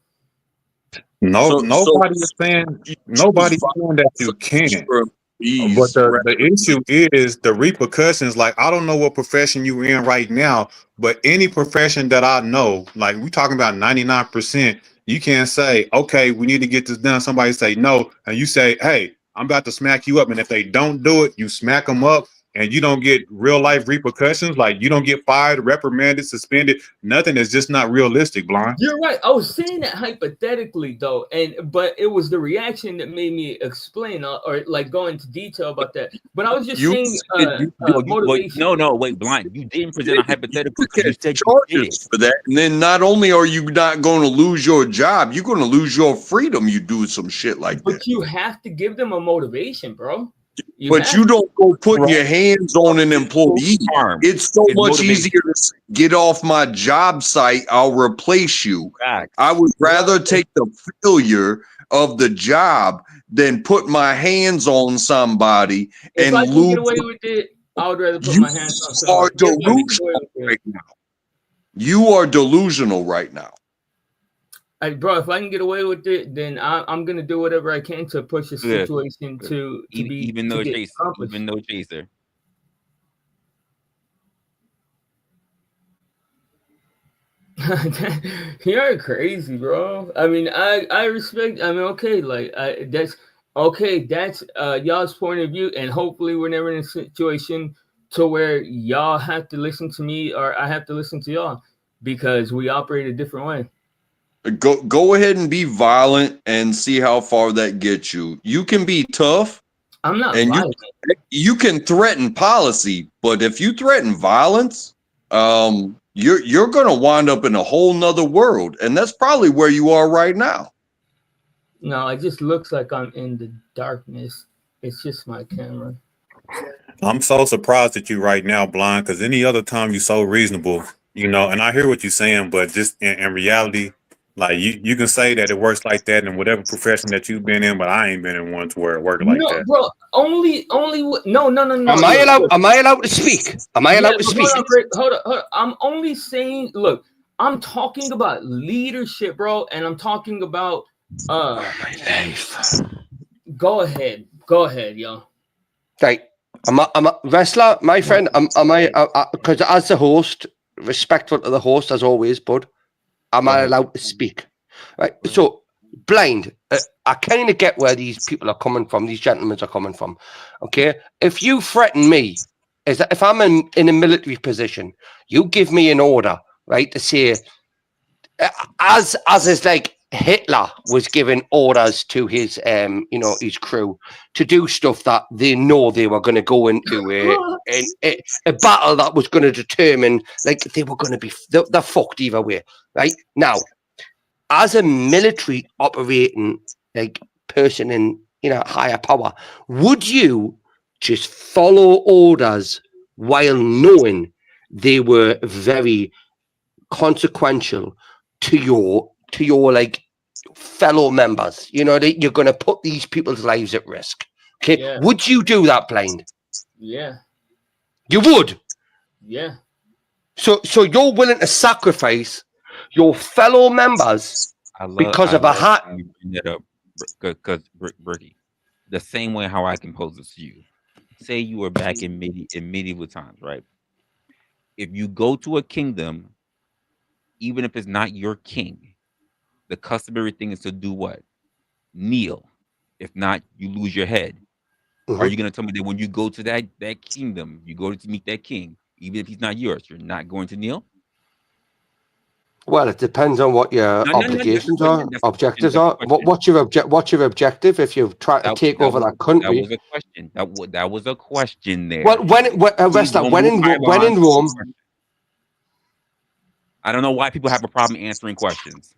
No, nobody is saying you nobody's choose saying that you can't. your But employees the issue is the repercussions. Like, I don't know what profession you're in right now, but any profession that I know, like we talking about 99%, you can't say, okay, we need to get this done. Somebody say no, and you say, hey, I'm about to smack you up. And if they don't do it, you smack them up and you don't get real life repercussions. Like, you don't get fired, reprimanded, suspended. Nothing is just not realistic, Blind. You're right. I was saying that hypothetically though, but it was the reaction that made me explain or like go into detail about that. But I was just saying motivation. No, wait, Blind. You didn't present a hypothetical because you said charges for that, and then not only are you not going to lose your job, you're going to lose your freedom. You do some shit like that. But you have to give them a motivation, bro. You don't go putting your hands on an employee. It's so much easier to get off my job site. I'll replace you. I would rather take the failure of the job than put my hands on somebody if and I can lose. Get away with it, I would rather put my hands on somebody. Are delusional right now. You are delusional right now. Bro, if I can get away with it, then I'm gonna do whatever I can to push the situation to be even though chaser. You're crazy, bro. I mean, I respect. I mean, okay, like that's okay. That's y'all's point of view, and hopefully, we're never in a situation to where y'all have to listen to me or I have to listen to y'all because we operate a different way. Go ahead and be violent and see how far that gets you. You can be tough. I'm not and violent. You can threaten policy, but if you threaten violence, you're gonna wind up in a whole nother world, and that's probably where you are right now. No, it just looks like I'm in the darkness. It's just my camera. I'm so surprised at you right now, Blind, because any other time you're so reasonable, you know, and I hear what you're saying, but just in reality, like you can say that it works like that in whatever profession that you've been in, but I ain't been in one to where it worked like that. Bro, only no. Am I allowed to speak? Am I allowed to speak? Hold on. I'm only saying, look, I'm talking about leadership, bro, and I'm talking about my life. Go ahead, yo. Right. I'm a Resla, my friend. Because as the host, respectful to the host as always, bud. Am I allowed to speak? Right. So, Blind, I kind of get where these people are coming from. These gentlemen are coming from. Okay. If you threaten me, is that if I'm in a military position, you give me an order, right, to say, as is like Hitler was giving orders to his, his crew to do stuff that they know they were going to go into a battle that was going to determine, like, they were going to be, they're fucked either way, right? Now, as a military operating, like, person in, higher power, would you just follow orders while knowing they were very consequential to your like fellow members? You know, that you're going to put these people's lives at risk. Okay, yeah. Would you do that, Blind? Yeah, you would. Yeah. So you're willing to sacrifice your fellow members because of a hat? You bring that up, because Bricky, the same way how I can pose this to you. Say you were back in medieval times, right? If you go to a kingdom, even if it's not your king, the customary thing is to do what? Kneel. If not, you lose your head. Mm-hmm. Are you going to tell me that when you go to that kingdom, you go to meet that king, even if he's not yours, you're not going to kneel? Well, it depends on what your obligations are, objectives are. What's your objective if you're trying to take over that country? That was a question. That was a question there. Well, when in Rome. I don't know why people have a problem answering questions.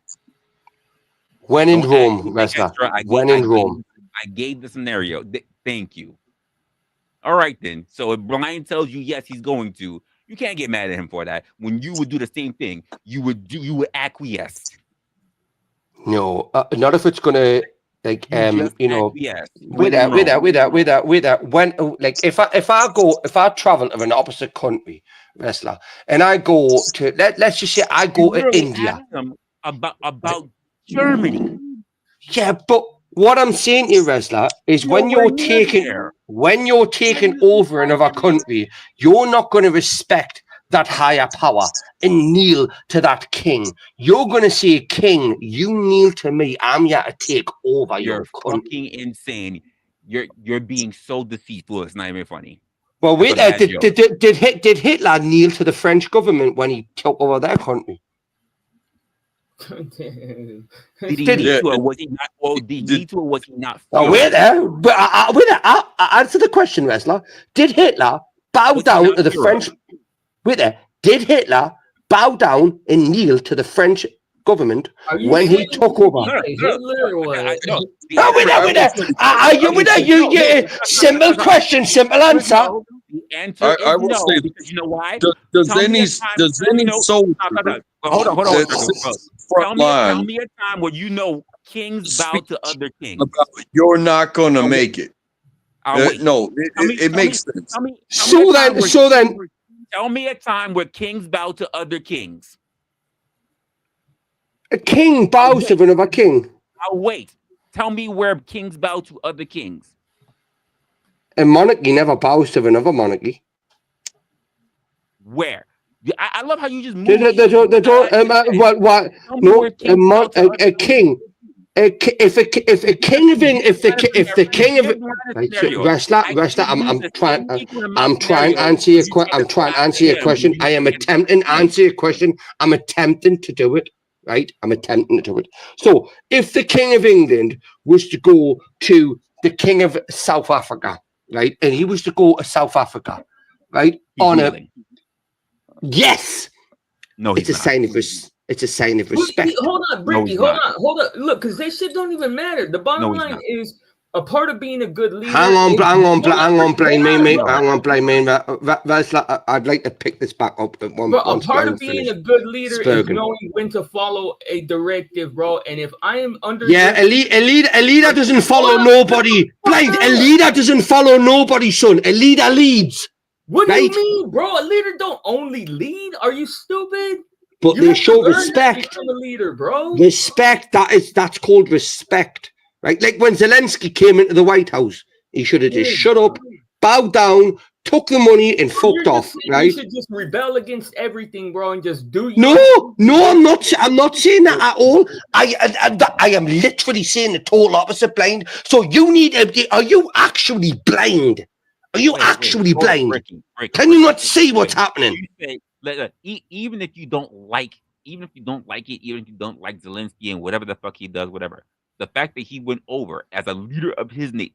When in Rome, Resla. When in Rome. I gave the scenario. Thank you. All right, then. So if Brian tells you yes, he's going to, you can't get mad at him for that. When you would do the same thing, you would acquiesce. No, not if it's gonna like acquiesce. With that. When like if I travel to an opposite country, Resla, and I go to let's just say I go to India. About Germany. Yeah, but what I'm saying to you, Resla, is when you're taking over another country, you're not going to respect that higher power and kneel to that king. You're going to say, king, you kneel to me. I'm here to take over your country. Fucking insane. You're being so deceitful. It's not even funny. Well, wait there. Did Hitler kneel to the French government when he took over their country? Did he need to, or was he not? Well, did he need to, or was he not? Oh, wait there. But I answer the question, Resla. Did Hitler bow down to the French? Wait there. Did Hitler bow down and kneel to the French government when he took over? Simple question, simple answer. The answer is no, because you know why? Does any soldier hold on. Tell me a time where kings bow to other kings. You're not gonna make it. No, it makes sense. So then, tell me a time where kings bow to other kings. A king bows to another king. I'll wait. Tell me where kings bow to other kings. A monarchy never bows to another monarchy. Where? I love how you just move. A king. If a king of Resla, I'm trying to answer your question. I am attempting to answer your question. I'm attempting to do it. Right? I'm attempting to do it. So, if the King of England was to go to the King of South Africa, right, and he was to go to South Africa, right, yes, no, it's a sign of respect. Hold on, Bricky, hold on. Look, because this shit don't even matter. The bottom line is a part of being a good leader. Hang on, blame me. I'd like to pick this back up at one point. A part of being a good leader is knowing when to follow a directive, bro. And if I am under a leader doesn't follow nobody. Blind, a leader doesn't follow nobody, son. A leader leads. What do you mean, bro? A leader don't only lead. Are you stupid? But they show respect. From a leader, bro. Respect. That's called respect. Right, like when Zelensky came into the White House, he should have just shut up, bowed down, took the money, and fucked off. Right? You should just rebel against everything, bro, and just do. No, I'm not. I'm not saying that at all. I am literally saying the total opposite, blind. So you need. Are you actually blind? Are you actually blind? Ricky, can you not see what's happening? Even if you don't like it, even if you don't like Zelensky and whatever the fuck he does, whatever. The fact that he went over as a leader of his country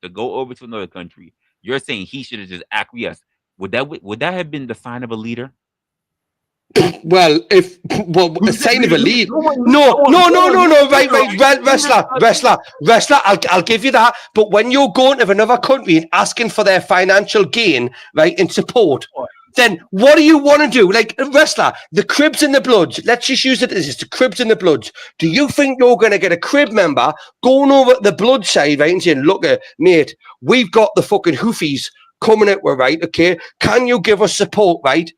to go over to another country, you're saying he should have just acquiesced. Would that have been the sign of a leader? Well, a sign of a lead. No. Right. Resla. I'll give you that. But when you're going to another country and asking for their financial gain, right, and support, then what do you want to do? Like, Resla, the Cribs and the Bloods, let's just use it as the Cribs and the Bloods. Do you think you're going to get a Crib member going over the Blood side, right, and saying, look, mate, we've got the fucking Houthis coming at, right, okay? Can you give us support, right?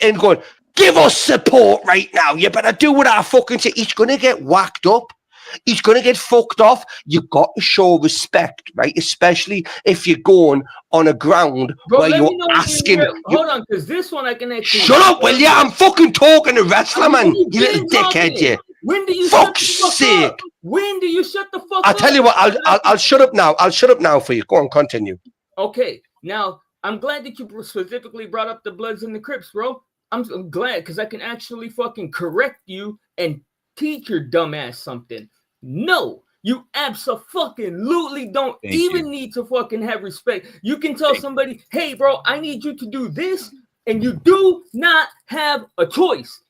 And going, give us support right now. You better do what I fucking say. He's going to get whacked up. He's going to get fucked off. You've got to show respect, right? Especially if you're going on a ground where you're asking. Hold on, because this one I can actually. Shut up, will you? I'm fucking talking to Resla, man. You little dickhead, you. When do you fuck's sake? When do you shut the fuck up? I'll tell you what, I'll shut up now. I'll shut up now for you. Go on, continue. Okay, now I'm glad that you specifically brought up the Bloods and the Crips, bro. I'm glad because I can actually fucking correct you and teach your dumb ass something. No, you absolutely don't need to fucking have respect. You can tell somebody, hey, bro, I need you to do this, and you do not have a choice.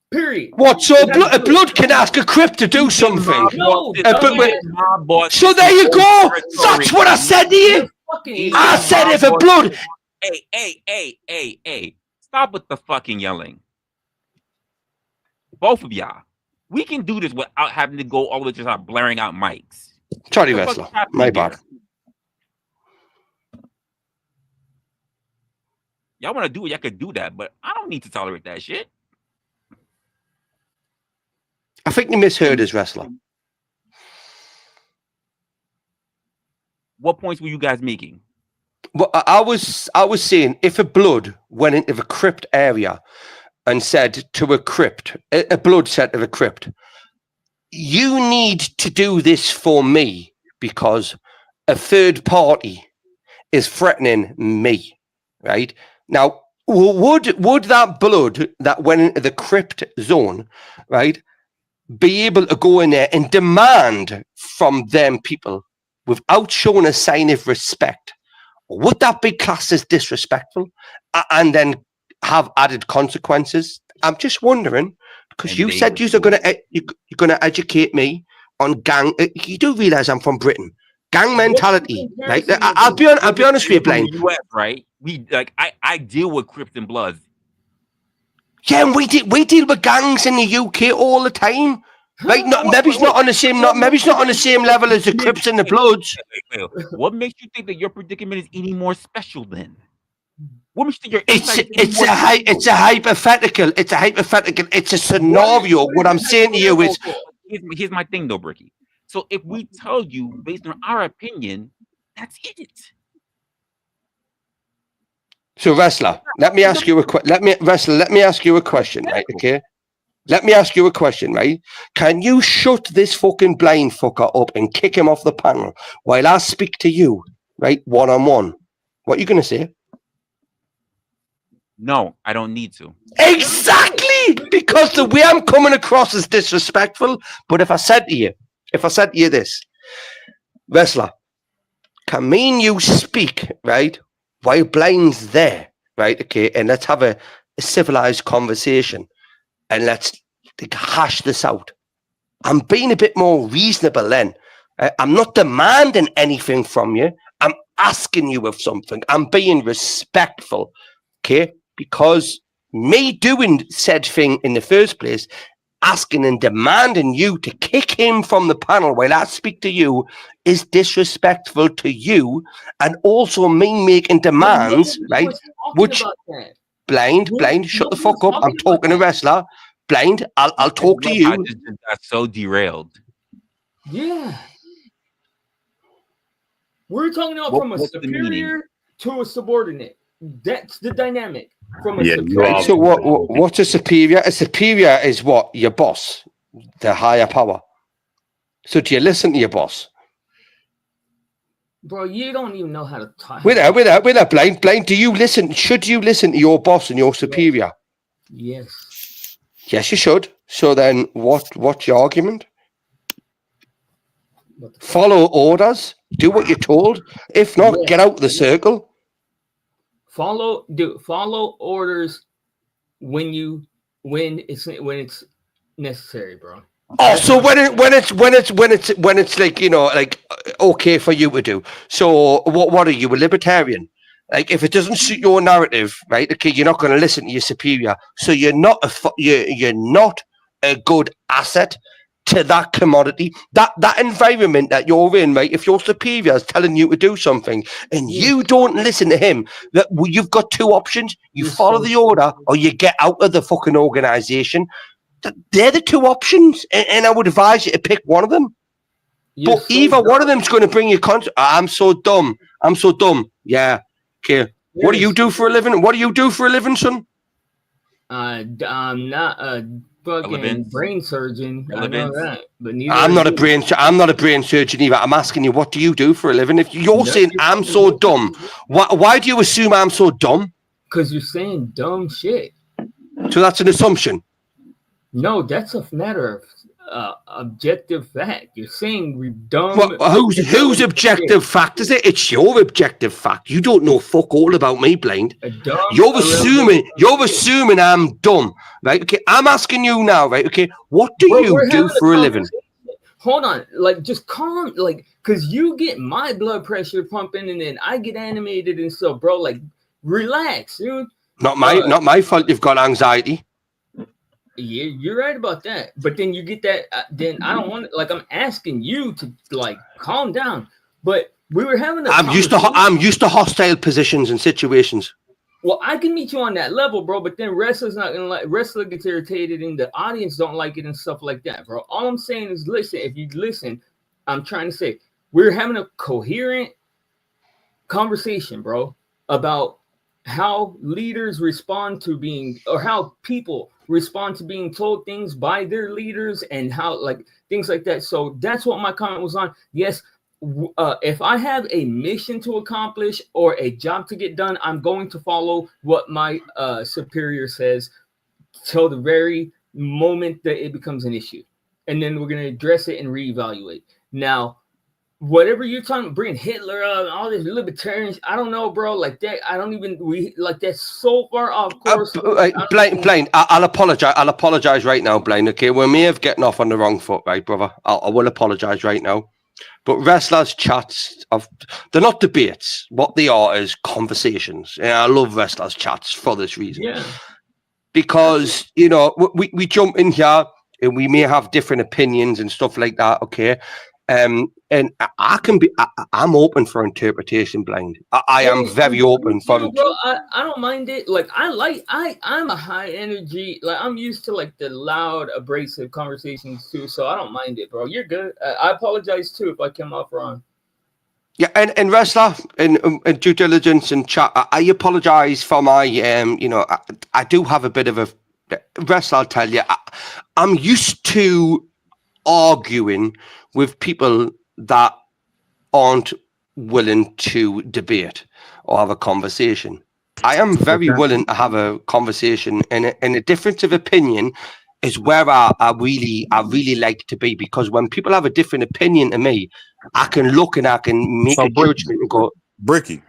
Period. What? So a blood can ask a Crip to do something? No. So there you go. That's what I said to you. I said if a blood. Hey. Stop with the fucking yelling. Both of y'all. We can do this without having to go all the way to start blaring out mics. Sorry, Resla. My bad. Y'all want to do it, y'all could do that, but I don't need to tolerate that shit. I think you misheard us, Resla. What points were you guys making? Well, I was saying if a blood went into the crypt area and said to a crypt, a blood said to a crypt, you need to do this for me because a third party is threatening me, right? Now, would that blood that went into the crypt zone, right, be able to go in there and demand from them people without showing a sign of respect? Would that be classed as disrespectful and then have added consequences? I'm just wondering, because you said you're going to educate me on gang. You do realize I'm from Britain. Gang mentality, right? I'll be honest with you, Blaine. US, right? I deal with Crips and Bloods. Yeah, and we deal with gangs in the UK all the time. Right? Maybe it's not on the same level as the Crips and the Bloods. What makes you think that your predicament is any more special then? What makes you think it's a hypothetical. It's a hypothetical. It's a scenario. What I'm saying to you is, here's my thing though, Bricky. So if we tell you based on our opinion, that's it. So Resla, let me ask you a question. Let me ask you a question, right? Okay. Let me ask you a question, right? Can you shut this fucking blind fucker up and kick him off the panel while I speak to you, right, one-on-one? What are you going to say? No, I don't need to. Exactly! Because the way I'm coming across is disrespectful. But if I said to you this, Resla, can me and you speak, right, while blind's there, right, okay, and let's have a civilized conversation. And let's hash this out. I'm being a bit more reasonable then. I'm not demanding anything from you. I'm asking you of something. I'm being respectful, okay? Because me doing said thing in the first place, asking and demanding you to kick him from the panel while I speak to you is disrespectful to you, and also me making demands, right? Which... Blind, shut the fuck up. I'm talking to Resla. Blind, I'll talk to you. I just got so derailed. Yeah. We're talking about from a superior to a subordinate. That's the dynamic. From a superior. So what's a superior? A superior is what? Your boss, the higher power. So do you listen to your boss? Bro, you don't even know how to talk. With that, Blind, do you listen? Should you listen to your boss and your superior? Yes. Yes, you should. So then what's your argument? Follow orders. Do what you're told. If not, get out the circle. Follow orders when it's necessary, bro. Oh, so when it's like, you know, like okay for you to do. So what are you, a libertarian? Like if it doesn't suit your narrative, right? Okay, you're not going to listen to your superior. So you're not a good asset to that commodity, that environment that you're in, right? If your superior is telling you to do something and you don't listen to him, that you've got two options: you follow the order or you get out of the fucking organization. They're the two options, and I would advise you to pick one of them. But either one of them's going to bring you I'm so dumb. Yeah. Okay. What do you do for a living? Son? I'm not a fucking brain surgeon. I know that, but I'm not a brain surgeon either. I'm asking you, what do you do for a living? If you're saying I'm so dumb, why do you assume I'm so dumb? Because you're saying dumb shit. So that's an assumption. No, that's a matter of objective fact. You're saying we're dumb. Well, whose objective fact is it? It's your objective fact. You don't know fuck all about me, Blind. You're assuming I'm dumb, right? Okay, I'm asking you now, right? Okay, what do you do for a living? Hold on, like just calm, like, cause you get my blood pressure pumping and then I get animated and stuff, bro. Like, relax, dude. Not my fault. You've got anxiety. Yeah, you're right about that. But then you get that. Then I don't want. Like, I'm asking you to like calm down. But we were having. I'm used to hostile positions and situations. Well, I can meet you on that level, bro. But then Wrestler's not gonna like. Wrestler gets irritated, and the audience don't like it and stuff like that, bro. All I'm saying is, listen. If you listen, I'm trying to say we're having a coherent conversation, bro, about how leaders respond to being, or how people respond to being told things by their leaders, and how, like, things like that. So that's what my comment was on. Yes, if I have a mission to accomplish or a job to get done, I'm going to follow what my superior says till the very moment that it becomes an issue, and then we're going to address it and reevaluate. Now, whatever you're talking about, bringing Hitler up, all these libertarians, I don't know, bro. Like that, I don't even like that's so far off course. Blaine, I'll apologize. I'll apologize right now, Blaine. Okay, we may have gotten off on the wrong foot, right, brother? I will apologize right now. But Resla's chats, they're not debates. What they are is conversations. And I love Resla's chats for this reason. Yeah. Because, you know, we jump in here and we may have different opinions and stuff like that, okay? And I'm open for interpretation, Blind. I am very open for it. Bro, I don't mind it. Like, I'm a high energy, like, I'm used to, like, the loud, abrasive conversations, too, so I don't mind it, bro. You're good. I apologize, too, if I came off wrong. Yeah, and Resla, and due diligence and chat, I apologize for my, you know, I do have a bit of a, Resla, I'll tell you, I'm used to arguing with people that aren't willing to debate or have a conversation. I am very willing to have a conversation, and a difference of opinion is where I really like to be, because when people have a different opinion to me, I can look and I can make a judgment and go, Bricky,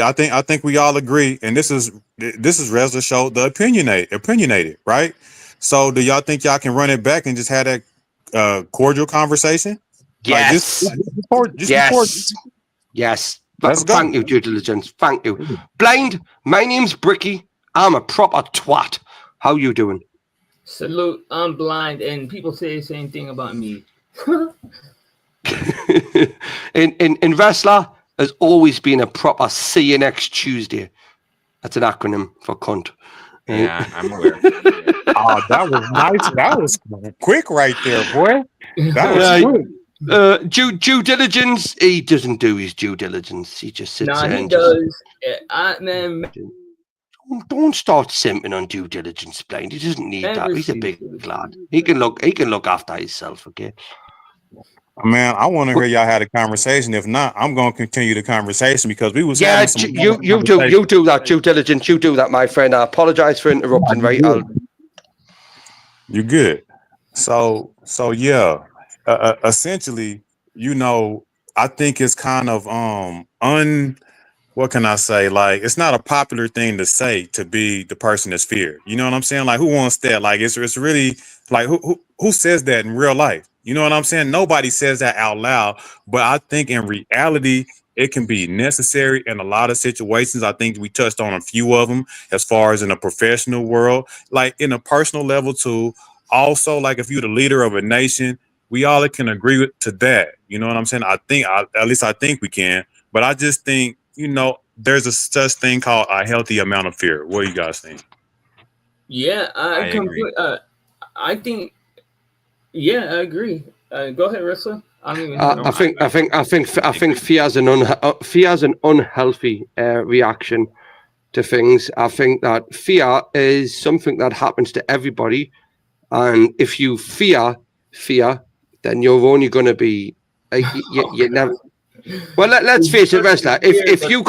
I think we all agree, and this is Resla show, the opinionated, right? So do y'all think y'all can run it back and just have that cordial conversation? Yes. Like yes. Let's go. Thank you, due diligence. Thank you. Blind, my name's Bricky. I'm a proper twat. How you doing? Salute. I'm blind, and people say the same thing about me. in Resla has always been a proper see you next Tuesday. That's an acronym for cunt. Yeah, I'm aware. Oh, that was nice. That was quick right there, boy. That was quick. Due diligence, he doesn't do his due diligence. He just sits there. He does. Man, don't start simping on due diligence, Blind. He doesn't need that. He's a big lad. He can look after himself, okay? Man, I want to hear y'all had a conversation. If not, I'm going to continue the conversation, because we was you do that, due diligence. You do that, my friend. I apologize for interrupting. Right, you're good. So yeah. Essentially, you know, I think it's kind of what can I say? Like, it's not a popular thing to say, to be the person that's feared. You know what I'm saying? Like, who wants that? Like, it's really like, who says that in real life? You know what I'm saying? Nobody says that out loud, but I think in reality, it can be necessary in a lot of situations. I think we touched on a few of them, as far as in a professional world, like in a personal level too. Also, like, if you're the leader of a nation, we all can agree to that. You know what I'm saying? At least I think we can. But I just think, you know, there's a such thing called a healthy amount of fear. What do you guys think? Yeah, I agree. I think, yeah, I agree. Go ahead, Resla. I think fear is an unhealthy reaction to things. I think that fear is something that happens to everybody, and if you fear, then you're only going to be you never. Well, let's face it, Resla. If you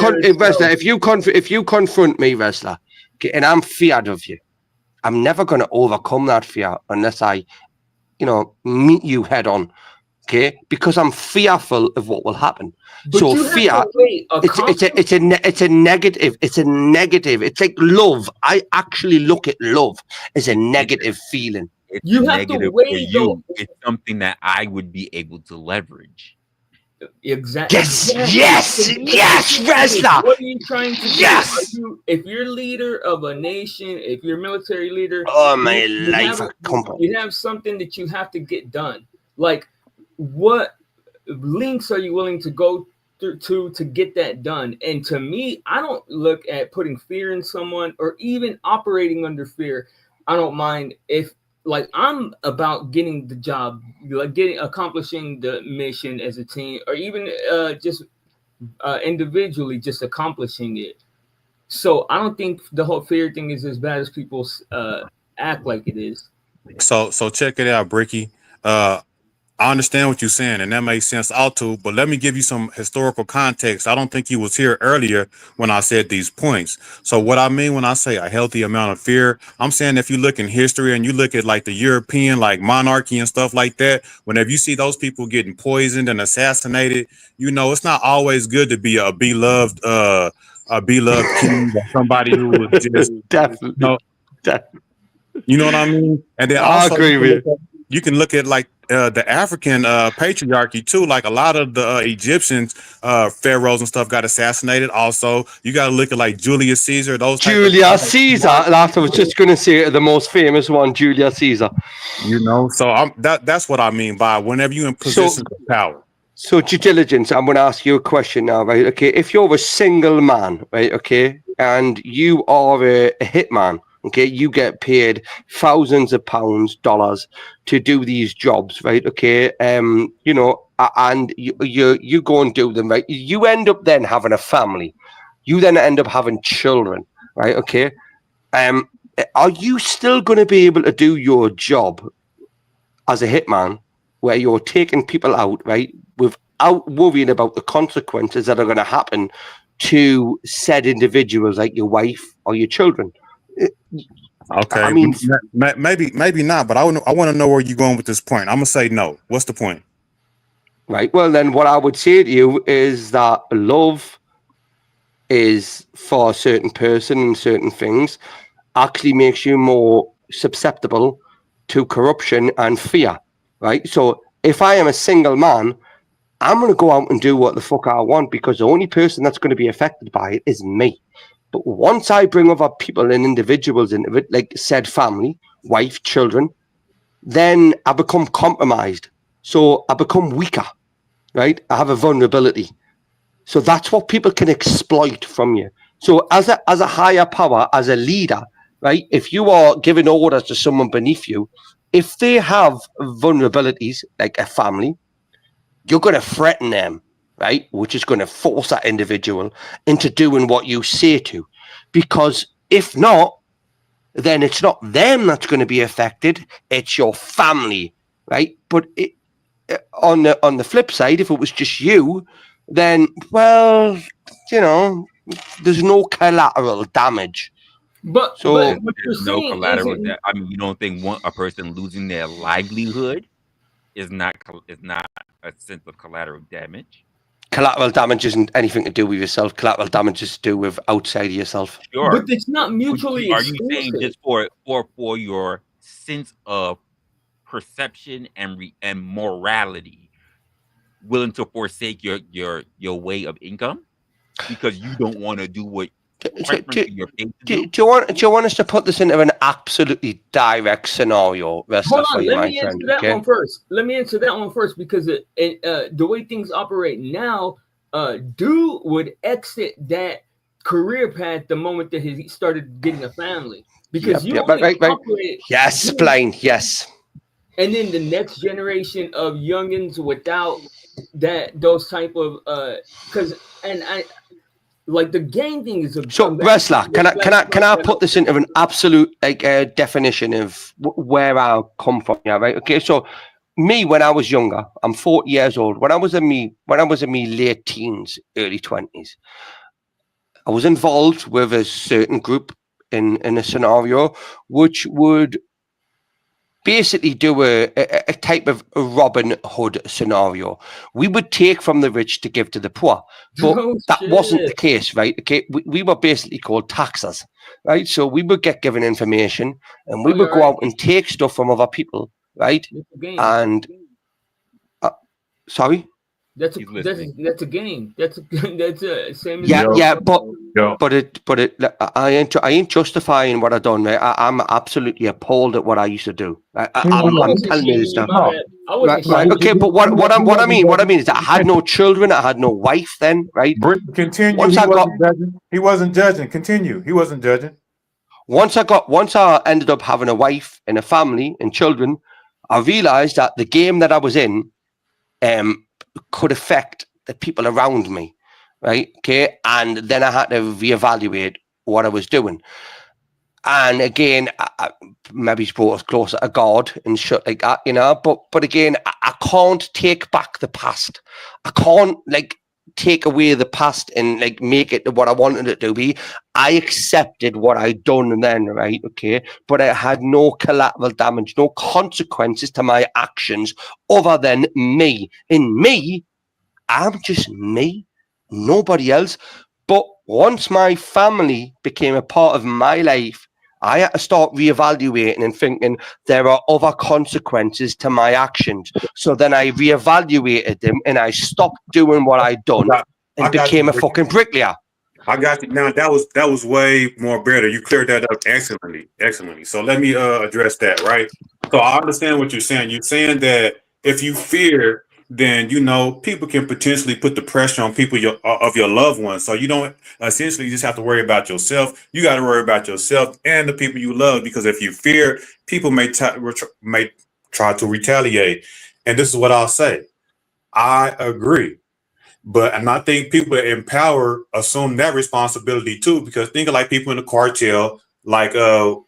confront me, Resla, okay, and I'm feared of you, I'm never going to overcome that fear unless I, you know, meet you head on, okay? Because I'm fearful of what will happen. But so fear, it's a negative. It's a negative. It's like love. I actually look at love as a negative feeling. It's negative for you. It's something that I would be able to leverage. Exactly. Yes, Resla. What are you trying to do? If you're leader of a nation, if you're a military leader, you have something that you have to get done. Like, what links are you willing to go to get that done? And to me, I don't look at putting fear in someone or even operating under fear. I don't mind if, like, I'm about getting the job, like accomplishing the mission as a team, or even just individually just accomplishing it. So I don't think the whole fear thing is as bad as people act like it is. So check it out, Bricky. I understand what you're saying, and that makes sense also. But let me give you some historical context. I don't think you was here earlier when I said these points. So what I mean when I say a healthy amount of fear, I'm saying if you look in history and you look at like the European like monarchy and stuff like that, whenever you see those people getting poisoned and assassinated, you know it's not always good to be a beloved king or somebody who was just Definitely. You know what I mean? And then I also agree with you can look at like the African patriarchy too. Like a lot of the Egyptians, pharaohs and stuff got assassinated. Also, you got to look at like Julius Caesar. Julius Caesar. I was just going to say the most famous one, Julius Caesar. You know, so that's what I mean by whenever you're in positions of power. So due diligence. I'm going to ask you a question now, right? Okay, if you're a single man, right? Okay, and you are a hitman. Okay, you get paid thousands of pounds, dollars to do these jobs, right? Okay, you know, and you go and do them, right? You end up then having a family. You then end up having children, right? Okay, are you still going to be able to do your job as a hitman, where you're taking people out, right, without worrying about the consequences that are going to happen to said individuals, like your wife or your children? Okay, I mean, maybe not, but I want to know where you're going with this point. I'm gonna say no. What's the point? Right. Well, then what I would say to you is that love is for a certain person and certain things actually makes you more susceptible to corruption and fear. Right. So if I am a single man, I'm going to go out and do what the fuck I want, because the only person that's going to be affected by it is me. But once I bring other people and individuals into it, like said family, wife, children, then I become compromised. So I become weaker, right? I have a vulnerability. So that's what people can exploit from you. So as a higher power, as a leader, right? If you are giving orders to someone beneath you, if they have vulnerabilities, like a family, you're going to threaten them, right? Which is going to force that individual into doing what you say to. Because if not, then it's not them that's going to be affected, it's your family, right? But on the flip side, if it was just you, then, well, you know, there's no collateral damage. But there's no collateral. I mean, you don't think a person losing their livelihood is not a sense of collateral damage? Collateral damage isn't anything to do with yourself. Collateral damage is to do with outside of yourself. Sure, but it's not mutually Are exclusive. you saying just for your sense of perception and morality, willing to forsake your way of income because you don't want to do what you're paid to do? Do you want us to put this into an absolutely direct scenario? Hold on, let me answer that one first. Let me answer that one first, because the way things operate now, dude would exit that career path the moment that he started getting a family, because right. Yes, Blaine. Yes. And then the next generation of youngins without those type of like the gang thing is a so Resla. Can I put this into an absolute definition of where I come from? Yeah, right. Okay, so me when I was younger, I'm 40 years old. When I was in me late teens, early 20s, I was involved with a certain group in a scenario which would basically do a type of a Robin Hood scenario. We would take from the rich to give to the poor, but that wasn't the case, right? Okay, we were basically called taxers, right? So we would get given information and we would go out and take stuff from other people, right? And sorry. That's a game. That's a same. But I ain't justifying what I done, mate. I'm absolutely appalled at what I used to do. I'm telling you this stuff. Right, okay, but what I mean is that I had no children, I had no wife then, right? Continue. He wasn't judging. Continue. He wasn't judging. Once I ended up having a wife and a family and children, I realized that the game that I was in could affect the people around me, right? Okay, and then I had to reevaluate what I was doing. And again, I maybe it's brought us closer to God and shit like that, you know. But again, I can't take back the past. I can't like take away the past and like make it what I wanted it to be. I accepted what I'd done then, right? Okay, but it had no collateral damage, no consequences to my actions other than me. In me, I'm just me, nobody else. But once my family became a part of my life, I had to start reevaluating and thinking there are other consequences to my actions. So then I reevaluated them and I stopped doing what I'd done and became a fucking bricklayer. I got you. Now that was way more better. You cleared that up excellently. So let me address that, right? So I understand what you're saying. You're saying that if you fear, then you know people can potentially put the pressure on people of your loved ones. So you don't essentially just have to worry about yourself. You got to worry about yourself and the people you love, because if you fear, people may try to retaliate. And this is what I'll say. I agree. And I think people in power assume that responsibility too, because think of like people in the cartel, like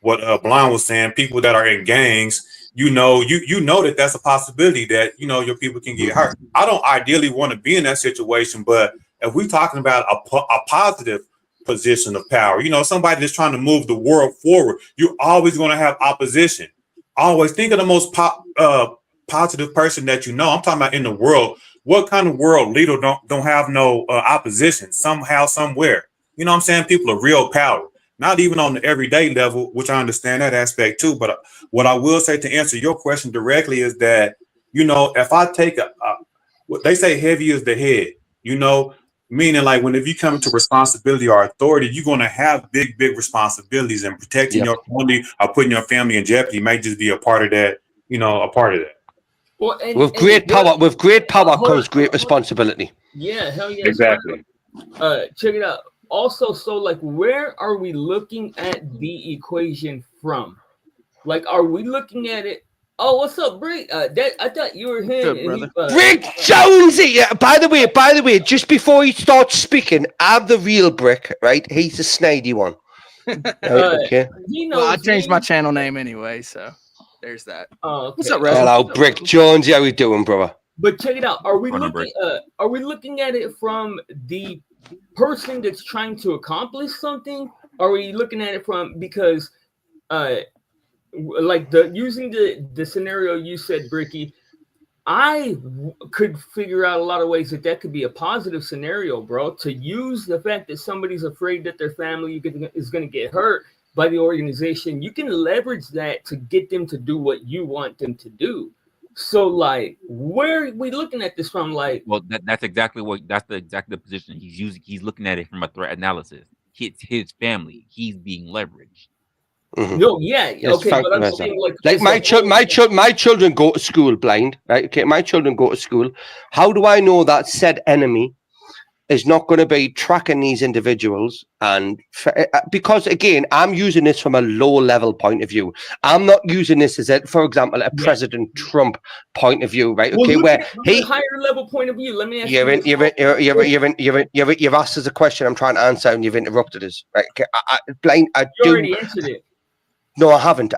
what Blind was saying, people that are in gangs. You know that that's a possibility that your people can get hurt. I don't ideally want to be in that situation, but if we're talking about a positive position of power, somebody that's trying to move the world forward, you're always going to have opposition. Always think of the most positive person that you know. I'm talking about in the world. What kind of world leader don't have no opposition somehow, somewhere? You know what I'm saying? People are real power, not even on the everyday level, which I understand that aspect too. But what I will say to answer your question directly is that, if I take what they say, heavy is the head, meaning like if you come into responsibility or authority, you're going to have big responsibilities, and protecting your family or putting your family in jeopardy may just be a part of that, Well, with great power comes great responsibility. Yeah, hell yeah. Exactly. Check it out. Also, so like, where are we looking at the equation from? Like, are we looking at it? Oh, what's up, Brick? I thought you were him. Brick Jonesy. By the way, just before he starts speaking, I'm the real Brick, right? He's the snidey one. Okay. Well, I changed my channel name anyway, so. There's that. Oh, okay. What's up, Resla? Hello, Brick Jones. How we doing, brother? But check it out. Are we looking at it from the person that's trying to accomplish something? Or are we looking at it from because, using the scenario you said, Bricky, I could figure out a lot of ways that could be a positive scenario, bro. To use the fact that somebody's afraid that their family is going to get hurt by the organization, you can leverage that to get them to do what you want them to do. So, like, where are we looking at this from? Like, well, that's exactly the position he's using. He's looking at it from a threat analysis. It's his family. He's being leveraged. Mm-hmm. No, yeah, okay, but I'm saying like my children go to school blind, right? Okay, my children go to school. How do I know that said enemy is not going to be tracking these individuals? And because again, I'm using this from a low level point of view. I'm not using this as for example, a President Trump point of view, right? Okay, where he higher level point of view. Let me ask you've asked us a question I'm trying to answer and you've interrupted us, right? Okay, you already answered it. No, I haven't.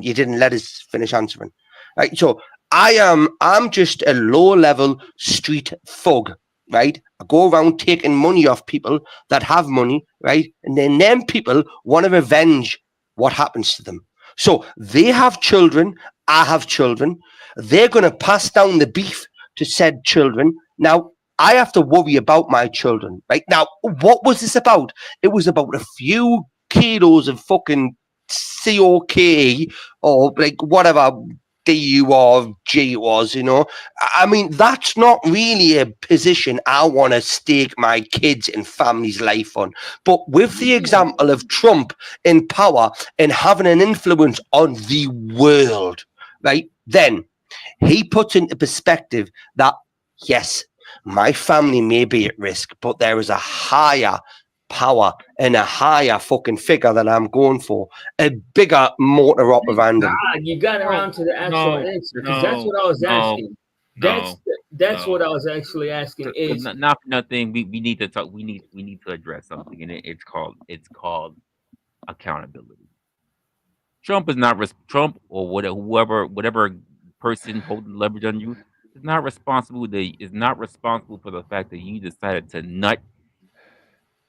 You didn't let us finish answering. Right. So I'm just a low level street thug. Right, I go around taking money off people that have money, right? And then them people want to revenge what happens to them. So they have children, I have children. They're going to pass down the beef to said children. Now, I have to worry about my children, right? Now, what was this about? It was about a few kilos of fucking COK or like whatever DU or G was, I mean, that's not really a position I want to stake my kids and family's life on. But with the example of Trump in power and having an influence on the world, right, then he puts into perspective that, yes, my family may be at risk, but there is a higher power and a higher fucking figure that I'm going for, a bigger motor operandi. You got around to the actual answer because that's what I was asking. That's what I was actually asking. Is not for nothing. We need to talk. We need to address something, and it's called accountability. Trump is not Trump or whatever person holding leverage on you is not responsible. Is not responsible for the fact that you decided to nut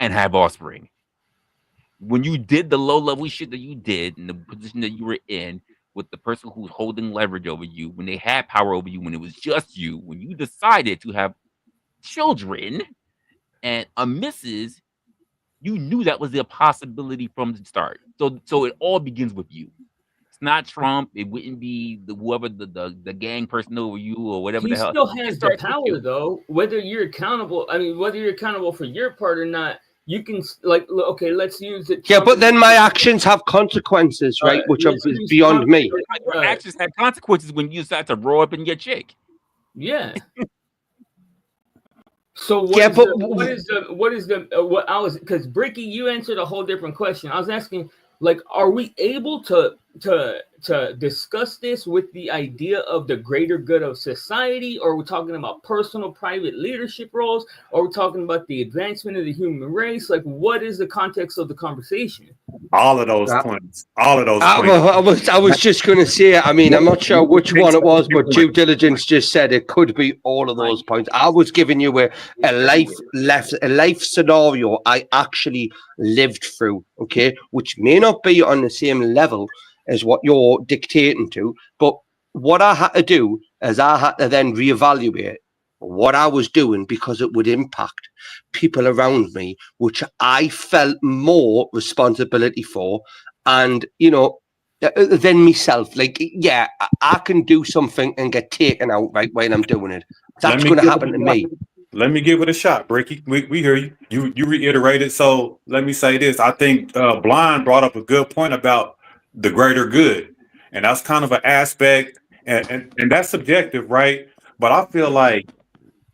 and have offspring. When you did the low level shit that you did in the position that you were in with the person who's holding leverage over you, when they had power over you, when it was just you, when you decided to have children and a missus, you knew that was a possibility from the start. So it all begins with you. It's not Trump. It wouldn't be whoever the gang person over you or whatever he the hell. still has the power, though. Whether you're accountable, whether you're accountable for your part or not, you can okay. Let's use it. Yeah, but then my actions have consequences, right? Which are beyond me. Your actions had consequences when you decide to roll up in your chick. Yeah. So what I was, because Bricky, you answered a whole different question. I was asking, like, are we able to discuss this with the idea of the greater good of society, or are we talking about personal private leadership roles, or are we talking about the advancement of the human race? Like, what is the context of the conversation? All of those points. I was just going to say, I'm not sure which one it was, but due diligence just said it could be all of those points. I was giving you a life scenario I actually lived through, okay, which may not be on the same level as what you're dictating to, but what I had to do is I had to then reevaluate what I was doing because it would impact people around me, which I felt more responsibility for, and than myself. Like, yeah, I can do something and get taken out right while I'm doing it. That's going to happen to me. Let me give it a shot, Bricky. We hear you. You reiterated. So let me say this. I think Blind brought up a good point about the greater good, and that's kind of an aspect, and that's subjective, right? But I feel like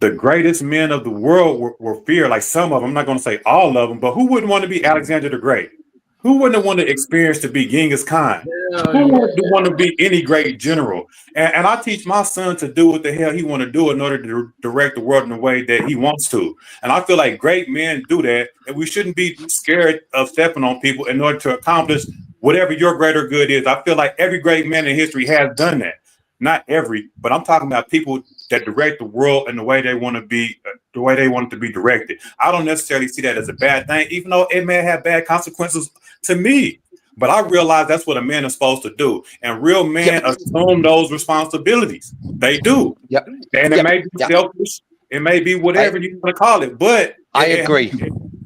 the greatest men of the world were feared. Like some of them, I'm not going to say all of them, but who wouldn't want to be Alexander the Great? Who wouldn't want to experience to be Genghis Khan? Who would want to be any great general? And I teach my son to do what the hell he want to do in order to direct the world in the way that he wants to. And I feel like great men do that, and we shouldn't be scared of stepping on people in order to accomplish whatever your greater good is. I feel like every great man in history has done that. Not every, but I'm talking about people that direct the world in the way they want to be, the way they want it to be directed. I don't necessarily see that as a bad thing, even though it may have bad consequences to me. But I realize that's what a man is supposed to do. And real men assume those responsibilities. They do. Yep. And it may be selfish. It may be whatever you want to call it. But I agree.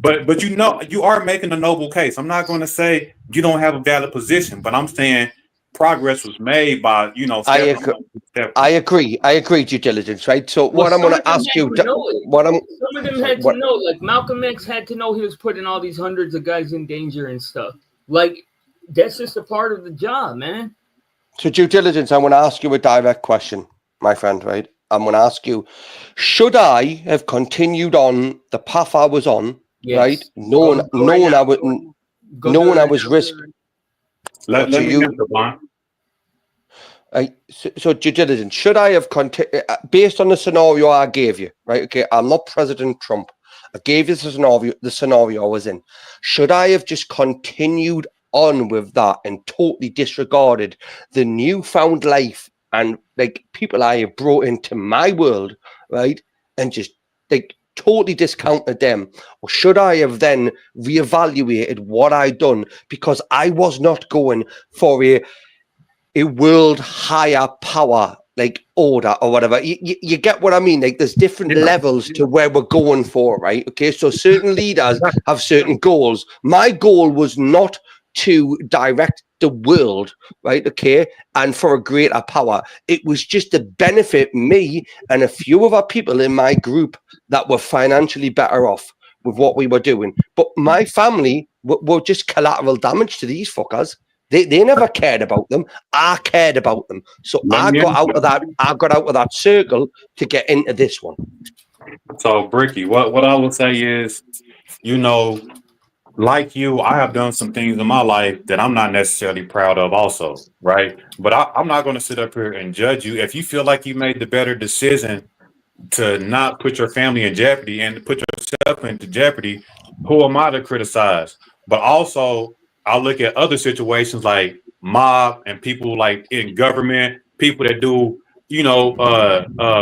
But you are making a noble case. I'm not going to say you don't have a valid position, but I'm saying progress was made by, I agree, due diligence, right? So what I'm going to ask you, some of them had to know, like Malcolm X had to know he was putting all these hundreds of guys in danger and stuff. Like, that's just a part of the job, man. So due diligence, I'm going to ask you a direct question, my friend, right? I'm going to ask you, should I have continued on the path I was on, right? Knowing I was risking. Let me answer, Blind. So due diligence, should I have based on the scenario I gave you, right? Okay, I'm not President Trump. I gave you the scenario I was in. Should I have just continued on with that and totally disregarded the newfound life and like people I have brought into my world, right? And just like totally discounted them? Or should I have then reevaluated what I'd done because I was not going for a world higher power like order or whatever? You get what I mean? Like there's different levels to where we're going for, right? Okay, so certain leaders have certain goals. My goal was not to direct the world, right? Okay, and for a greater power. It was just to benefit me and a few other people in my group that were financially better off with what we were doing. But my family were just collateral damage to these fuckers. They never cared about them. I cared about them. So I got out of that circle to get into this one. So Bricky, what I would say is, like you, I have done some things in my life that I'm not necessarily proud of, also, right? But I'm not going to sit up here and judge you. If you feel like you made the better decision to not put your family in jeopardy and to put yourself into jeopardy, who am I to criticize? But also, I look at other situations like mob and people like in government, people that do,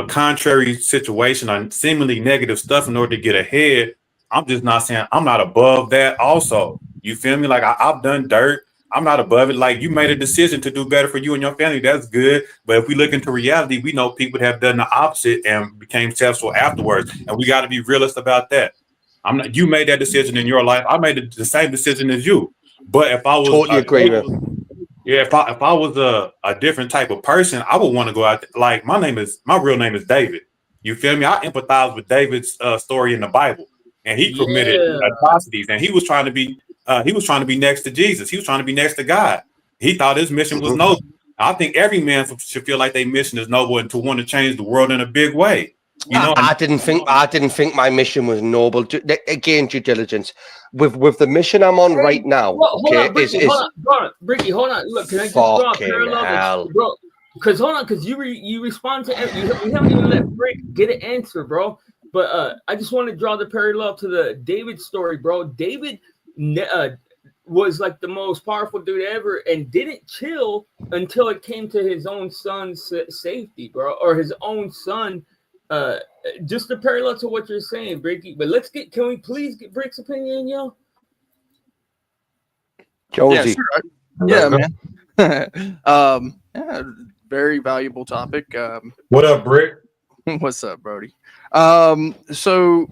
contrary situation on seemingly negative stuff in order to get ahead. I'm just not saying I'm not above that. Also, you feel me? Like I've done dirt. I'm not above it. Like you made a decision to do better for you and your family. That's good. But if we look into reality, we know people have done the opposite and became successful afterwards. And we got to be realist about that. You made that decision in your life. I made the same decision as you. But if I was Totally agree with. yeah, if I was a different type of person, I would want to go out there. Like my real name is David. You feel me? I empathize with David's story in the Bible, and he committed atrocities, and he was trying to be next to Jesus. He was trying to be next to God. He thought his mission was noble. I think every man should feel like their mission is noble and to want to change the world in a big way. I didn't think my mission was noble. Again, due diligence with the mission I'm on right now. Hold on, Bricky, hold on. Look, can I just draw a parallel, bro? Because you respond to we haven't even let Brick get an answer, bro. But I just want to draw the parallel to the David story, bro. David was like the most powerful dude ever and didn't chill until it came to his own son's safety, bro, or his own son. Just a parallel to what you're saying, Bricky. But can we please get Brick's opinion, yo? Jonesy. Yeah, sure. Yeah, man. Very valuable topic. What up, Brick? What's up, Brody? So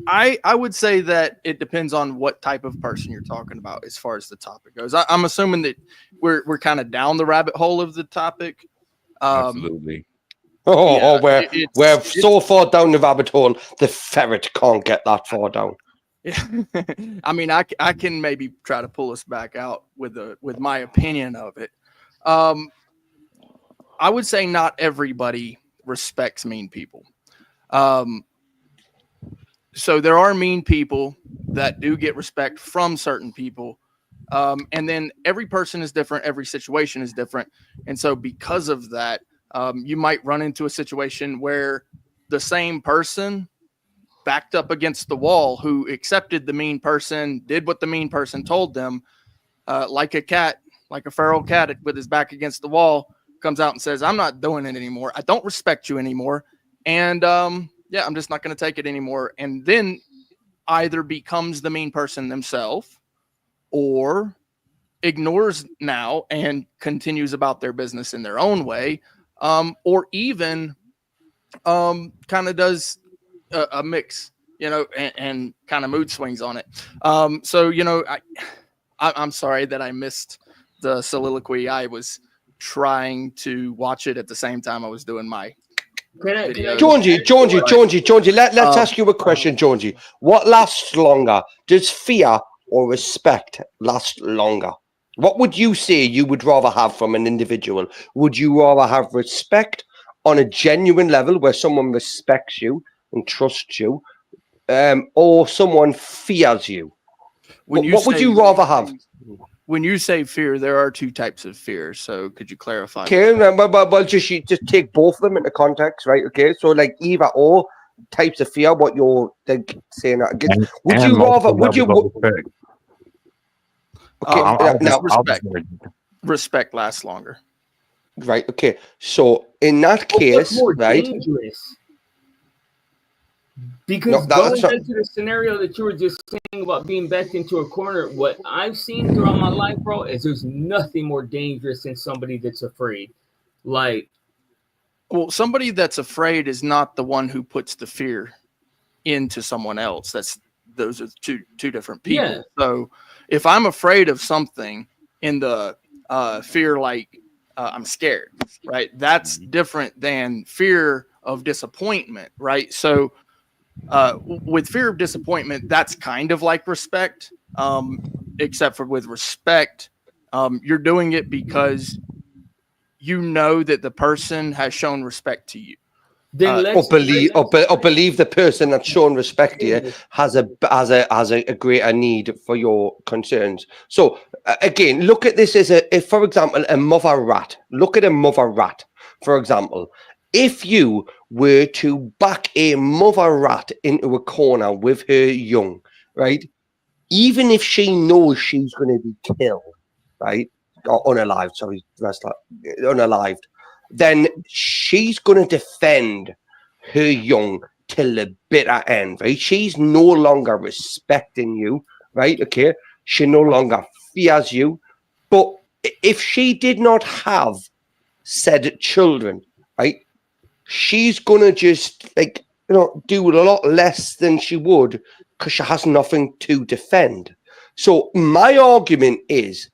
I would say that it depends on what type of person you're talking about as far as the topic goes. I'm assuming that we're kind of down the rabbit hole of the topic. Absolutely. We're so far down the rabbit hole, the ferret can't get that far down. Yeah. I mean, I can maybe try to pull us back out with my opinion of it. I would say not everybody respects mean people. So there are mean people that do get respect from certain people. And then every person is different. Every situation is different. And so because of that, you might run into a situation where the same person backed up against the wall who accepted the mean person, did what the mean person told them, like a cat, like a feral cat with his back against the wall, comes out and says, I'm not doing it anymore. I don't respect you anymore. And I'm just not going to take it anymore. And then either becomes the mean person themselves or ignores now and continues about their business in their own way. Or even kind of does a mix, and kind of mood swings on it. So, I'm sorry that I missed the soliloquy. I was trying to watch it at the same time I was doing my video. Jonesy, let's ask you a question, Jonesy. What lasts longer? Does fear or respect last longer? What would you say you would rather have from an individual? Would you rather have respect on a genuine level where someone respects you and trusts you, or someone fears you? What would you rather have? When you say fear, there are two types of fear. So could you clarify? Okay, well, just take both of them into context, right? Okay, so like either or types of fear, what you're saying. Would you rather? Would you? Okay, now respect lasts longer. Right. Okay. So in that case, right? Dangerous? Because going back to the scenario that you were just saying about being backed into a corner, what I've seen throughout my life, bro, is there's nothing more dangerous than somebody that's afraid. Like, well, somebody that's afraid is not the one who puts the fear into someone else. Those are two different people. Yeah. So if I'm afraid of something in the fear, like I'm scared, right? That's different than fear of disappointment, right? So with fear of disappointment, that's kind of like respect, except for with respect, you're doing it because you know that the person has shown respect to you. Then or let's believe the person that's showing respect to you has a greater need for your concerns. So again, look at this as if, for example, a mother rat. Look at a mother rat, for example. If you were to back a mother rat into a corner with her young, right? Even if she knows she's going to be killed, right? Or unalived, sorry, unalived, then she's going to defend her young till the bitter end, right? She's no longer respecting you, right? Okay. She no longer fears you. But if she did not have said children, right? She's going to just do a lot less than she would because she has nothing to defend. So my argument is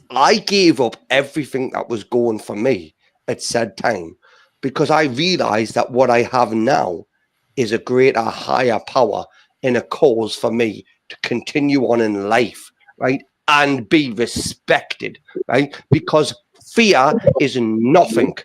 I gave up everything that was going for me at said time because I realized that what I have now is a greater, higher power in a cause for me to continue on in life, right? And be respected, right? Because fear is nothing.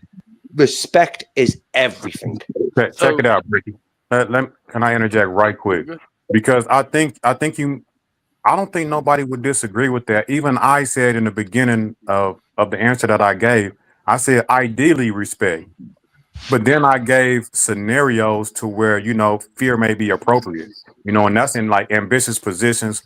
Respect is everything. Check it out, Ricky. Can I interject right quick? Because I don't think nobody would disagree with that. Even I said in the beginning of the answer that I gave, I said ideally respect. But then I gave scenarios to where, fear may be appropriate, and that's in like ambitious positions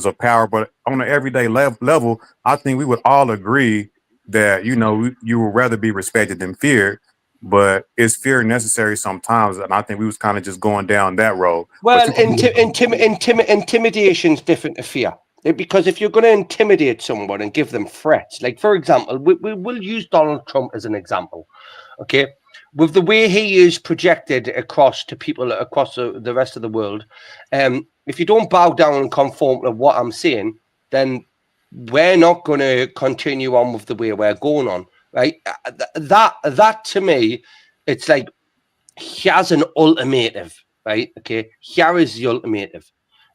of power. But on an everyday level, I think we would all agree that, you would rather be respected than feared. But is fear necessary sometimes? And I think we was kind of just going down that road. Well, intimidation is different to fear. Because if you're going to intimidate someone and give them threats, like, for example, we'll use Donald Trump as an example, okay? With the way he is projected across to people across the rest of the world, if you don't bow down and conform to what I'm saying, then we're not going to continue on with the way we're going on, right? That to me, it's like, here's an ultimatum, right? Okay, here is the ultimatum.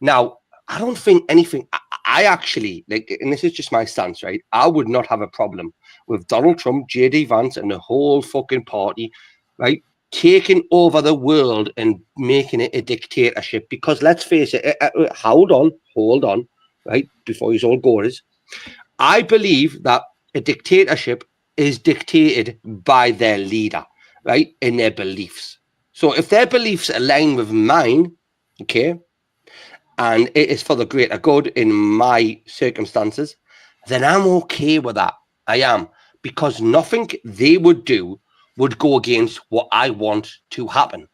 Now, I don't think anything. I actually and this is just my stance, right? I would not have a problem with Donald Trump, JD Vance, and the whole fucking party, right, taking over the world and making it a dictatorship. Because let's face it, hold on, right? Before you all go, I believe that a dictatorship is dictated by their leader, right, in their beliefs. So if their beliefs align with mine, okay, and it is for the greater good in my circumstances, then I'm okay with that. I am, because nothing they would do would go against what I want to happen,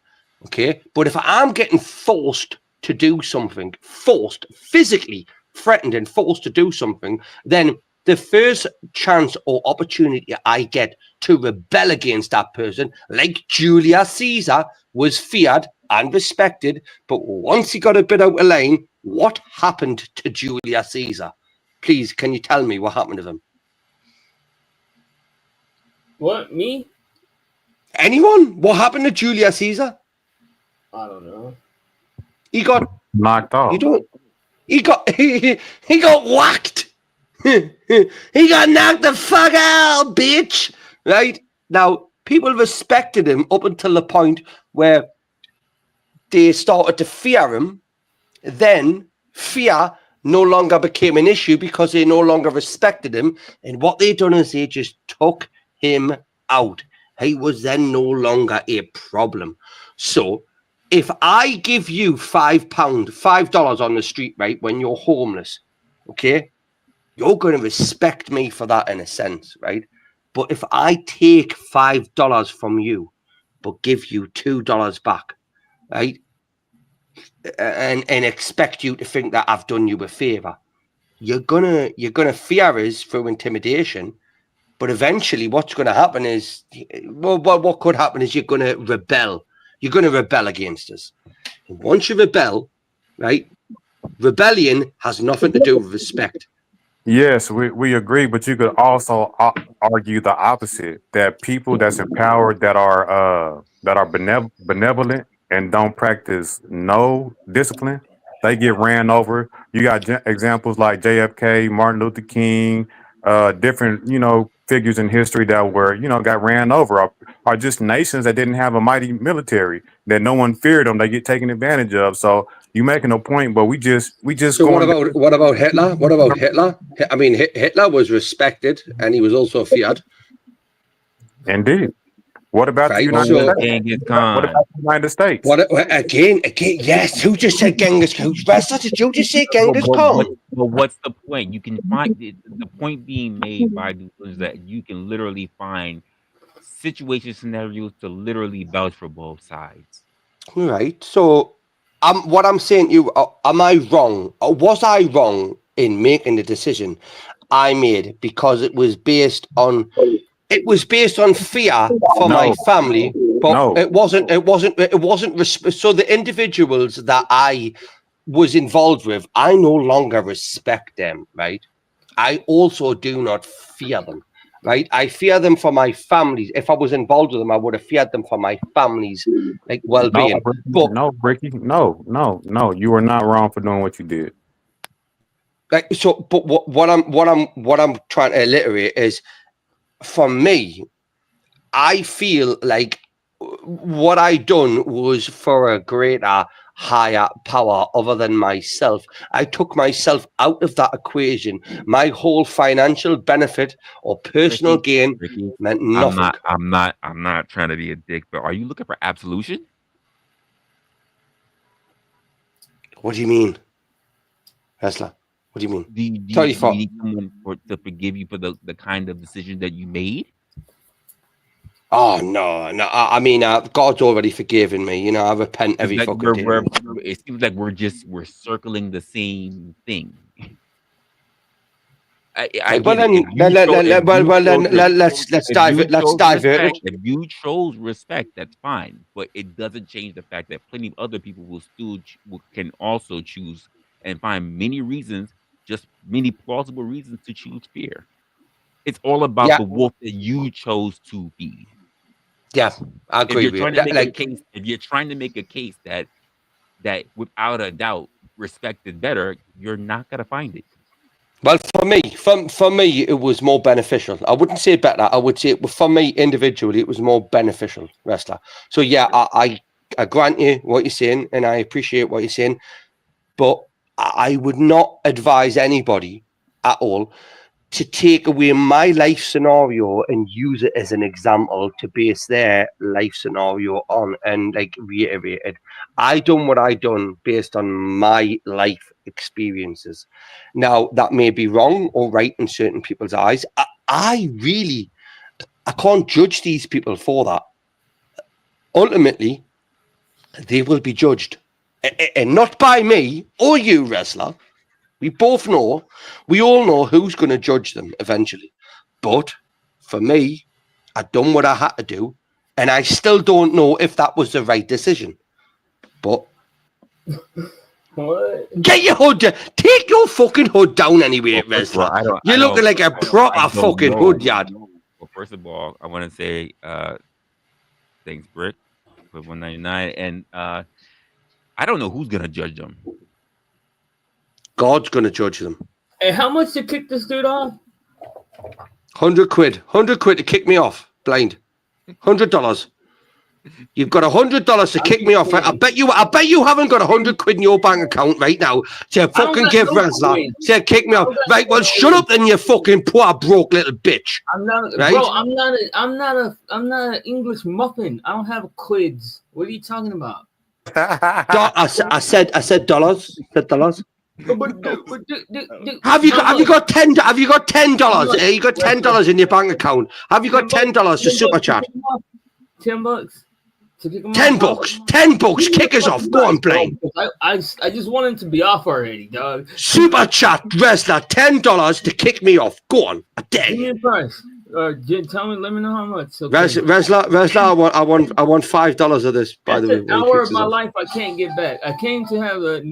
okay? But if I'm getting forced to do something, physically threatened and forced to do something, then the first chance or opportunity I get to rebel against that person, like Julius Caesar was feared and respected, but once he got a bit out of line, what happened to Julius Caesar? Please, can you tell me what happened to him? What, me? Anyone? What happened to Julius Caesar? I don't know. He got knocked off. He got whacked. He got knocked the fuck out, bitch. Right? Now, people respected him up until the point where they started to fear him. Then fear no longer became an issue because they no longer respected him. And what they done is they just took him out. He was then no longer a problem. So if I give you $5 on the street, right, when you're homeless, okay, you're going to respect me for that in a sense, right? But if I take $5 from you, but give you $2 back, right, and expect you to think that I've done you a favor, you're gonna fear us through intimidation. But eventually, what's going to happen is, well, what could happen is you're going to rebel. You're going to rebel against us. And once you rebel, right, rebellion has nothing to do with respect. Yes, we agree, but you could also argue the opposite, that people that's empowered, that are benevolent and don't practice no discipline, they get ran over. You got examples like JFK, Martin Luther King, different figures in history that were got ran over. are just nations that didn't have a mighty military, that no one feared them. They get taken advantage of. So you making a point, but we just So what about Hitler? What about Hitler? I mean, Hitler was respected and he was also feared. Indeed. What about the United States? What about the United States? Again, yes. Who just said Genghis Khan? Resla, did you just say Genghis Khan? Well, what's the point? You can find the point being made by is that you can literally find situation scenarios to literally vouch for both sides. Right. So, what I'm saying to you, am I wrong? Or was I wrong in making the decision I made because it was based on fear for my family, but it wasn't. So the individuals that I was involved with, I no longer respect them. Right. I also do not fear them. Right. I fear them for my families. If I was involved with them, I would have feared them for my family's well-being. No, Ricky, no. You were not wrong for doing what you did. Like so, but what I'm trying to alliterate is, for me, I feel like what I done was for a greater, higher power other than myself. I took myself out of that equation. My whole financial benefit or personal gain meant nothing. I'm not trying to be a dick, but are you looking for absolution? What do you mean, Resla? What do you mean? Do you need someone to forgive you for the kind of decision that you made? Oh no! I mean, God's already forgiven me. You know, I repent every fucking day. It seems like we're circling the same thing. Let's dive it. If you chose respect, that's fine, but it doesn't change the fact that plenty of other people can also choose and find many reasons, just many plausible reasons to choose fear. It's all about the wolf that you chose to feed. Yeah, I agree with you. If you're trying to make a case that without a doubt respect is better, you're not gonna find it. Well, for me, it was more beneficial. I wouldn't say better. I would say for me individually, it was more beneficial, Resla. So yeah, I grant you what you're saying, and I appreciate what you're saying, but I would not advise anybody at all to take away my life scenario and use it as an example to base their life scenario on. And like reiterated, I done what I done based on my life experiences. Now that may be wrong or right in certain people's eyes. I can't judge these people for that. Ultimately, they will be judged, and not by me or you, Resla. We all know who's going to judge them eventually. But for me, I done what I had to do, and I still don't know if that was the right decision. But what? Get your hood down. Take your fucking hood down anyway, Resla. You're looking like a proper fucking hood yard. Well, first of all, I want to say thanks, Brick, for $1.99, and I don't know who's going to judge them. God's going to judge them. Hey, how much to kick this dude off? 100 quid. 100 quid to kick me off. Blind. $100. You've got $100 to kick me off. Right? I bet you haven't got 100 quid in your bank account right now to fucking give Resla to kick me off. Right? Well, shut up then, you fucking poor broke little bitch. I'm not, right? Bro. I'm not an English muffin. I don't have quids. What are you talking about? I said dollars. Have you got $10? Have you got $10? You got $10 in your bank account. Have you got $10 to super chat? $10. $10. Kick us off. Go on, play. I just want him to be off already, dog. Super chat, Resla. $10 to kick me off. Go on. I dare you. Give me a price. Tell me. Let me know how much. Okay. Resla. I want $5 of this. By the way, an hour of my life I can't get back. I came to have a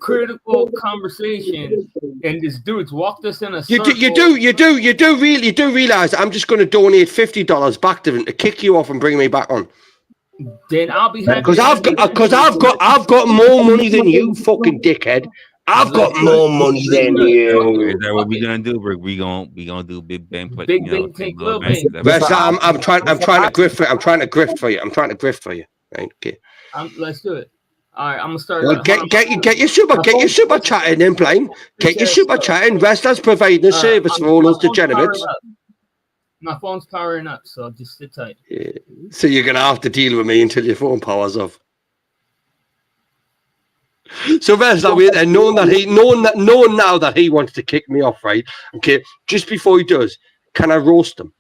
critical conversation, and this dude's walked us in a circle. You do realize I'm just going to donate $50 back to him to kick you off and bring me back on. Then I'll be happy because I've got more money than you, fucking dickhead. I've got more money than you. Is that what we gonna do? We gonna do Big Bang, but Big Bang take Little Bang. Resla, I'm trying to grift for you. I'm trying to grift for you. Right? Okay. Let's do it. All right, I'm gonna start. Well, get your super chatting in, Blaine. Get your super chatting. Resla's providing a service for all those degenerates. My phone's powering up, so just sit tight. Yeah. So you're gonna have to deal with me until your phone powers off. So Resla, knowing now that he wants to kick me off, right? Okay, just before he does, can I roast him?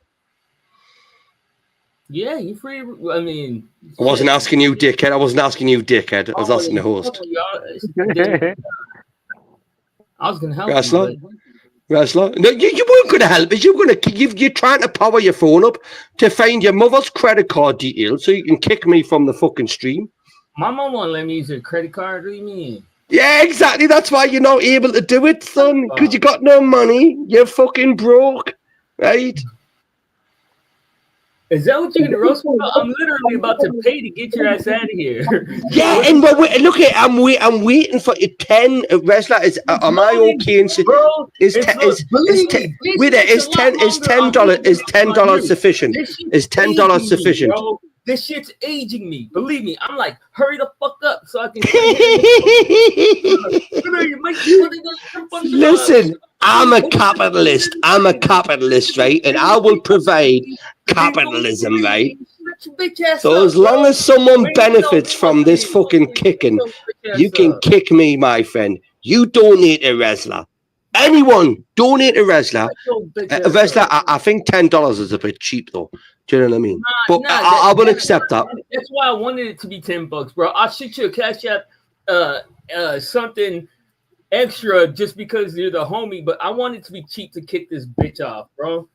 Yeah, you free. I mean, I wasn't asking you, dickhead. I was asking the host. I was gonna help Resla? Resla? No, you weren't gonna help us. You're trying to power your phone up to find your mother's credit card details so you can kick me from the fucking stream. My mom won't let me use her credit card. What do you mean? Yeah, exactly. That's why you're not able to do it, son. Because you got no money. You're fucking broke, right? Is that what you're gonna roast me about? I'm literally about to pay to get your ass out of here. Yeah, and look at I'm waiting for it. 10 Resla is. Am I okay? Is $10 sufficient? Is $10 sufficient? Bro. This shit's aging me. Believe me. I'm like, hurry the fuck up so I can. Listen, I'm a capitalist. Right? And I will provide capitalism, right? So as long as someone benefits from this fucking kicking, you can kick me, my friend. You donate to Resla. Anyone donate to Resla. Resla, I think $10 is a bit cheap though. Do you know what I mean? I will accept that. That's why I wanted it to be $10, bro. I'll shoot you a cash app, something extra just because you're the homie. But I want it to be cheap to kick this bitch off, bro.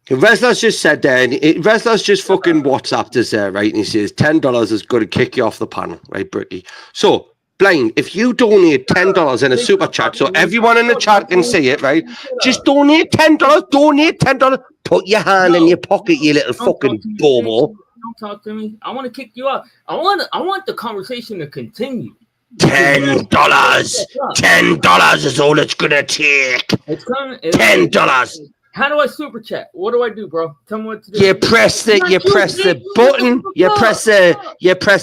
Resla's just said there. Resla's just fucking WhatsApped us there, right? And he says $10 is going to kick you off the panel, right, Bricky? So, Blaine, if you donate $10 in a super chat, so everyone in the chat can see it, right? Just donate $10. Donate $10. Put your hand in your pocket, you little fucking bobo. Don't talk to me. I want to kick you off. I want the conversation to continue. $10. $10 is all it's gonna take. It's coming. $10. How do I super chat? What do I do, bro? Tell me what to do. You press the button. You press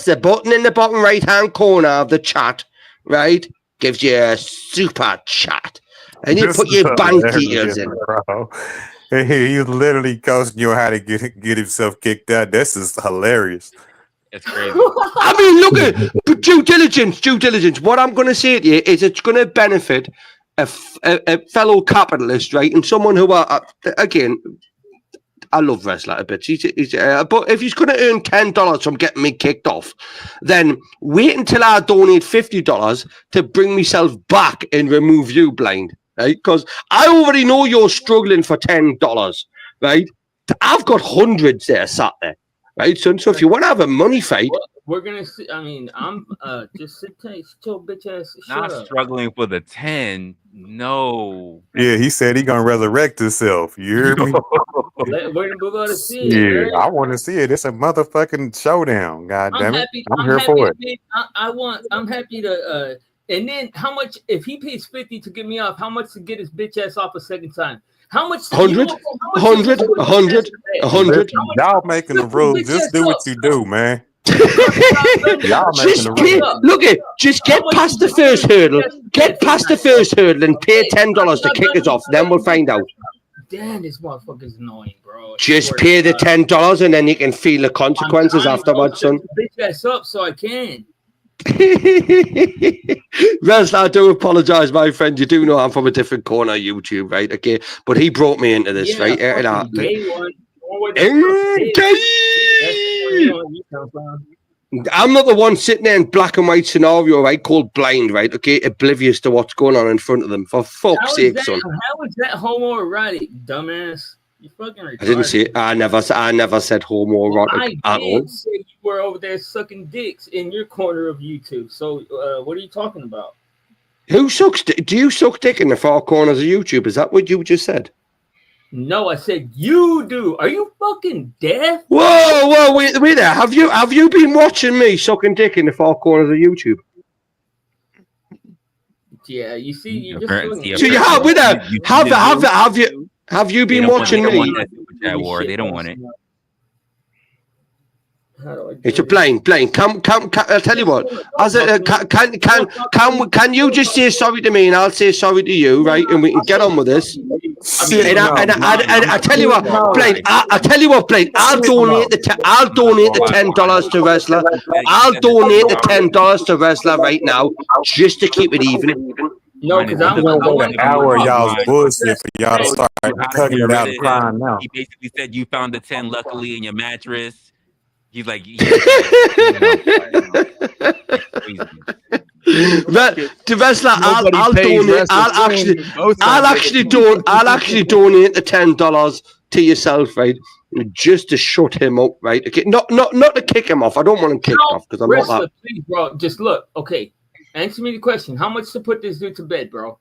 the button in the bottom right hand corner of the chat, right? Gives you a super chat. And you put your bank details in. Bro. He literally coaching you how to get himself kicked out. This is hilarious. It's crazy. I mean, look at due diligence. What I'm going to say to you is it's going to benefit a fellow capitalist, right? And someone who, again, I love Resla a bit. But if he's going to earn $10 from getting me kicked off, then wait until I donate $50 to bring myself back and remove you, Blind, right? Because I already know you're struggling for $10, right? I've got hundreds there sat there, right, son? So if you want to have a money fight, we're gonna see. I mean, I'm just sit tight, still bitch ass. Not struggling for the 10. No. Yeah, he said he gonna resurrect himself. You hear me? We're gonna move on to see it. Yeah, right? I want to see it. It's a motherfucking showdown. God damn it! I'm here happy for it. I'm happy to. And then how much if he pays 50 to get me off? How much to get his bitch ass off a second time? How much? 100. Y'all making the rules. Just do what you do, man. Just get past the first hurdle. Get past the first hurdle and pay $10 to kick us off. Then we'll find out. Damn, this motherfucker's annoying, bro. Just pay the $10 and then you can feel the consequences afterwards, son. Bitch ass up so I can. Resla, I do apologize, my friend. You do know I'm from a different corner of YouTube, right? Okay, but he brought me into this, right? I'm not the one sitting there in black and white scenario, right? Called blind, right? Okay, oblivious to what's going on in front of them. For fuck's sake, son. How is that homoerotic, dumbass? You fucking retarded. I didn't say it. I never said homoerotic at all. I said you were over there sucking dicks in your corner of YouTube. So, what are you talking about? Who sucks? Do you suck dick in the far corners of YouTube? Is that what you just said? No, I said you do. Are you fucking deaf? Whoa, wait there. Have you been watching me sucking dick in the far corners of YouTube? Yeah, you see, you're just Apparently- doing So you have with that. Have you been watching They don't want me? that Super Chat war. They don't want it. How do I do It's a this? blind. Come. I'll tell you what. As a, can you just say sorry to me and I'll say sorry to you, right? And we can get on with this. And I tell you what, Blake. I tell you what, Blake. I'll donate the $10 to Resla. I'll donate the $10 to Resla right now, just to keep it even. No, because I An want hour of y'all's bullshit for y'all to start cutting it out and Reddit, crying now. He basically said you found the 10 luckily in your mattress. He's like, But to Resla, I'll donate. I'll actually donate the $10 to yourself, right? Just to shut him up, right? Okay, not to kick him off. I don't want him kicked off because I'm not that. Please, bro, just look. Okay, answer me the question. How much to put this dude to bed, bro?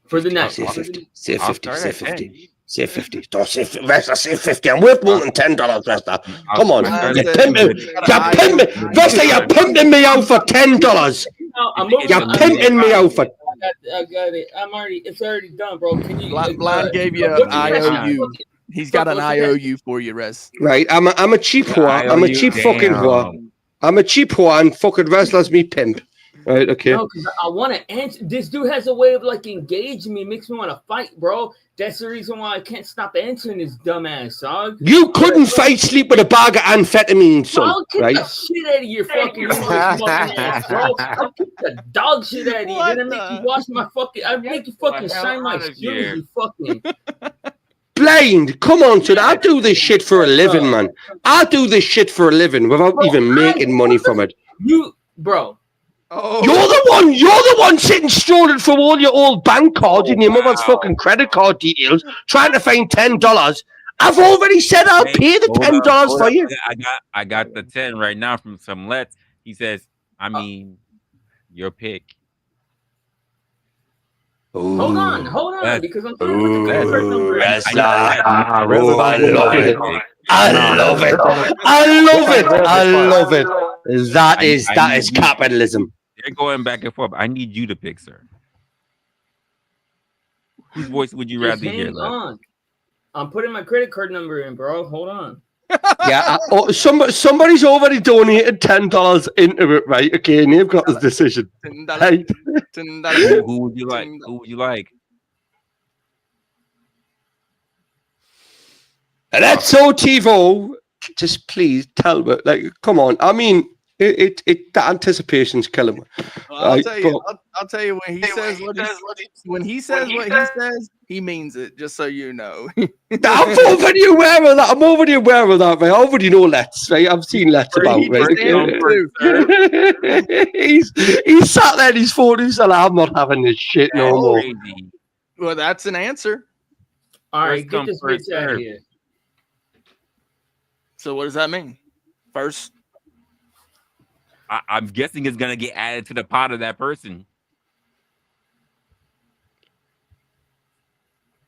For the night. Say 50. Say 50. Say 50. Say 50. Don't say 50. Resla, say 50. I'm worth more than $10, Resla. Come on. You're pimping. Resla, you're pimping me out for $10. You're pimping me out for. I got it. It's already done, bro. Can you? Blind gave you an IOU. He's got an IOU for you, Res. Right. I'm a cheap whore. I'm a cheap fucking whore. I'm a cheap whore and fucking Resla's me pimp. Right, okay. No, because I want to answer. This dude has a way of like engaging me, makes me want to fight, bro. That's the reason why I can't stop answering this dumbass, dog. You couldn't fight sleep with a bag of amphetamine, son. I'll kick right? the shit out of your fucking ass, bro. I'll kick the dog shit out of you. Then I make you wash my fucking. I make you fucking shine my shoes, you fucking. Blind, come on, son. I do this shit for a living, man. I do this shit for a living without even making money from it. You, bro. Oh. You're the one sitting strolling from all your old bank cards and your mother's fucking credit card details, trying to find $10. I've already said I'll pay the $10 for you. I got the 10 right now from some Let's. He says, I mean, your pick. Ooh. Hold on, because I'm trying to put the correct number. I love it. That is capitalism. They're going back and forth. I need you to pick, sir. Whose voice would you rather hear? On. I'm putting my credit card number in, bro. Hold on. Yeah, somebody's already donated $10 into it, right? Okay, and they've got the decision. Right? Who would you like? Who would you like? And that's so TiVo. Just please tell me, like, come on. I mean, the anticipation's killing me. Well, I'll tell you when he says what he says, he means it. Just so you know. I'm already aware of that. Right? I already know Let's. Right? I've seen Let's about. Right? He's sat there. He's thought himself, I'm not having this shit no more. Well, that's an answer. All right, get this bitch out of here. So what does that mean? First. I'm guessing it's gonna get added to the pot of that person.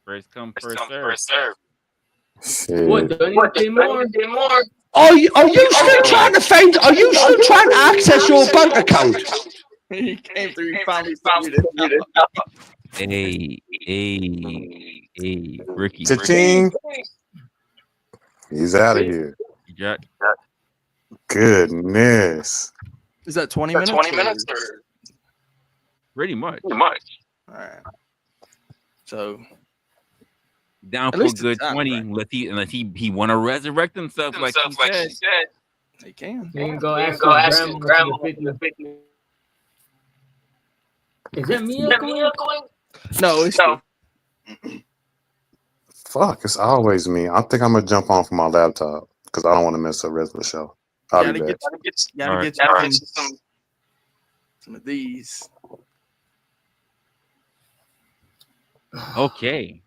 First come, first serve. What? Don't you say more? Are you still trying to find? Are you still trying to access your bank account? He came through. He finally found it. Hey, Ricky. Cha-ching. He's out of here. Yeah. Goodness. Is that 20 minutes? 20 minutes or? Pretty much. All right. So down for a good 20. Right. Unless he want to resurrect himself like he said. He can. You can go ask his grandma. Is that me echoing? No, it's no. Fuck, it's always me. I think I'm gonna jump on from my laptop because I don't want to miss a Resla show. I'll be back. Gotta get some of these. Okay.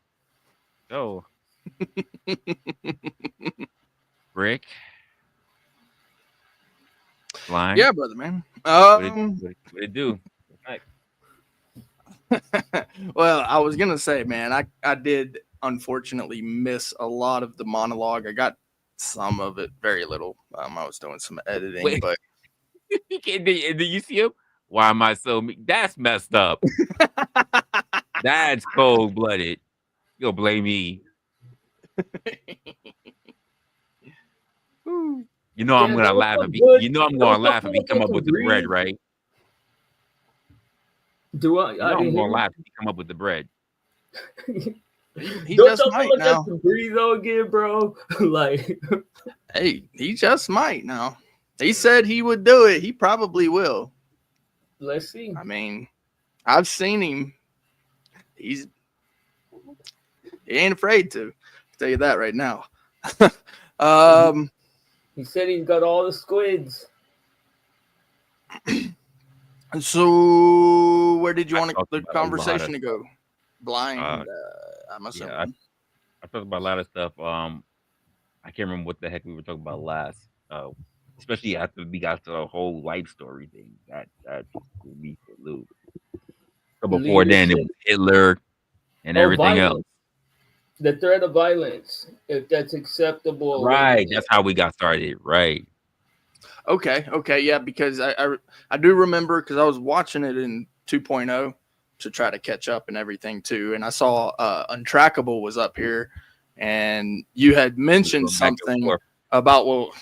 So, Rick, Blind. Yeah, brother, man. What it do? Well, I was gonna say, man, I did unfortunately miss a lot of the monologue. I got some of it, very little. I was doing some editing, but did you see him? Why am I so mean? That's messed up. That's cold blooded. You'll blame me. You know I'm Damn, gonna that was laugh some if he. good. You know I'm That was gonna some laugh if he good come up fucking with the bread, breed. right? Do I? You I know I'm didn't gonna hear laugh if he come up with the bread. He Don't just y'all might look now. at the breed though again, bro? Like, Hey, he just might now. He said he would do it. He probably will. let's see. I mean, I've seen him. He ain't afraid to. I'll tell you that right now. He said he's got all the squids. So where did you want talked the about a lot conversation of to go? Blind, I'm assuming. Yeah, I talked about a lot of stuff. I can't remember what the heck we were talking about last. Especially after we got to the whole life story thing. That just threw me for a loop. So before then, it was Leadership. Hitler and Oh, everything else. violence. The threat of violence, if that's acceptable. or Right. whether- That's how we got started. Right. Okay, yeah, because I do remember because I was watching it in 2.0 to try to catch up and everything too, and I saw Untrackable was up here, and you had mentioned Going back and something forth. about, well,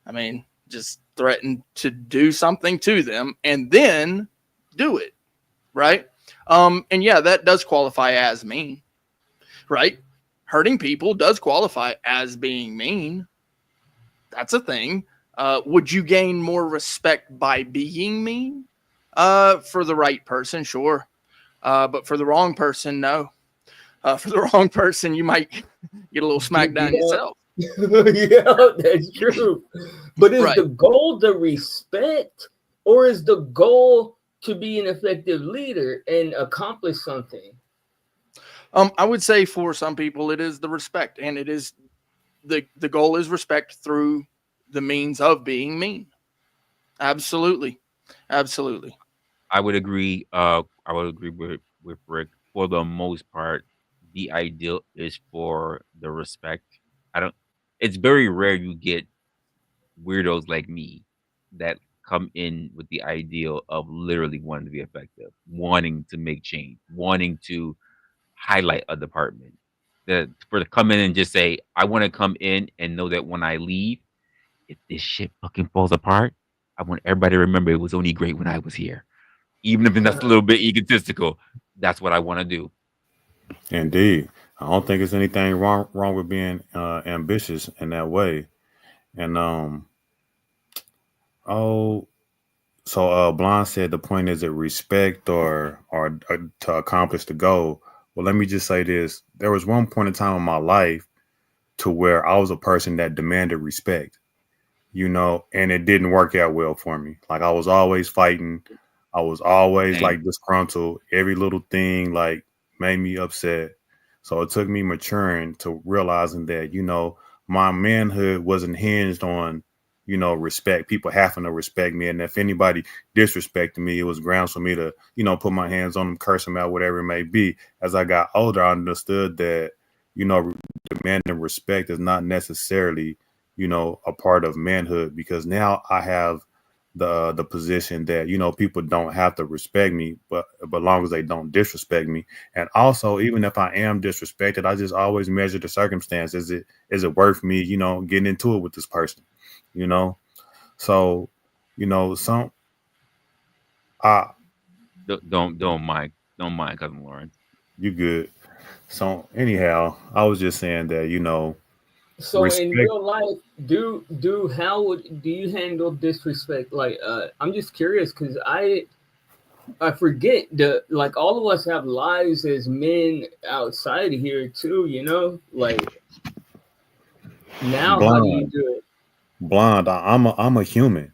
I mean, just threaten to do something to them and then do it, right? And yeah, that does qualify as mean, right? Hurting people does qualify as being mean. That's a thing. Would you gain more respect by being mean? For the right person, sure. But for the wrong person, no. For the wrong person, you might get a little smackdown yourself. Yeah, that's true. But is Right. the goal the respect, or is the goal to be an effective leader and accomplish something? I would say for some people it is the respect, and it is the goal is respect through the means of being mean. Absolutely. I would agree. I would agree with Rick. For the most part, the ideal is for the respect. I don't. It's very rare you get weirdos like me that come in with the ideal of literally wanting to be effective, wanting to make change, wanting to highlight a department. That for to come in and just say, I want to come in and know that when I leave, if this shit fucking falls apart, I want everybody to remember it was only great when I was here. Even if that's a little bit egotistical, that's what I want to do. Indeed. I don't think there's anything wrong with being ambitious in that way. And Blonde said the point is it respect or to accomplish the goal. Well, let me just say this. There was one point in time in my life to where I was a person that demanded respect, and it didn't work out well for me. Like I was always fighting. I was always like disgruntled. Every little thing like made me upset. So it took me maturing to realizing that, my manhood wasn't hinged on, respect, people having to respect me. And if anybody disrespected me, it was grounds for me to, put my hands on them, curse them out, whatever it may be. As I got older, I understood that, demanding respect is not necessarily, a part of manhood, because now I have the position that, people don't have to respect me, but long as they don't disrespect me. And also, even if I am disrespected, I just always measure the circumstance. Is it worth me, getting into it with this person? So, some Don't mind cousin Lauren. You good. So anyhow, I was just saying that, So respect. in real life, do you handle disrespect? Like, I'm just curious because I forget like all of us have lives as men outside of here too. Like now, how do you do it? Blonde, I'm a human.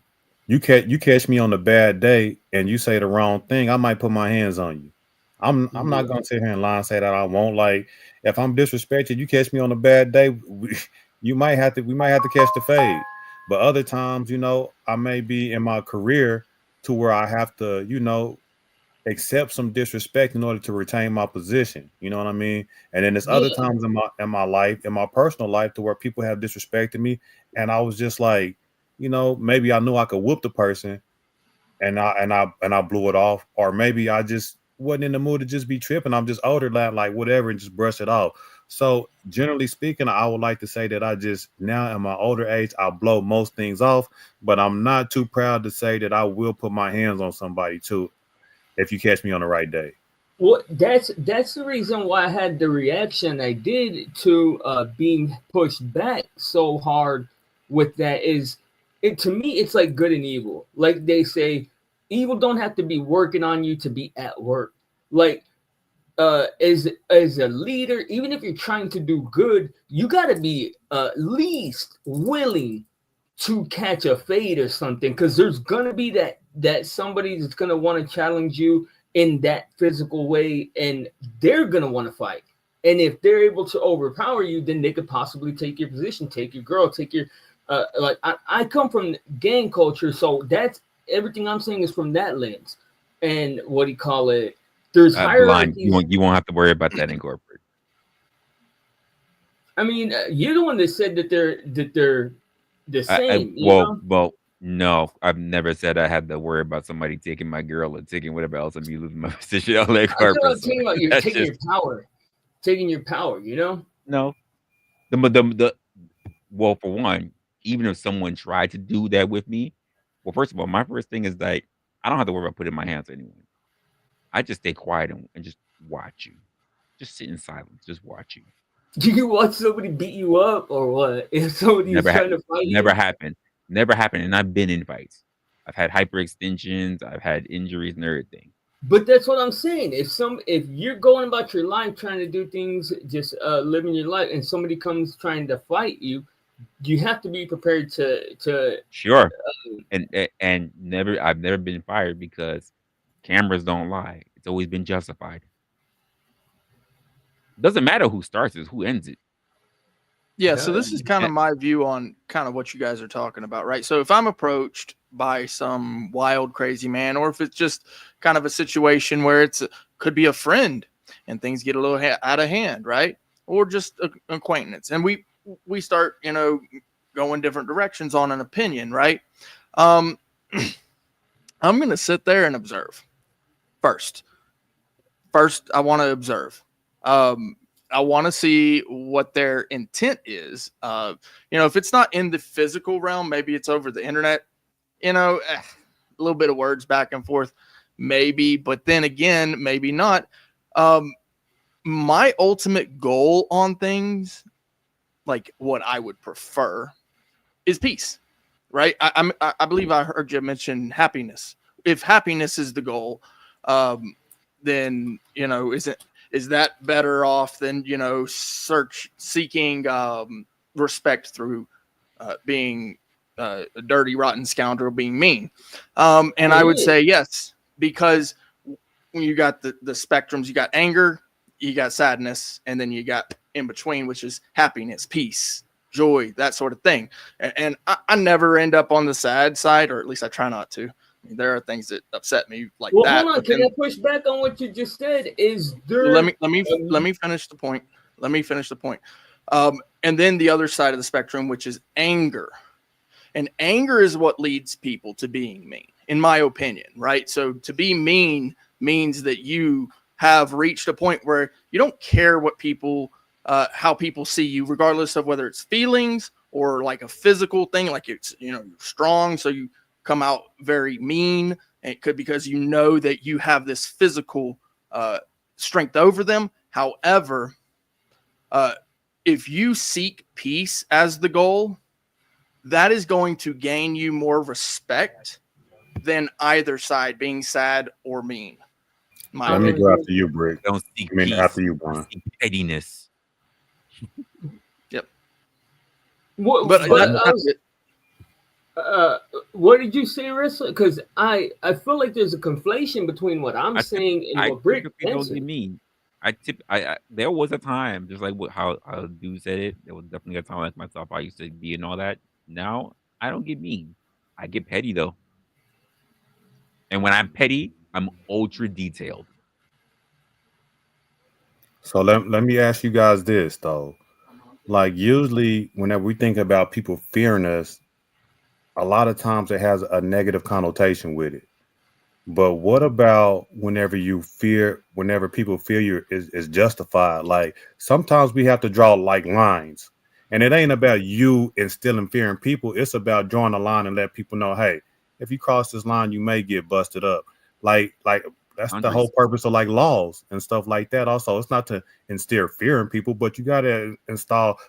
You catch me on a bad day and you say the wrong thing, I might put my hands on you. I'm not gonna sit here and lie and say that I won't. Like if I'm disrespected, you catch me on a bad day, we might have to catch the fade. But other times, I may be in my career to where I have to, accept some disrespect in order to retain my position. You know what I mean? And then there's other times in my life, in my personal life, to where people have disrespected me, and I was just like, maybe I knew I could whoop the person, and I blew it off, or maybe I just wasn't in the mood to just be tripping. I'm just older, like whatever, and just brush it off. So generally speaking, I would like to say that I just now in my older age, I blow most things off, but I'm not too proud to say that I will put my hands on somebody too, if you catch me on the right day. Well, that's the reason why I had the reaction I did to being pushed back so hard with that. Is it to me? It's like good and evil. Like they say, evil don't have to be working on you to be at work. Like as a leader, even if you're trying to do good, you got to be at least willing to catch a fade or something, because there's gonna be that somebody that's gonna want to challenge you in that physical way, and they're gonna want to fight. And if they're able to overpower you, then they could possibly take your position, take your girl, take your like I come from gang culture, so that's everything I'm saying is from that lens. And what do you call it? There's Blind, hierarchies. you won't have to worry about that in corporate. I mean, you're the one that said that they're the same. Well, no, I've never said I had to worry about somebody taking my girl or taking whatever else and me losing my position on that I'm corporate. talking about you're taking your power, taking your power. You know? No, well, for one, even if someone tried to do that with me, well, first of all, my first thing is that I don't have to worry about putting my hands on anyone. I just stay quiet and just watch you. Just sit in silence, just watch you. Do you watch somebody beat you up or what? If somebody is trying to fight you? Never happened. Never happened. And I've been in fights. I've had hyperextensions. I've had injuries and everything. But that's what I'm saying. If you're going about your life trying to do things, just living your life, and somebody comes trying to fight you, you have to be prepared to. Sure. And I've never been fired because cameras don't lie. It's always been justified. Doesn't matter who starts it, who ends it. Yeah, so this is kind of my view on kind of what you guys are talking about, right? So if I'm approached by some wild, crazy man, or if it's just kind of a situation where could be a friend and things get a little out of hand, right? Or just an acquaintance, and we start, going different directions on an opinion, right? I'm going to sit there and observe first. First, I want to observe. I want to see what their intent is. If it's not in the physical realm, maybe it's over the internet, a little bit of words back and forth, maybe, but then again, maybe not. My ultimate goal on things, like what I would prefer, is peace, right? I believe I heard you mention happiness. If happiness is the goal, then, is that better off than, seeking respect through being a dirty, rotten scoundrel, being mean? And I would say yes, because when you got the spectrums, you got anger, you got sadness, and then you got in between, which is happiness, peace, joy, that sort of thing. And I never end up on the sad side, or at least I try not to. I mean, there are things that upset me like that. Hold on, can I push back on what you just said? Is there? Let me finish the point. And then the other side of the spectrum, which is anger, and anger is what leads people to being mean, in my opinion, right? So to be mean means that you have reached a point where you don't care what people, how people see you, regardless of whether it's feelings or like a physical thing, like it's, you're strong, so you come out very mean. And it could because that you have this physical strength over them. However, if you seek peace as the goal, that is going to gain you more respect than either side being sad or mean. Let me go after you, Brick. Don't seek peace. After you, Brian. Pettiness. Yep. What did you say, Resla? Because I feel like there's a conflation between what I'm saying and what Brick don't mean. There was a time, just like how dude said it. There was definitely a time like myself. I used to be and all that. Now I don't get mean. I get petty though, and when I'm petty, I'm ultra detailed. So let me ask you guys this though. Like usually, whenever we think about people fearing us, a lot of times it has a negative connotation with it. But what about whenever people feel you is justified? Like sometimes we have to draw like lines, and it ain't about you instilling fear in people. It's about drawing a line and let people know, hey, if you cross this line, you may get busted up. Like that's the whole Boundaries. purpose of like laws and stuff like that. Also, it's not to instill fear in people, but you gotta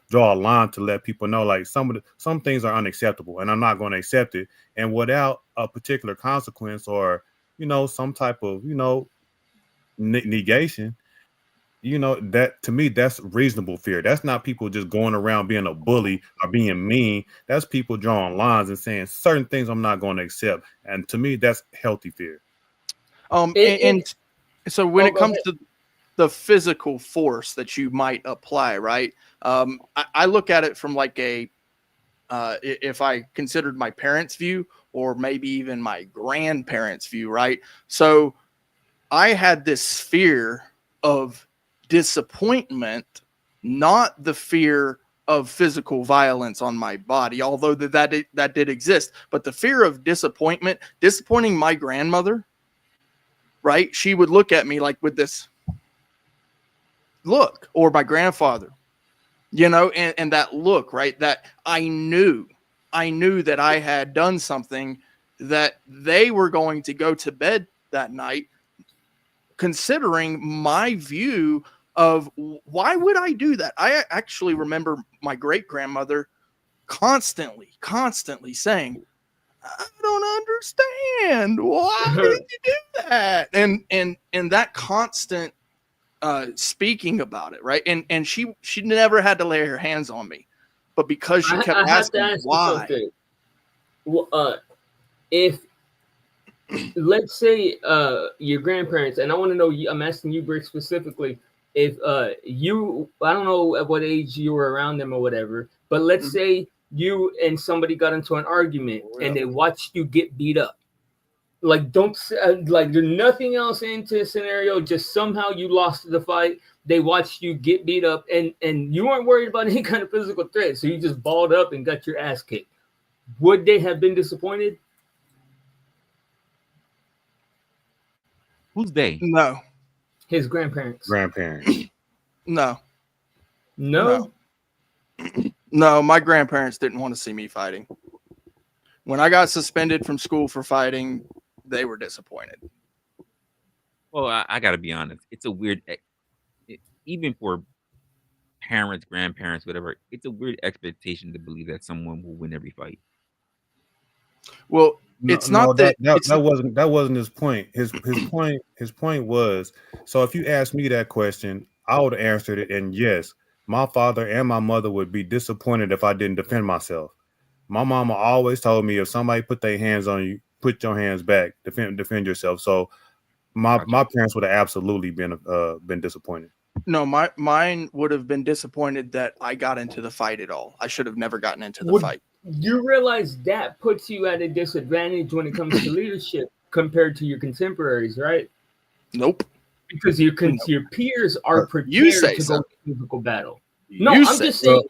draw a line to let people know like some things are unacceptable, and I'm not going to accept it, and without a particular consequence or some type of, negation, that to me, that's reasonable fear. That's not people just going around being a bully or being mean. That's people drawing lines and saying certain things I'm not going to accept. And to me, that's healthy fear. And so when it go comes ahead. to the physical force that you might apply, right? I look at it from like if I considered my parents' view or maybe even my grandparents' view, right? So I had this fear of disappointment, not the fear of physical violence on my body, although that did exist, but the fear of disappointing my grandmother, right? She would look at me like with this look, or my grandfather, and that look, right? That I knew that I had done something that they were going to go to bed that night considering my view of why would I do that. I actually remember my great grandmother constantly saying, I don't understand. Why did you do that? And that constant speaking about it, right? And she never had to lay her hands on me, but because she kept I have to asking ask why. you something. Well, if let's say your grandparents, and I want to know, I'm asking you, Brick, specifically, if you, I don't know at what age you were around them or whatever, but let's say you and somebody got into an argument and they watched you get beat up. Like, don't like there's nothing else into the scenario. Just somehow you lost the fight. They watched you get beat up, and you weren't worried about any kind of physical threat. So you just balled up and got your ass kicked. Would they have been disappointed? Who's they? No. His grandparents. No. No. No, my grandparents didn't want to see me fighting. When I got suspended from school for fighting, they were disappointed. Well, I got to be honest. It's a weird, even for parents, grandparents, whatever. It's a weird expectation to believe that someone will win every fight. Well, That wasn't his point. His point was, so if you asked me that question, I would have answered it, and yes, my father and my mother would be disappointed if I didn't defend myself. My mama always told me if somebody put their hands on you, put your hands back, defend yourself. So my parents would have absolutely been disappointed. No, mine would have been disappointed that I got into the fight at all. I should have never gotten into the fight. You realize that puts you at a disadvantage when it comes to leadership compared to your contemporaries, right? Nope. Because your peers are prepared to go to physical battle. No, I'm just saying.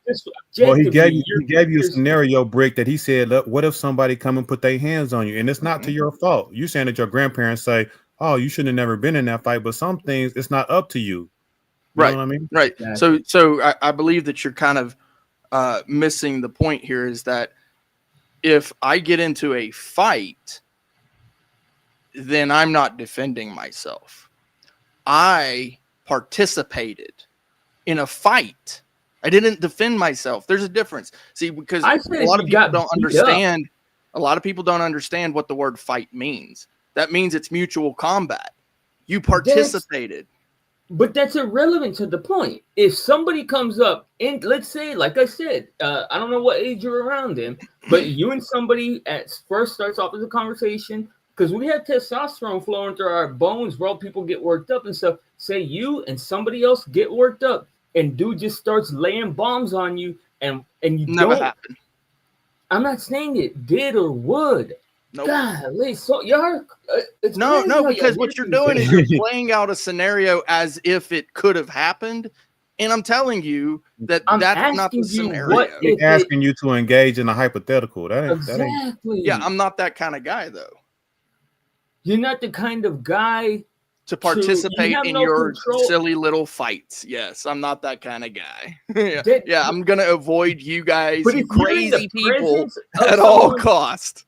Well, he gave you a scenario, Brick, that he said, look, what if somebody come and put their hands on you? And it's not to your fault. You're saying that your grandparents say, oh, you shouldn't have never been in that fight. But some things, it's not up to you. You know what I mean? Right. Exactly. So I believe that you're kind of missing the point here is that if I get into a fight, then I'm not defending myself. I participated in a fight. I didn't defend myself. There's a difference. See, because a lot of people don't understand. A lot of people don't understand what the word fight means. That means it's mutual combat. You participated. But that's irrelevant to the point. If somebody comes up and let's say, like I said, I don't know what age you're around them, but you and somebody at first starts off as a conversation because we have testosterone flowing through our bones where all people get worked up and stuff. Say you and somebody else get worked up and dude just starts laying bombs on you and you never happened. I'm not saying it did or would. Nope. Golly, so you're no, because what you're doing is you're playing out a scenario as if it could have happened, and I'm telling you that that's not the scenario. He's asking you to engage in a hypothetical. That ain't. Exactly. Yeah, I'm not that kind of guy though. You're not the kind of guy to participate you have in no your control. silly little fights. Yes, I'm not that kind of guy. yeah, That- yeah, I'm gonna avoid you guys, But you if you're in the crazy people, presence of at all someone- cost.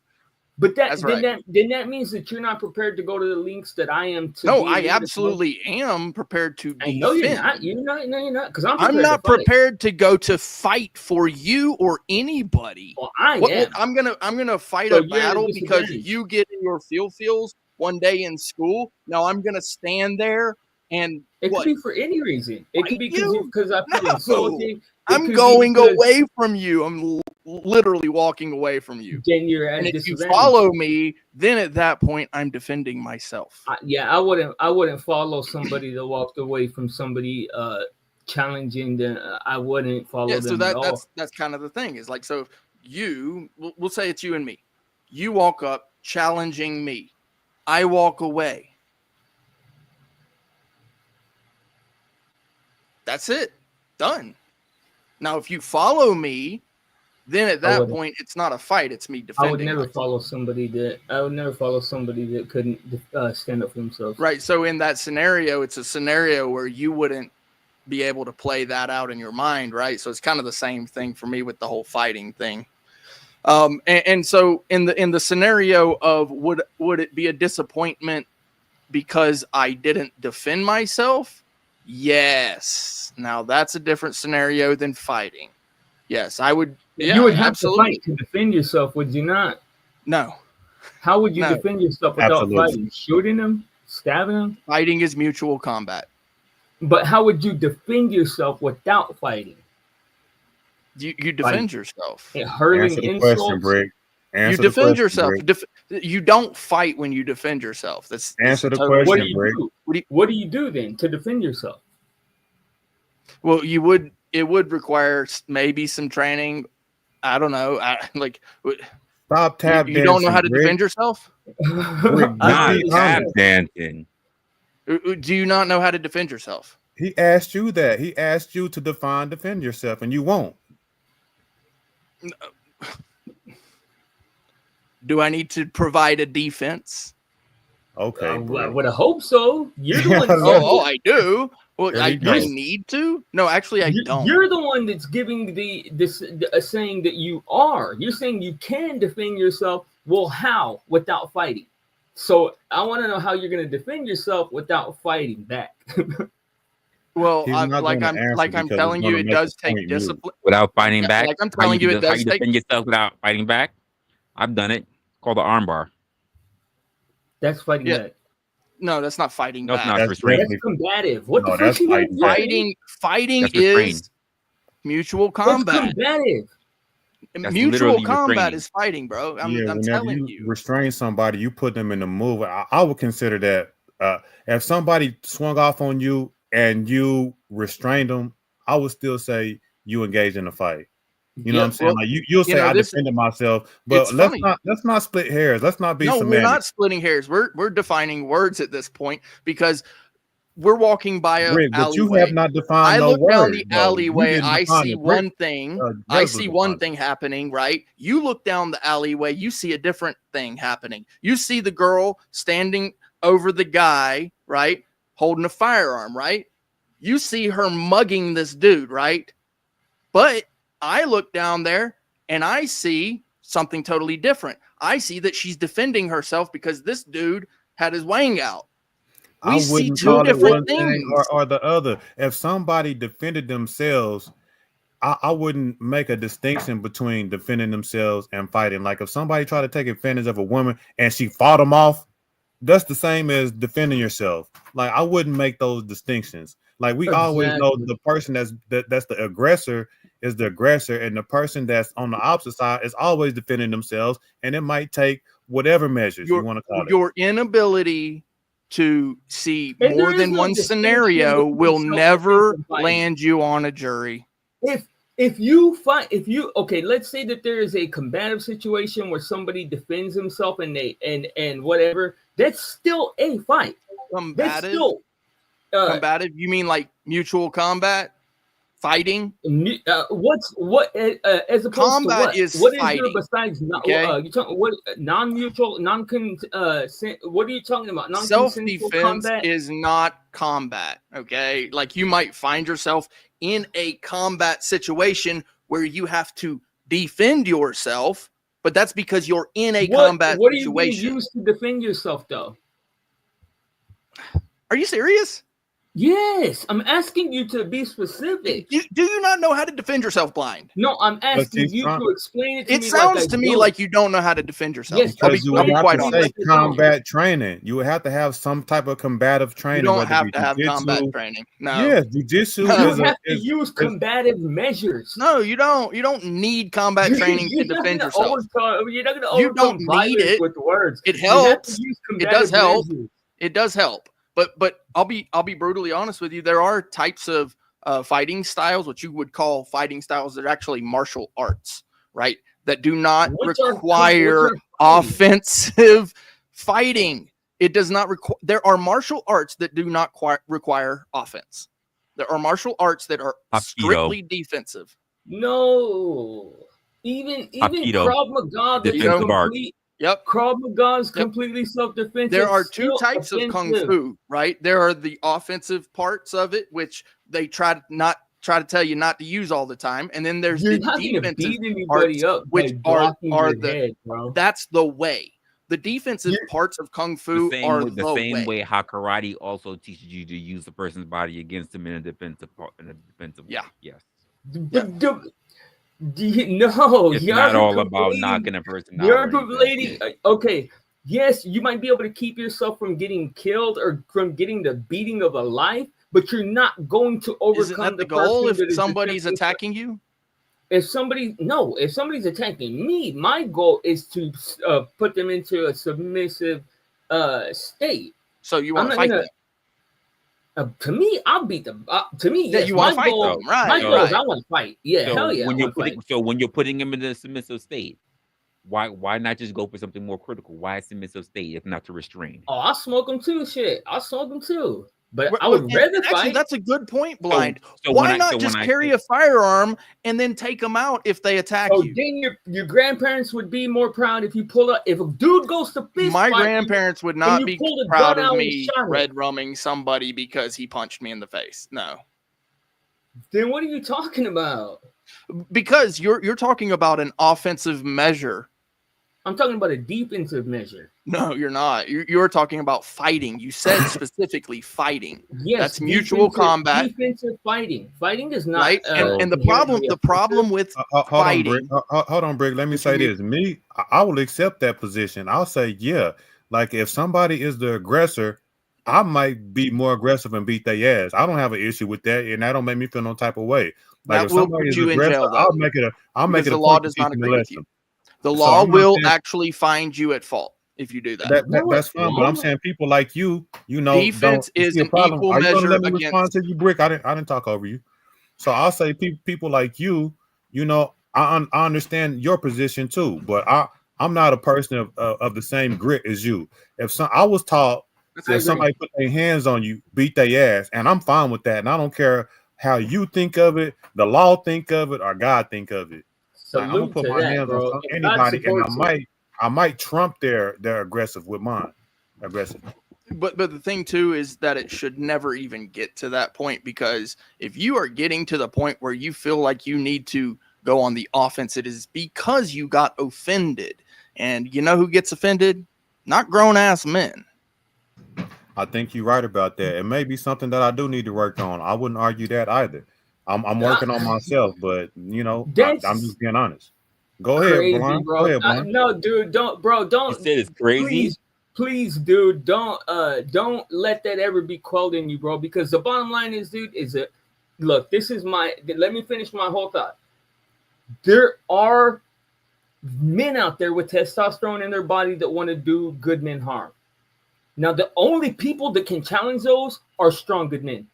But That's right. then that means that you're not prepared to go to the links that I am to. No, be I able to absolutely am prepared to I know you're defend. not. You're not. No, you're not. Because I'm not prepared to go to fight for you or anybody. Well, I What- am. I'm gonna fight So a you're at a battle because disadvantage. you get in your feels one day in school. Now I'm gonna stand there and It what? could be for any reason. It could be Fight you? because I feel No. insulted. It I'm could be going because away from you. I'm literally walking away from you. Then you're at And a if you disadvantage. follow me, then at that point I'm defending myself. I wouldn't follow somebody that walked away from somebody challenging them. I wouldn't follow Yeah, them so at all. that's kind of the thing. Is like, so you, we'll say it's you and me. You walk up challenging me. I walk away. That's it. Done. Now, if you follow me, then at that point it's not a fight. It's me defending. I would never myself. follow somebody that couldn't stand up for themselves. Right. So in that scenario, it's a scenario where you wouldn't be able to play that out in your mind, right? So it's kind of the same thing for me with the whole fighting thing. And so in the scenario of would it be a disappointment because I didn't defend myself? Yes. Now that's a different scenario than fighting. Yes, I would. Yeah, You would have absolutely. to fight to defend yourself, would you not? No. How would you No. defend yourself without Absolutely. fighting? Shooting them? Stabbing them? Fighting is mutual combat. But how would you defend yourself without fighting? You defend yourself. Hurling Answer the insults? question, Brick. You Answer the defend question, yourself. Brick. You don't fight when you defend yourself. That's Answer the totally- What question, do you Brick. do? What do you do then to defend yourself? Well, it would require maybe some training. I don't know. Stop tap you don't know how to dancing, defend yourself? Brick, Not be tap honest. dancing. Do you not know how to defend yourself? He asked you that. He asked you to defend yourself, and you won't. Do I need to provide a defense? Okay, I Brick. would have hoped so. You're the one. Oh, I do. Well, There I you go. need to. No, actually, I don't. You're the one that's giving this saying that you are. You're saying you can defend yourself. Well, how? Without fighting. So I want to know how you're going to defend yourself without fighting back. Well, He's not I'm gonna answer like I'm because telling it's you, gonna it make does the take point moot. discipline. Without fighting Yeah, back? like I'm telling you, it how does you take. defend yourself without fighting back? I've done it. It's called the armbar. That's fighting Yeah. back. No, that's not fighting No, it's back. not That's restraint. That's combative. What No, the that's fuck you fighting back. Fighting That's restraint. is mutual What's combat. combative? That's Mutual literally combat restraining. is fighting, bro. I'm Whenever telling you you. restrain somebody, you put them in the move. I would consider that if somebody swung off on you and you restrained them, I would still say you engaged in a fight. You know what I'm saying? well, Like you'll say I this- defended myself, but it's let's funny. not split hairs. Let's not be No, semantic. we're not splitting hairs. We're defining words at this point because we're walking by a Rick, but you alleyway. have not defined I no look down words, the though. You alleyway. didn't I define see it. Rick, one thing. I Resla see one defined it. thing happening, right? You look down the alleyway. You see a different thing happening. You see the girl standing over the guy, right? Holding a firearm, right? You see her mugging this dude, right? But I look down there and I see something totally different. I see that she's defending herself because this dude had his wang out. We I see wouldn't two call it different one thing things. or the other. If somebody defended themselves, I wouldn't make a distinction between defending themselves and fighting. Like if somebody tried to take advantage of a woman and she fought them off, that's the same as defending yourself. Like I wouldn't make those distinctions. Like we always know the person that's the aggressor is the aggressor, and the person that's on the opposite side is always defending themselves, and it might take whatever measures you want to call it. Your inability to see And more there than is no one distinction scenario between will self-defense never and fighting. land you on a jury. If you fight, okay, let's say that there is a combative situation where somebody defends himself and whatever, that's still a fight. That's Combative? still Combative? You mean like mutual combat? fighting. What as opposed Combat to what? is What is fighting, there besides okay? you talking what non-mutual what are you talking about? Non-consensual Self-defense combat is not combat, okay? Like you might find yourself in a combat situation where you have to defend yourself, but that's because you're in a combat what are you being situation. used to defend yourself though? Are you serious? Yes, I'm asking you to be specific. Do you not know how to defend yourself, Blind? No, I'm asking you to explain it to me. It sounds to me like you don't know how to defend yourself. Yes, Because you would have quite to honest. say combat training. You would have to have some type of combative training. You don't whether have it to be have combat jujitsu. training. No. Yes, jujitsu you is have to use combative measures. No, you don't. You don't need combat training to defend yourself. You're not going to You don't need it. with words. It You have to helps. use It does combative help. measures. It does help. But I'll be brutally honest with you. There are types of fighting styles, what you would call fighting styles, that are actually martial arts, right? That do not require offensive fighting. It does not require. There are martial arts that do not require offense. There are martial arts that are strictly defensive. No, even Krav Maga, defensive art. Yep. Krav Maga is completely self-defensive. There are two types of kung fu, right? There are the offensive parts of it, which they try to tell you not to use all the time, and then there's the defensive parts, which are the head, that's the way. The defensive parts of kung fu are the same way how karate also teaches you to use a person's body against them in a defensive part. Yeah. Yes. No, it's not all about knocking a person out. You're lady. Okay, yes, you might be able to keep yourself from getting killed or from getting the beating of a life, but you're not going to overcome. Isn't that the goal if somebody's attacking you? If somebody's attacking me, my goal is to put them into a submissive state. So you want to fight them? To me, I'll beat them. To me, yeah, yes, you want to fight them, right? My goal is I want to fight. Yeah, so hell yeah. When you're putting them in a submissive state, why not just go for something more critical? Why a submissive state if not to restrain? Oh, I'll smoke them too. Shit, I'll smoke them too. But I would rather actually fight. That's a good point, Blind. Why not just carry a firearm and then take them out if they attack you? Then your grandparents would be more proud if you pull up. If a dude goes to fist my fight, grandparents would not be proud of me red rumming somebody because he punched me in the face. No. Then what are you talking about? Because you're talking about an offensive measure. I'm talking about a defensive measure. No, you're not. You're talking about fighting. You said specifically fighting. Yes, that's mutual combat. Defensive fighting. Fighting is not right. And the problem with fighting. Hold on, Brick. Let me say this. Me, I will accept that position. I'll say, yeah. Like if somebody is the aggressor, I might be more aggressive and beat their ass. I don't have an issue with that, and that don't make me feel no type of way. Like that if will somebody put is you in aggressive, jail. Though, I'll make it. The law does not agree with you. The law will actually find you at fault if you do that. That's fine, but I'm saying people like you know, defense is an equal measure let me against. Respond to you, Brick. I didn't talk over you, so I'll say people like you. You know, I understand your position too, but I'm not a person of the same grit as you. I was taught if somebody put their hands on you, beat their ass, and I'm fine with that, and I don't care how you think of it, the law think of it, or God think of it. I'm gonna put my hands on anybody, and I might trump their aggressive with mine. Aggressive. But the thing too is that it should never even get to that point, because if you are getting to the point where you feel like you need to go on the offense, it is because you got offended. And you know who gets offended? Not grown ass men. I think you're right about that. It may be something that I do need to work on. I wouldn't argue that either. I'm working on myself, but you know, I'm just being honest. Go ahead, Brian. Go ahead, Brian. No, dude, don't. You said it's crazy. Please, dude, don't let that ever be quelled in you, bro. Because the bottom line is, dude, look. This is let me finish my whole thought. There are men out there with testosterone in their body that want to do good men harm. Now, the only people that can challenge those are strong good men.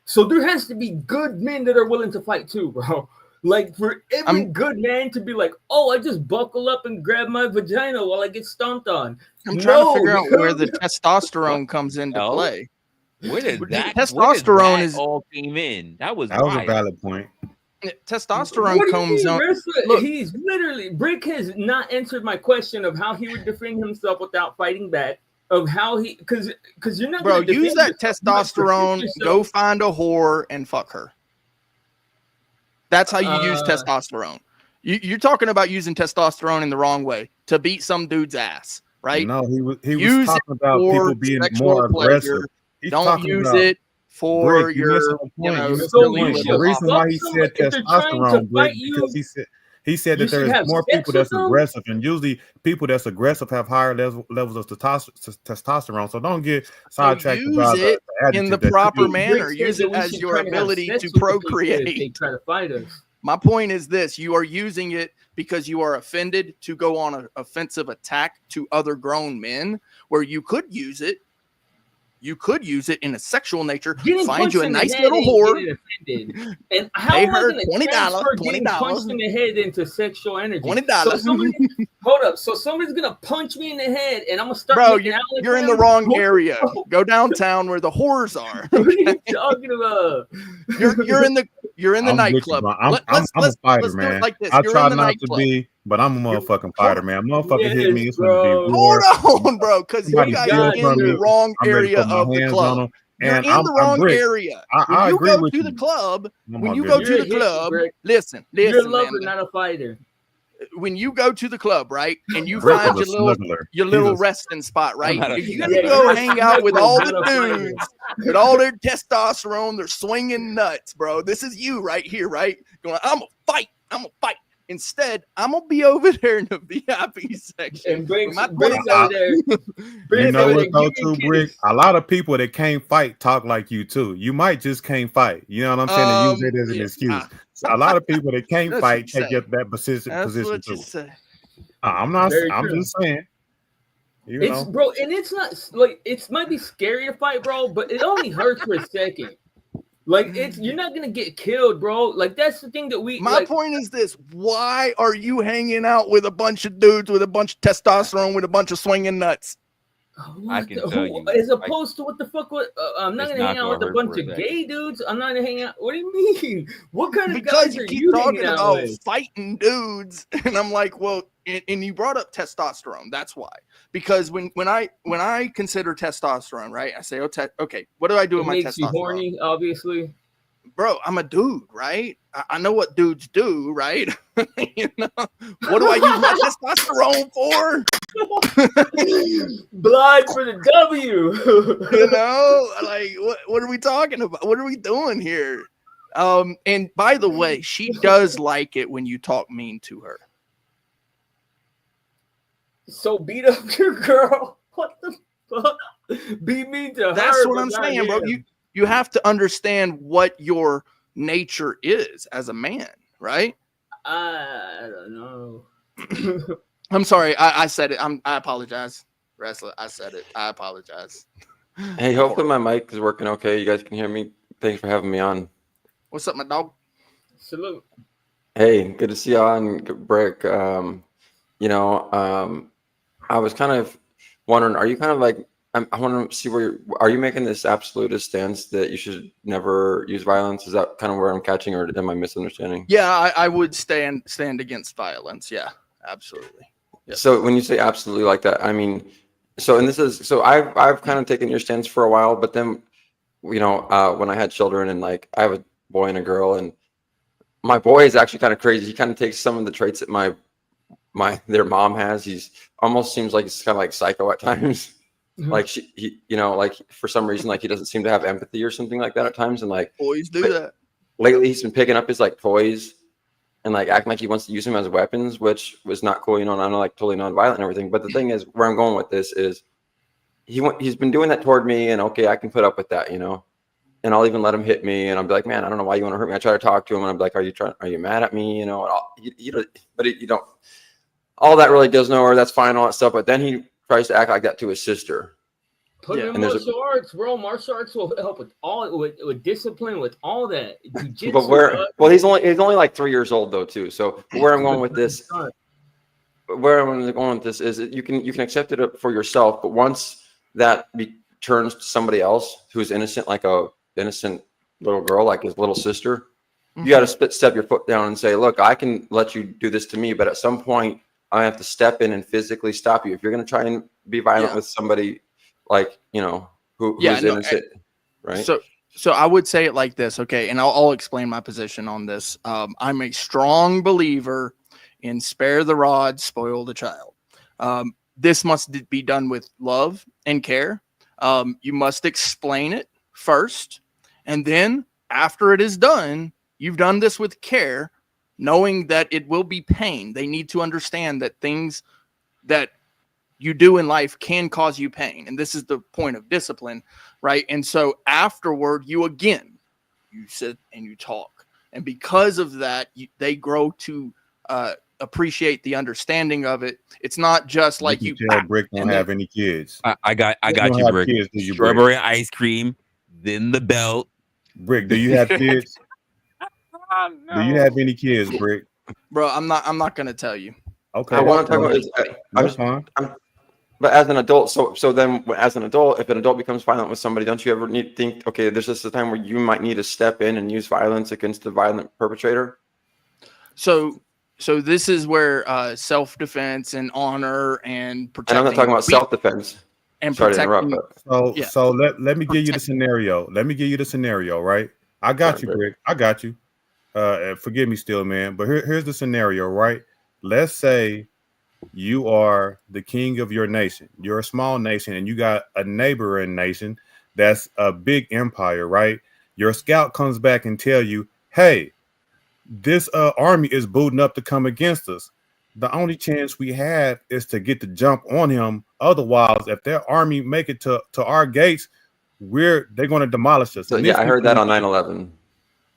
So there has to be good men that are willing to fight too, bro. Like for every good man to be like, oh, I just buckle up and grab my vagina while I get stomped on. I'm trying to figure out where the testosterone comes into play. Where did that Testosterone is all came in? That was That was a wild. valid point. Testosterone What do you comes mean, on. Resla? Look, He's literally Brick has not answered my question of how he would defend himself without fighting back. Of how he, because you're not, bro, gonna use defend that yourself. You might protect testosterone. yourself. Go find a whore and fuck her. That's how you use testosterone. You're talking about using testosterone in the wrong way to beat some dude's ass, right? No, he was Use talking about for people being sexual more aggressive. pleasure. He's Don't talking use about it for Brick, you missing your, the you point. know, You missing So the you point. should The reason fuck why he someone said if they're trying to testosterone, Brick, fight because you. he said You that should there's have more sex people with that's them. aggressive, and usually people that's aggressive have higher levels of testosterone. So don't get so sidetracked use about it the in the adjective that proper you manner. Brick said Use that it we as should your try to have ability sex to with the people if they procreate. try to fight us. My point is this: you are using it because you are offended to go on an offensive attack to other grown men, where you could use it. You could use it in a sexual nature. Getting Find punched you a in the nice head little ain't whore. getting offended. And how Pay am I her going to $20, transfer getting punched in the head into sexual energy? $20. So somebody, hold up. So somebody's going to punch me in the head, and I'm going to start Bro, making out with you're in the them? wrong area. Go downtown where the whores are. What are you talking about? You're in the I'm with you, nightclub. bro. I'm a fighter, Let's do man. it like this. I You're try in the not to nightclub. be, but I'm a motherfucking fighter, man. Motherfucker hit me, Yes, it's gonna be bro. war. Hold on, bro, because you Somebody guys steals are in from the me, wrong I'm ready to area put my of the hands club. on them. You're And in the wrong Brick. area. I When you agree go with to you. the club, I'm when on you go video. to the You're a hitter, club, Brick. listen, You're a man. lover, not a fighter. When you go to the club, right, and you Brick find is a your smuggler. little He's a- resting spot, right, not a you're fighter. gonna Yeah, go you're a hang out with smuggler, all not the a fighter. dudes with all their testosterone. They're swinging nuts, bro. This is you right here, right? Going, I'm gonna fight. Instead, I'm gonna be over there in the VIP section. And Brick's with my over there. You Brick's know over what, there though, giving too, Brick? kids. A lot of people that can't fight talk like you too. You might just can't fight. You know what I'm saying? They use it as an excuse. So a lot of people that can't That's fight what you take say. up that position That's what too. you say. I'm not. Very I'm true. just saying. You It's know, bro, and it's not like it might be scary to fight, bro, but it only hurts for a second. Like you're not gonna get killed, bro. Like that's the thing that we. My point is this: why are you hanging out with a bunch of dudes with a bunch of testosterone with a bunch of swinging nuts? I can tell you, as opposed to what the fuck? I'm not it's gonna hang not out gonna with a hurt bunch for a of second. gay dudes. I'm not gonna hang out. What do you mean? What kind of Because guys you are keep you talking hanging out about with? fighting dudes, and I'm like, well, and you brought up testosterone. That's why. Because when I consider testosterone, right? I say, okay, what do I do It with my makes you testosterone? horny, obviously. Bro, I'm a dude, right? I know what dudes do, right? You know, what do I use my testosterone for? Blood for the W. You know, like what are we talking about? What are we doing here? And by the way, she does like it when you talk mean to her. So beat up your girl. What the fuck? Be mean to her. That's what but I'm not saying, bro. him. You have to understand what your nature is as a man, right? I don't know. I'm sorry, I said it. I apologize, Resla. I said it. I apologize. Hey, hopefully my mic is working okay. You guys can hear me. Thanks for having me on. What's up, my dog? Salute. Hey, good to see you on, Brick. I was kind of wondering, are you kind of like, I want to see are you making this absolutist stance that you should never use violence? Is that kind of where I'm catching, or am I misunderstanding? Yeah, I would stand against violence. Yeah, absolutely. Yep. So when you say absolutely like that, I mean, I've kind of taken your stance for a while, but then, when I had children and like I have a boy and a girl, and my boy is actually kind of crazy. He kind of takes some of the traits that their mom has. He's almost seems like he's kind of like psycho at times. Like like for some reason, like he doesn't seem to have empathy or something like that at times. And like boys do that. Lately, he's been picking up his like toys and like acting like he wants to use them as weapons, which was not cool. And I'm like totally nonviolent and everything. But the thing is, where I'm going with this is he's been doing that toward me, and okay, I can put up with that, and I'll even let him hit me, and I'll be like, man, I don't know why you want to hurt me. I try to talk to him, and I'm like, are you mad at me? And all, but you don't. All that really goes nowhere. That's fine, all that stuff. But then he tries to act like that to his sister. Put him in martial arts, bro. Martial arts will help with with discipline, with all that. Jiu-jitsu, but he's only like 3 years old though too. So where I'm going with this, is you can accept it for yourself, but once that turns to somebody else who's innocent, like a innocent little girl, like his little sister, you got to step your foot down and say, look, I can let you do this to me, but at some point I have to step in and physically stop you. If you're going to try and be violent with somebody, like, you know, who's innocent, right? So I would say it like this, okay, and I'll explain my position on this. I'm a strong believer in spare the rod, spoil the child. This must be done with love and care. You must explain it first, and then after it is done, you've done this with care, knowing that it will be pain. They need to understand that things that you do in life can cause you pain. And this is the point of discipline, right? And so afterward, you sit and you talk. And because of that, they grow to appreciate the understanding of it. It's not just like you tell Brick don't have any kids. I got you, Brick. Kids, do you, Strawberry Brick? ice cream, then the belt. Brick, do you have kids? No. Do you have any kids, Brick? Bro, I'm not gonna tell you. Okay. I want to talk about but as an adult, so then as an adult, if an adult becomes violent with somebody, don't you ever think, okay, there's just a time where you might need to step in and use violence against the violent perpetrator? So this is where self-defense and honor and protecting. And I'm not talking about self-defense. And sorry to protecting. interrupt. So let me give you the scenario. Let me give you the scenario, right? I got you, Brick. I got you. Forgive me still, man. But here's the scenario, right? Let's say you are the king of your nation. You're a small nation and you got a neighboring nation that's a big empire, right? Your scout comes back and tell you, hey, this army is booting up to come against us. The only chance we have is to get the jump on him. Otherwise, if their army make it to our gates, they're going to demolish us. So, I heard that on 9/11.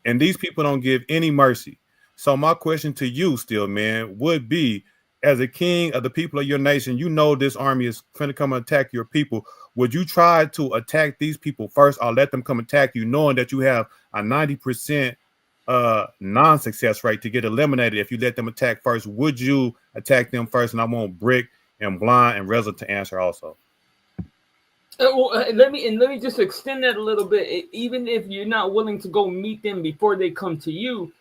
And these people don't give any mercy. So my question to you still, man, would be, as a king of the people of your nation, you know this army is going to come and attack your people. Would you try to attack these people first or let them come attack you, knowing that you have a 90% non-success rate to get eliminated if you let them attack first? Would you attack them first? And I want Brick and Blind and Resla to answer also. Let me just extend that a little bit. Even if you're not willing to go meet them before they come to you,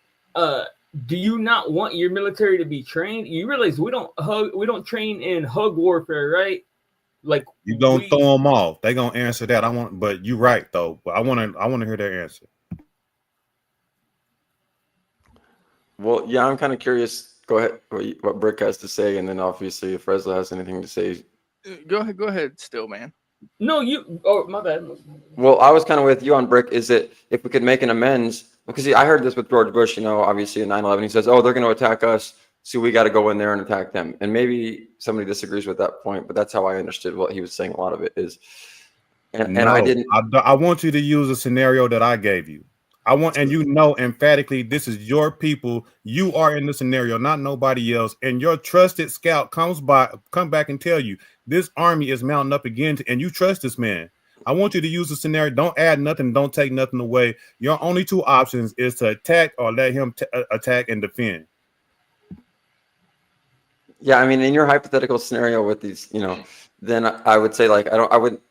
do you not want your military to be trained? You realize we don't train in hug warfare, right? Like, you gonna throw them off. They gonna answer that. But you're right though. But I want to hear their answer. Well, yeah, I'm kind of curious. Go ahead, what Brick has to say, and then obviously if Resla has anything to say. Go ahead, still, man. No, oh, my bad. Well, I was kind of with you on Brick. Is it if we could make an amends? Because I heard this with George Bush, obviously in 9/11, he says, oh, they're going to attack us, so we got to go in there and attack them. And maybe somebody disagrees with that point, but that's how I understood what he was saying. A lot of it is. And I didn't. I want you to use a scenario that I gave you. Emphatically, this is your people. You are in the scenario, not nobody else. And your trusted scout come back and tell you this army is mounting up again, and you trust this man. I want you to use the scenario. Don't add nothing. Don't take nothing away. Your only two options is to attack or let him attack and defend. Yeah, I mean, in your hypothetical scenario with these, then I would say I wouldn't,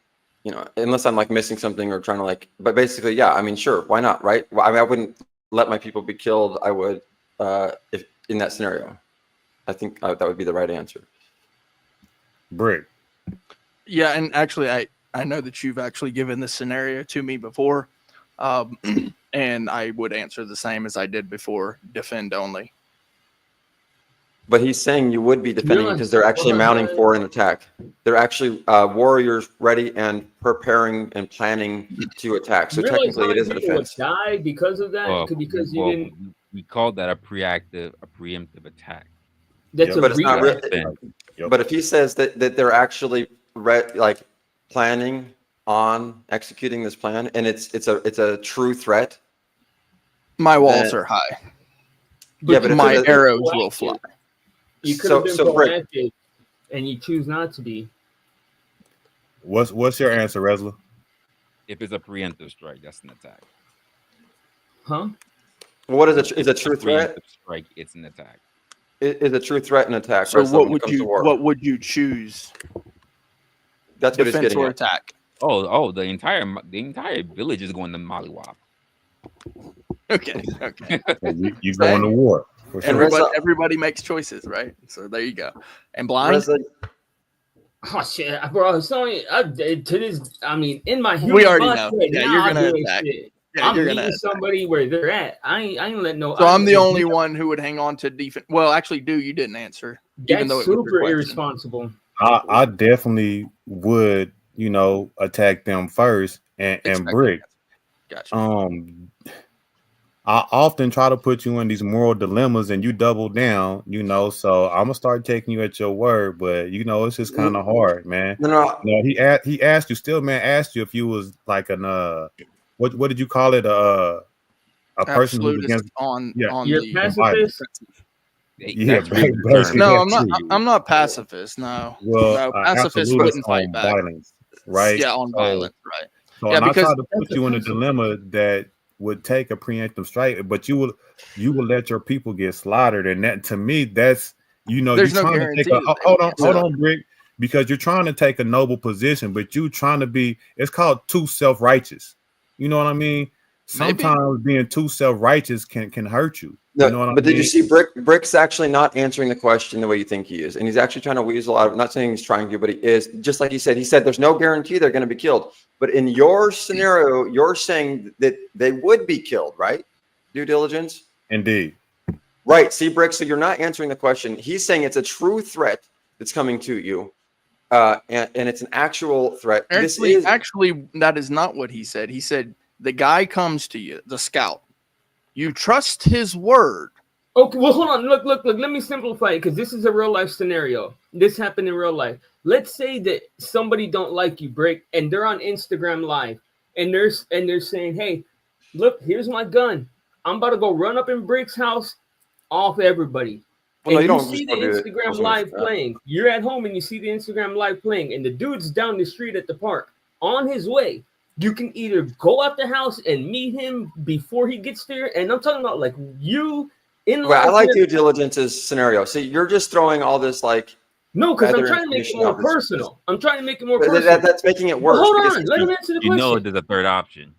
unless I'm like missing something or trying to but basically, yeah, I mean, sure, why not, right? Well, I mean, I wouldn't let my people be killed. I would, if in that scenario, I think that would be the right answer. Brick. Yeah, and actually, I know that you've actually given this scenario to me before, and I would answer the same as I did before, defend only. But he's saying you would be defending because they're actually mounting for an attack. They're actually warriors ready and preparing and planning to attack. So technically, it is a defense. Die because of that? Because you didn't. We called that a preemptive attack. That's but it's not really. But if he says that they're actually planning on executing this plan, and it's a true threat, my walls are high. But my arrows will fly. You could have been proactive, and you choose not to be. What's your answer, Resla? If it's a preemptive strike, that's an attack. Huh? What is it? Is a true threat? Strike, it's an attack. Is a true threat an attack? So what would you choose? That's what he's getting or at. Attack. the entire village is going to Mollywop. Okay. You going to war. For sure. Everybody makes choices, right? So there you go. And blind. Oh shit, bro! In my We already mind know. right Yeah, now, you're I'm gonna doing attack. shit. Yeah, I'm you're gonna meeting attack. somebody where they're at. I ain't let no. So I'm the only one who would hang on to defense. Well, actually, you didn't answer, even though That's it was your super question. irresponsible. I definitely would, attack them first and brick. Gotcha. I often try to put you in these moral dilemmas and you double down, so I'm gonna start taking you at your word, but it's just kind of hard, man. No. He asked you, Stillman asked you if you was like an what did you call it? A person who's against on you're the pacifist. Yeah, no, I'm not pacifist. No, well, pacifists wouldn't fight back. Violence, right? Yeah, on violence, right? So I try to put you in a dilemma that would take a preemptive strike, but you will let your people get slaughtered, and that to me, that's There's you're no trying to take a hold on, Brick, because you're trying to take a noble position, but you trying to be. It's called too self-righteous. You know what I mean? Sometimes being too self-righteous can hurt you. No, you know what I mean? Did you see Brick's actually not answering the question the way you think he is, and he's actually trying to weasel out of. Not saying he's trying to, but he is. Just like he said there's no guarantee they're going to be killed. But in your scenario, you're saying that they would be killed, right? Due diligence. Indeed. Right. See, Brick. So you're not answering the question. He's saying it's a true threat that's coming to you, and it's an actual threat. Actually, that is not what he said. He said the guy comes to you, the scout. You trust his word. Okay, well, hold on. Look. Let me simplify it because this is a real life scenario. This happened in real life. Let's say that somebody don't like you, Brick, and they're on Instagram Live, and they're saying, "Hey, look, here's my gun. I'm about to go run up in Brick's house, off everybody." Well, and no, you see the Instagram Live playing. You're at home and you see the Instagram Live playing, and the dude's down the street at the park on his way. You can either go out the house and meet him before he gets there, and I'm talking about like you in. Well, I like due diligence's scenario. See, you're just throwing all this like. No, because I'm trying to make it more personal. I'm trying to make it more personal. That's making it worse. Well, hold on, let him answer the question. You know there's a third option.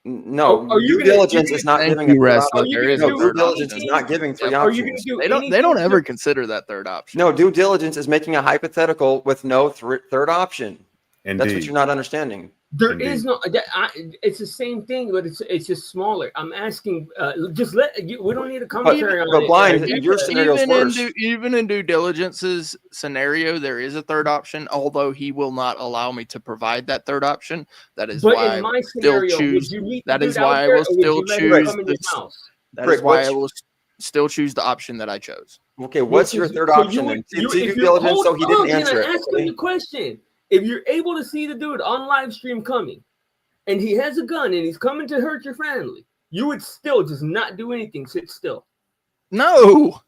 No, due diligence is not giving due diligence is not giving three options. They don't ever consider that third option. No, due diligence is making a hypothetical with no third option. Indeed. That's what you're not understanding. There is no. It's the same thing, but it's just smaller. I'm asking. Just we don't need a commentary on it. Blind, your scenario's worse. Even in due diligence's scenario, there is a third option. Although he will not allow me to provide that third option. That is why I will still choose. That is why I will still choose. That is why I will still choose the option that I chose. Okay, what's your third option then? Due diligence, so he didn't answer it. Ask him the question. If you're able to see the dude on live stream coming, and he has a gun and he's coming to hurt your family, you would still just not do anything, sit still. No,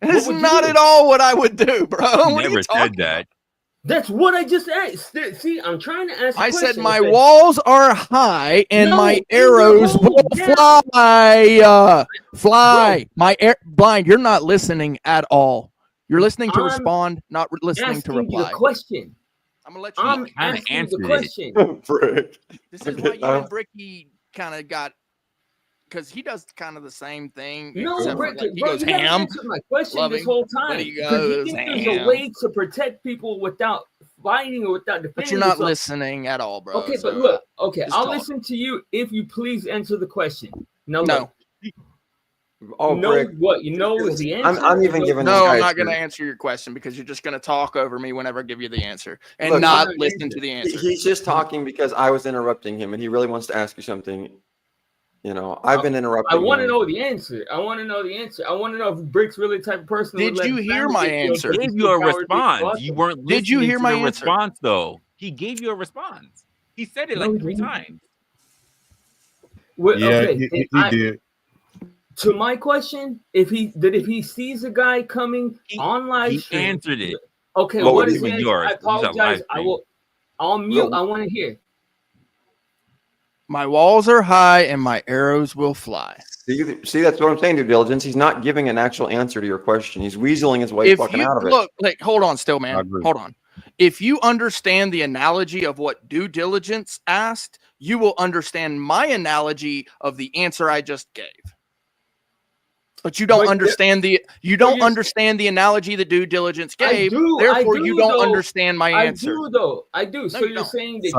it's not at all what I would do, bro. You never said that. That's what I just asked. See, I'm trying to ask. I said my walls are high and my arrows will fly. Fly. Bro. Blind. You're not listening at all. You're listening to respond, not listening to reply. The question. I'm gonna let you. I'm asking the question. This is why you and Bricky kind of got, because he does kind of the same thing. No, Brick, he goes ham. My question this whole time. He goes there's a way to protect people without fighting or without defending. But you're not listening at all, bro. Okay, but look. Okay, I'll listen to you if you please answer the question. No. Oh, no, Brick. What you know is the answer. I'm even giving. No, I'm not going to answer your question because you're just going to talk over me whenever I give you the answer and not listen to the answer. He's just talking because I was interrupting him, and he really wants to ask you something. I've been interrupting. I want to know the answer. I want to know if Brick's really the type of person. Did you hear my answer? He gave you a response. You weren't. Did you hear my response though? He gave you a response. He said it like 3 times. Well, yeah, okay. he did. To my question, if he sees a guy coming on live stream, he answered it. Okay, what is it? I apologize. I'll mute. I want to hear. My walls are high and my arrows will fly. See, that's what I'm saying, due diligence. He's not giving an actual answer to your question. He's weaseling his way fucking out of it. Look, hold on, still, man. Hold on. if you understand the analogy of what due diligence asked, you will understand my analogy of the answer I just gave. But you don't understand the understand the analogy that due diligence gave. Therefore, you don't understand my answer. I do. So you're saying that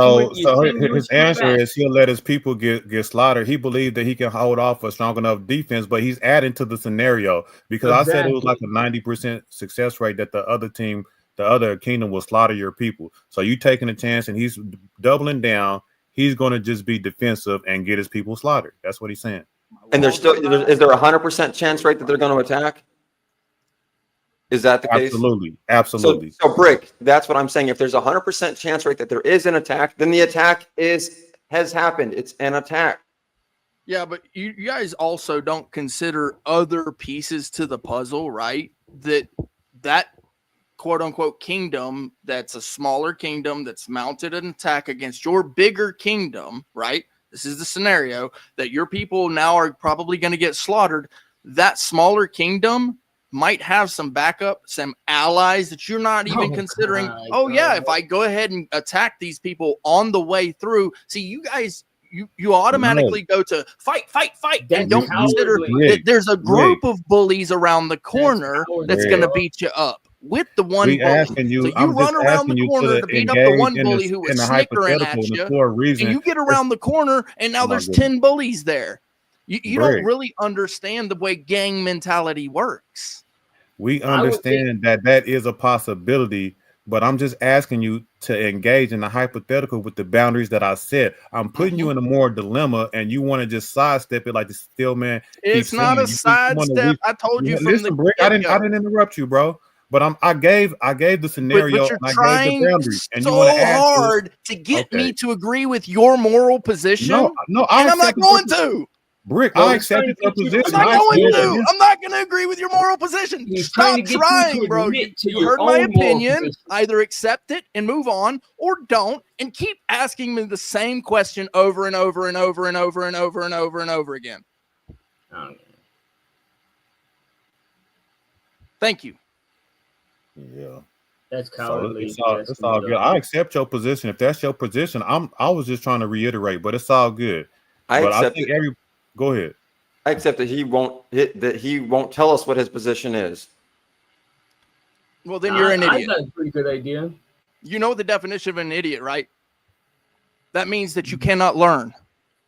so his answer is he'll let his people get slaughtered. He believed that he can hold off a strong enough defense, but he's adding to the scenario because I said it was like a 90% success rate that the other team, the other kingdom, will slaughter your people. So you taking a chance, and he's doubling down. He's going to just be defensive and get his people slaughtered. That's what he's saying. And is there a 100% chance rate that they're going to attack? Is that the case? Absolutely. So Brick, that's what I'm saying. If there's a 100% chance rate that there is an attack, then the attack has happened. It's an attack. Yeah, but you guys also don't consider other pieces to the puzzle, right? That quote unquote kingdom, that's a smaller kingdom that's mounted an attack against your bigger kingdom, right? This is the scenario that your people now are probably going to get slaughtered. That smaller kingdom might have some backup, some allies that you're not even considering. Yeah, if I go ahead and attack these people on the way through. See, you guys, you automatically go to fight, and don't consider that there's a group of bullies around the corner that's going to beat you up. With the one bully. So you run around the corner to beat up the one bully who was snickering at you, and you get around the corner, and now there's 10 bullies there. You don't really understand the way gang mentality works. We understand that is a possibility, but I'm just asking you to engage in the hypothetical with the boundaries that I set. I'm putting you in a more dilemma, and you want to just sidestep it like the steel man. It's not a sidestep. I told you from the Brick, I didn't interrupt you, bro. But I gave the scenario, but and I gave the boundaries, and you so want to add hard to get me to agree with your moral position. No, and I'm not going to. Brick, I accepted your position. I'm not going to agree with your moral position. Stop trying, bro. You heard my opinion. Either accept it and move on, or don't, and keep asking me the same question over and over and over and over and over and over and over again. Thank you. Yeah, that's cowardly. It's all good. I accept your position. If that's your position, I was just trying to reiterate, but it's all good. I think go ahead. I accept that he won't tell us what his position is. Well, then you're an idiot. That's a pretty good idea. You know the definition of an idiot, right? That means that you cannot learn.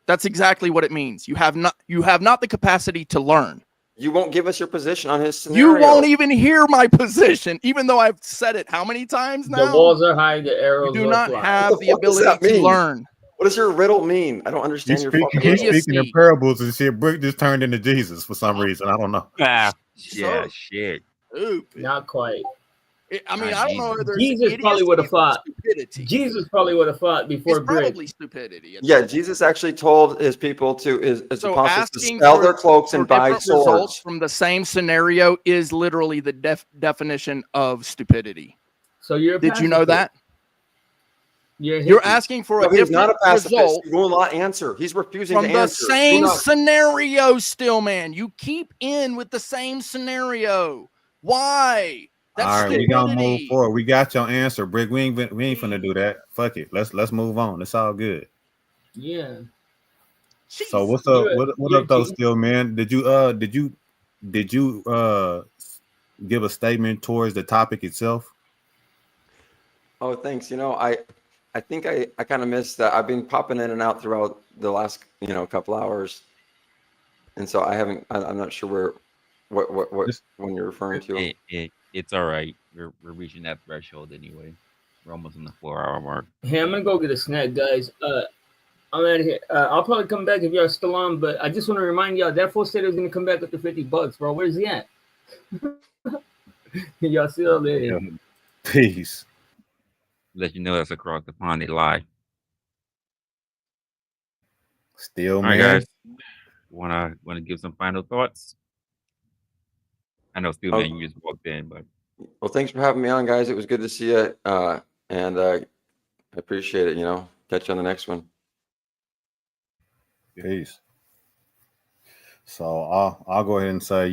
That's exactly what it means. You have not the capacity to learn. You won't give us your position on his scenario. You won't even hear my position, even though I've said it how many times now? The walls are high, the arrows do not have the ability to learn. What does your riddle mean? I don't understand your fucking riddle. He's speaking in parables and shit. Brick just turned into Jesus for some reason. I don't know. Shit. Stupid. Not quite. I don't know whether Jesus probably would have fought. Jesus probably would have fought before Brick. Probably stupidity. Yeah, Jesus actually told his people his apostles to sell their cloaks and buy swords. From the same scenario is literally the definition of stupidity. So did you know that? You're asking for a different not a pacifist. result. He will not answer. He's refusing from to the answer. Same scenario, still, man. You keep in with the same scenario. Why? That's all right, stupidity. We gotta move forward. We got your answer, Brick. We ain't finna do that. Fuck it. Let's move on. It's all good. Yeah. Jeez. So what's up? What up, though, still, man? Did you give a statement towards the topic itself? Oh, thanks. I think I kind of missed that. I've been popping in and out throughout the last couple hours, and so I'm not sure what when you're referring to. It's all right. We're reaching that threshold anyway. We're almost on the 4-hour mark. Hey, I'm gonna go get a snack, guys. I'm out of here. I'll probably come back if y'all still on, but I just want to remind y'all that fool said he was gonna come back with the $50, bro. Where's he at? Y'all still there? Peace. Let you know that's across the pond. They lie. Still, all man. Right, guys. Wanna give some final thoughts? I know, Steel Man, you just walked in, but well, thanks for having me on, guys. It was good to see you, and I appreciate it. Catch you on the next one. Peace. So I'll go ahead and say,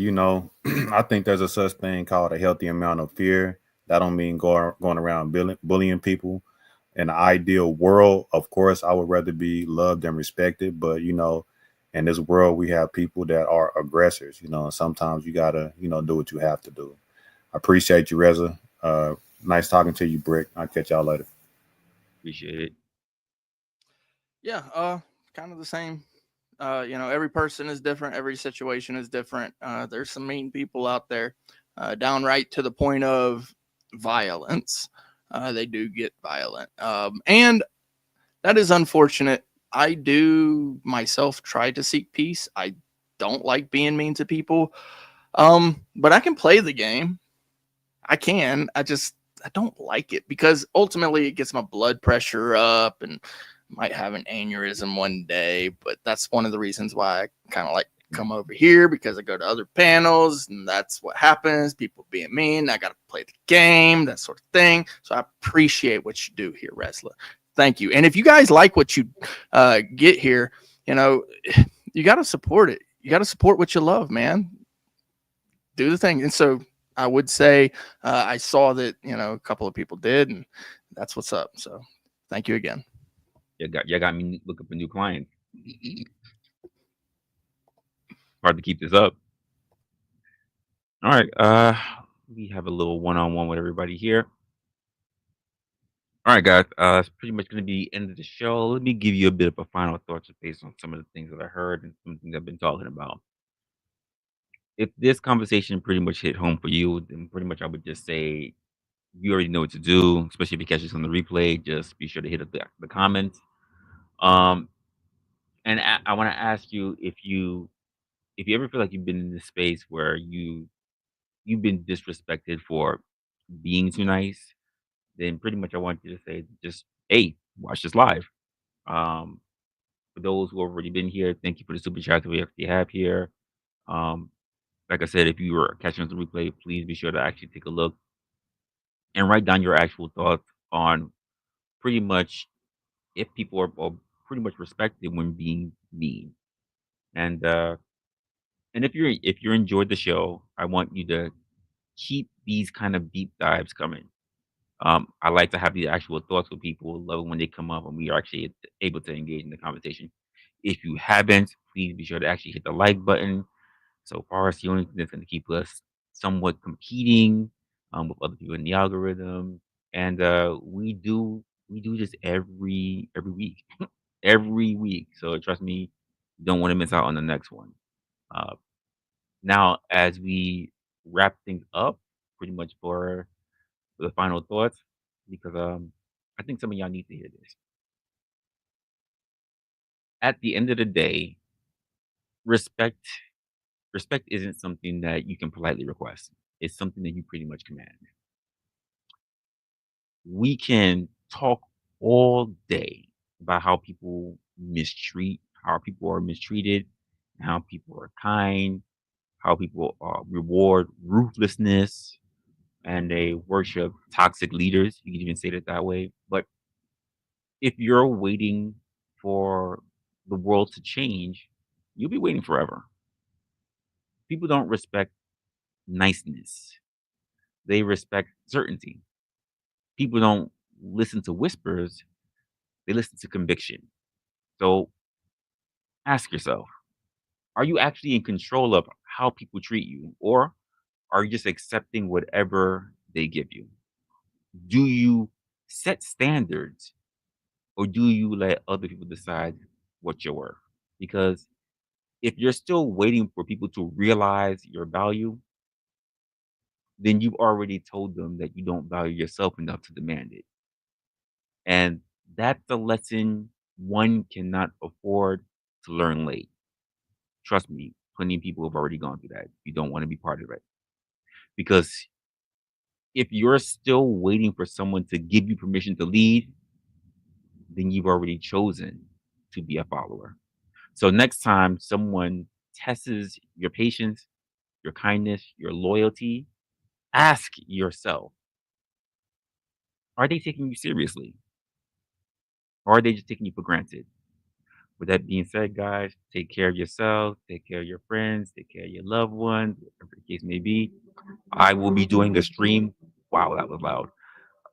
I think there's a such thing called a healthy amount of fear That don't mean going around bullying people. In the ideal world, of course, I would rather be loved and respected. But in this world, we have people that are aggressors. And sometimes you gotta do what you have to do. I appreciate you, Reza. Nice talking to you, Brick. I'll catch y'all later. Appreciate it. Yeah, kind of the same. Every person is different. Every situation is different. There's some mean people out there, downright to the point of violence. They do get violent. And that is unfortunate. I do myself try to seek peace. I don't like being mean to people. But I can play the game. I can. I don't like it because ultimately it gets my blood pressure up and might have an aneurysm one day. But that's one of the reasons why I kind of like come over here, because I go to other panels and that's what happens. People being mean. I got to play the game, that sort of thing. So I appreciate what you do here, Resla. Thank you. And if you guys like what you get here, you got to support it. You got to support what you love, man. Do the thing. And so I would say I saw that, a couple of people did, and that's what's up. So thank you again. You got me looking for new clients. Hard to keep this up. All right. We have a little one-on-one with everybody here. All right, guys. It's pretty much going to be the end of the show. Let me give you a bit of a final thoughts based on some of the things that I heard and some things I've been talking about. If this conversation pretty much hit home for you, then pretty much I would just say you already know what to do, especially if you catch this on the replay. Just be sure to hit up the comments. And I want to ask you if you ever feel like you've been in this space where you've been disrespected for being too nice, then pretty much I want you to say just, hey, watch this live. For those who have already been here, thank you for the super chat that we actually have here. Like I said, if you were catching the replay, please be sure to actually take a look and write down your actual thoughts on pretty much if people are pretty much respected when being mean. And if you enjoyed the show, I want you to keep these kind of deep dives coming. I like to have the actual thoughts with people. Love when they come up and we are actually able to engage in the conversation. If you haven't, please be sure to actually hit the like button. So far, it's the only thing that's going to keep us somewhat competing with other people in the algorithm. And we do this every week, every week. So trust me, you don't want to miss out on the next one. Now, as we wrap things up, pretty much for the final thoughts, because I think some of y'all need to hear this. At the end of the day, respect isn't something that you can politely request. It's something that you pretty much command. We can talk all day about how people how people are mistreated, how people are kind, how people reward ruthlessness, and they worship toxic leaders. You can even say it that way. But if you're waiting for the world to change, you'll be waiting forever. People don't respect niceness. They respect certainty. People don't listen to whispers, they listen to conviction. So ask yourself, are you actually in control of how people treat you? Or are you just accepting whatever they give you? Do you set standards or do you let other people decide what you're worth? Because if you're still waiting for people to realize your value, then you've already told them that you don't value yourself enough to demand it. And that's a lesson one cannot afford to learn late. Trust me, plenty of people have already gone through that. You don't want to be part of it. Because if you're still waiting for someone to give you permission to lead, then you've already chosen to be a follower. So next time someone tests your patience, your kindness, your loyalty, ask yourself, are they taking you seriously? Or are they just taking you for granted? With that being said, guys, take care of yourself, take care of your friends, take care of your loved ones, whatever the case may be. I will be doing a stream Wow, that was loud.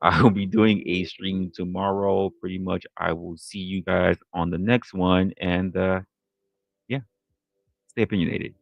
I will be doing a stream tomorrow. Pretty much, I will see you guys on the next one. And yeah, stay opinionated.